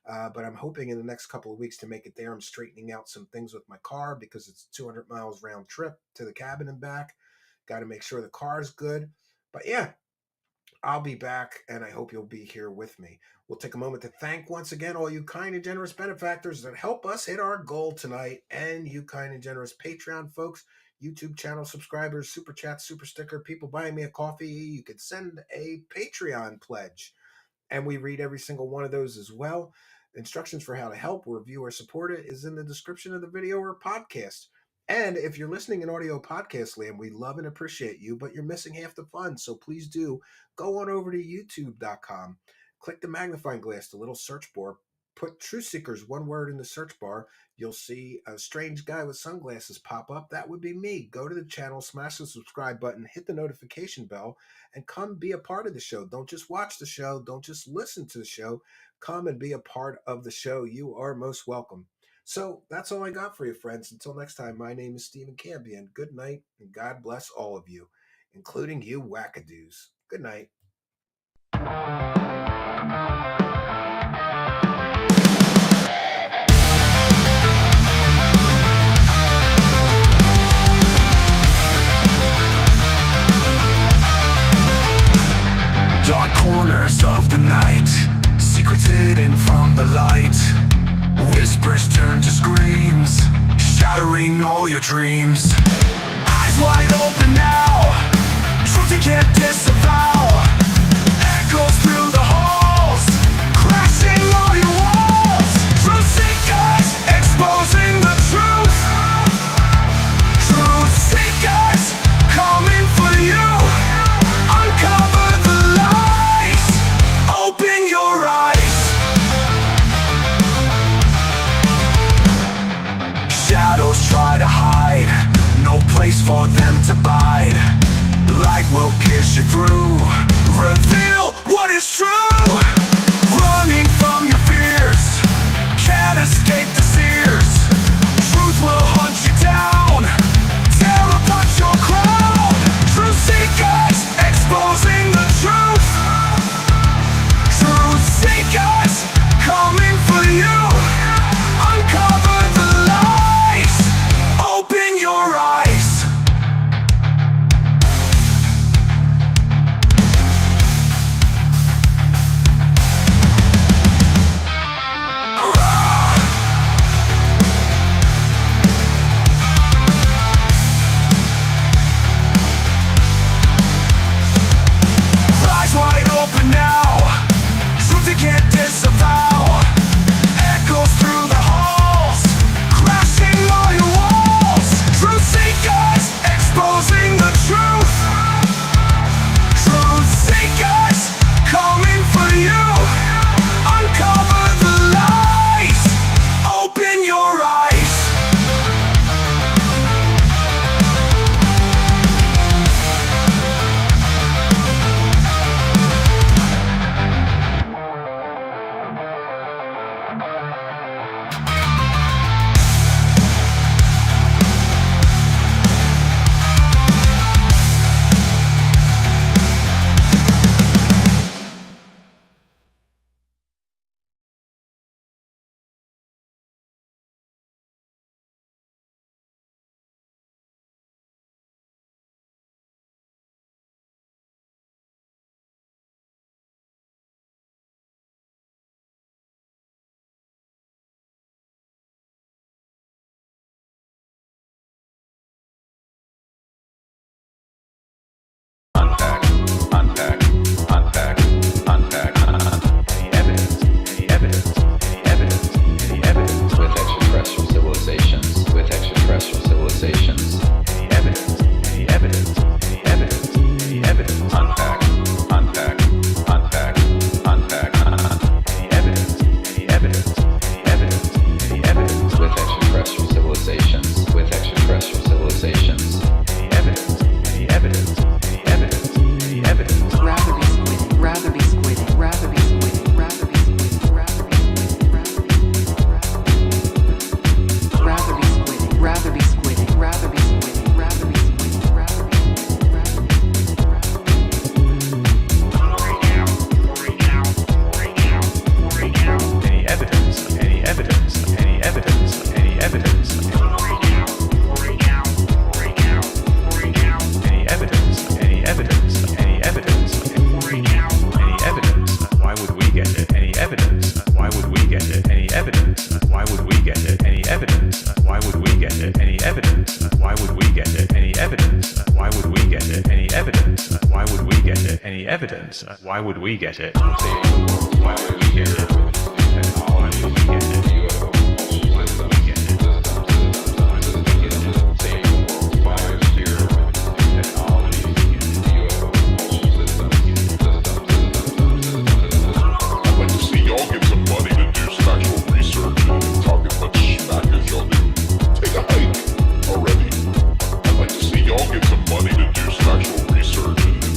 But I'm hoping in the next couple of weeks to make it there. I'm straightening out some things with my car because it's 200 miles round trip to the cabin and back. Got to make sure the car's good. But yeah, I'll be back, and I hope you'll be here with me. We'll take a moment to thank once again all you kind and generous benefactors that help us hit our goal tonight, and you kind and generous Patreon folks, YouTube channel subscribers, super chat, super sticker, people buying me a coffee. You could send a Patreon pledge, and we read every single one of those as well. Instructions for how to help, review, or support it is in the description of the video or podcast. And if you're listening in audio podcast land, we love and appreciate you, but you're missing half the fun. So please do go on over to youtube.com, click the magnifying glass, the little search bar, put Truth Seekers, one word in the search bar. You'll see a strange guy with sunglasses pop up. That would be me. Go to the channel, smash the subscribe button, hit the notification bell, and come be a part of the show. Don't just watch the show. Don't just listen to the show. Come and be a part of the show. You are most welcome. So that's all I got for you, friends. Until next time, my name is Stephen Cambion. Good night, and God bless all of you, including you wackadoos. Good night. Dark corners of the night, secrets hidden from the light. Whispers turn to screams, shattering all your dreams. Eyes wide open now, can't disavow. Echoes through the halls, crashing all your walls. Truth seekers, exposing the truth. Truth seekers, coming for you. Uncover the lies, open your eyes. Shadows try to hide, no place for them to bide. Light will pierce you through, reveal what is true. Running from your fears, can't escape the sears. Truth will hunt you down, tear apart your crown. Truth seekers, exposing the truth. Truth seekers, coming for you. Uncover the lies, open your eyes. Eyes wide open now, truth you can't disavow. Echoes through the halls, crashing all your walls. Truth seekers, exposing the truth. Truth seekers, coming for you. Uncover the lies, open your eyes. evidence. Why would we get it? Why would we get it? Why would we get it? Money to do special research and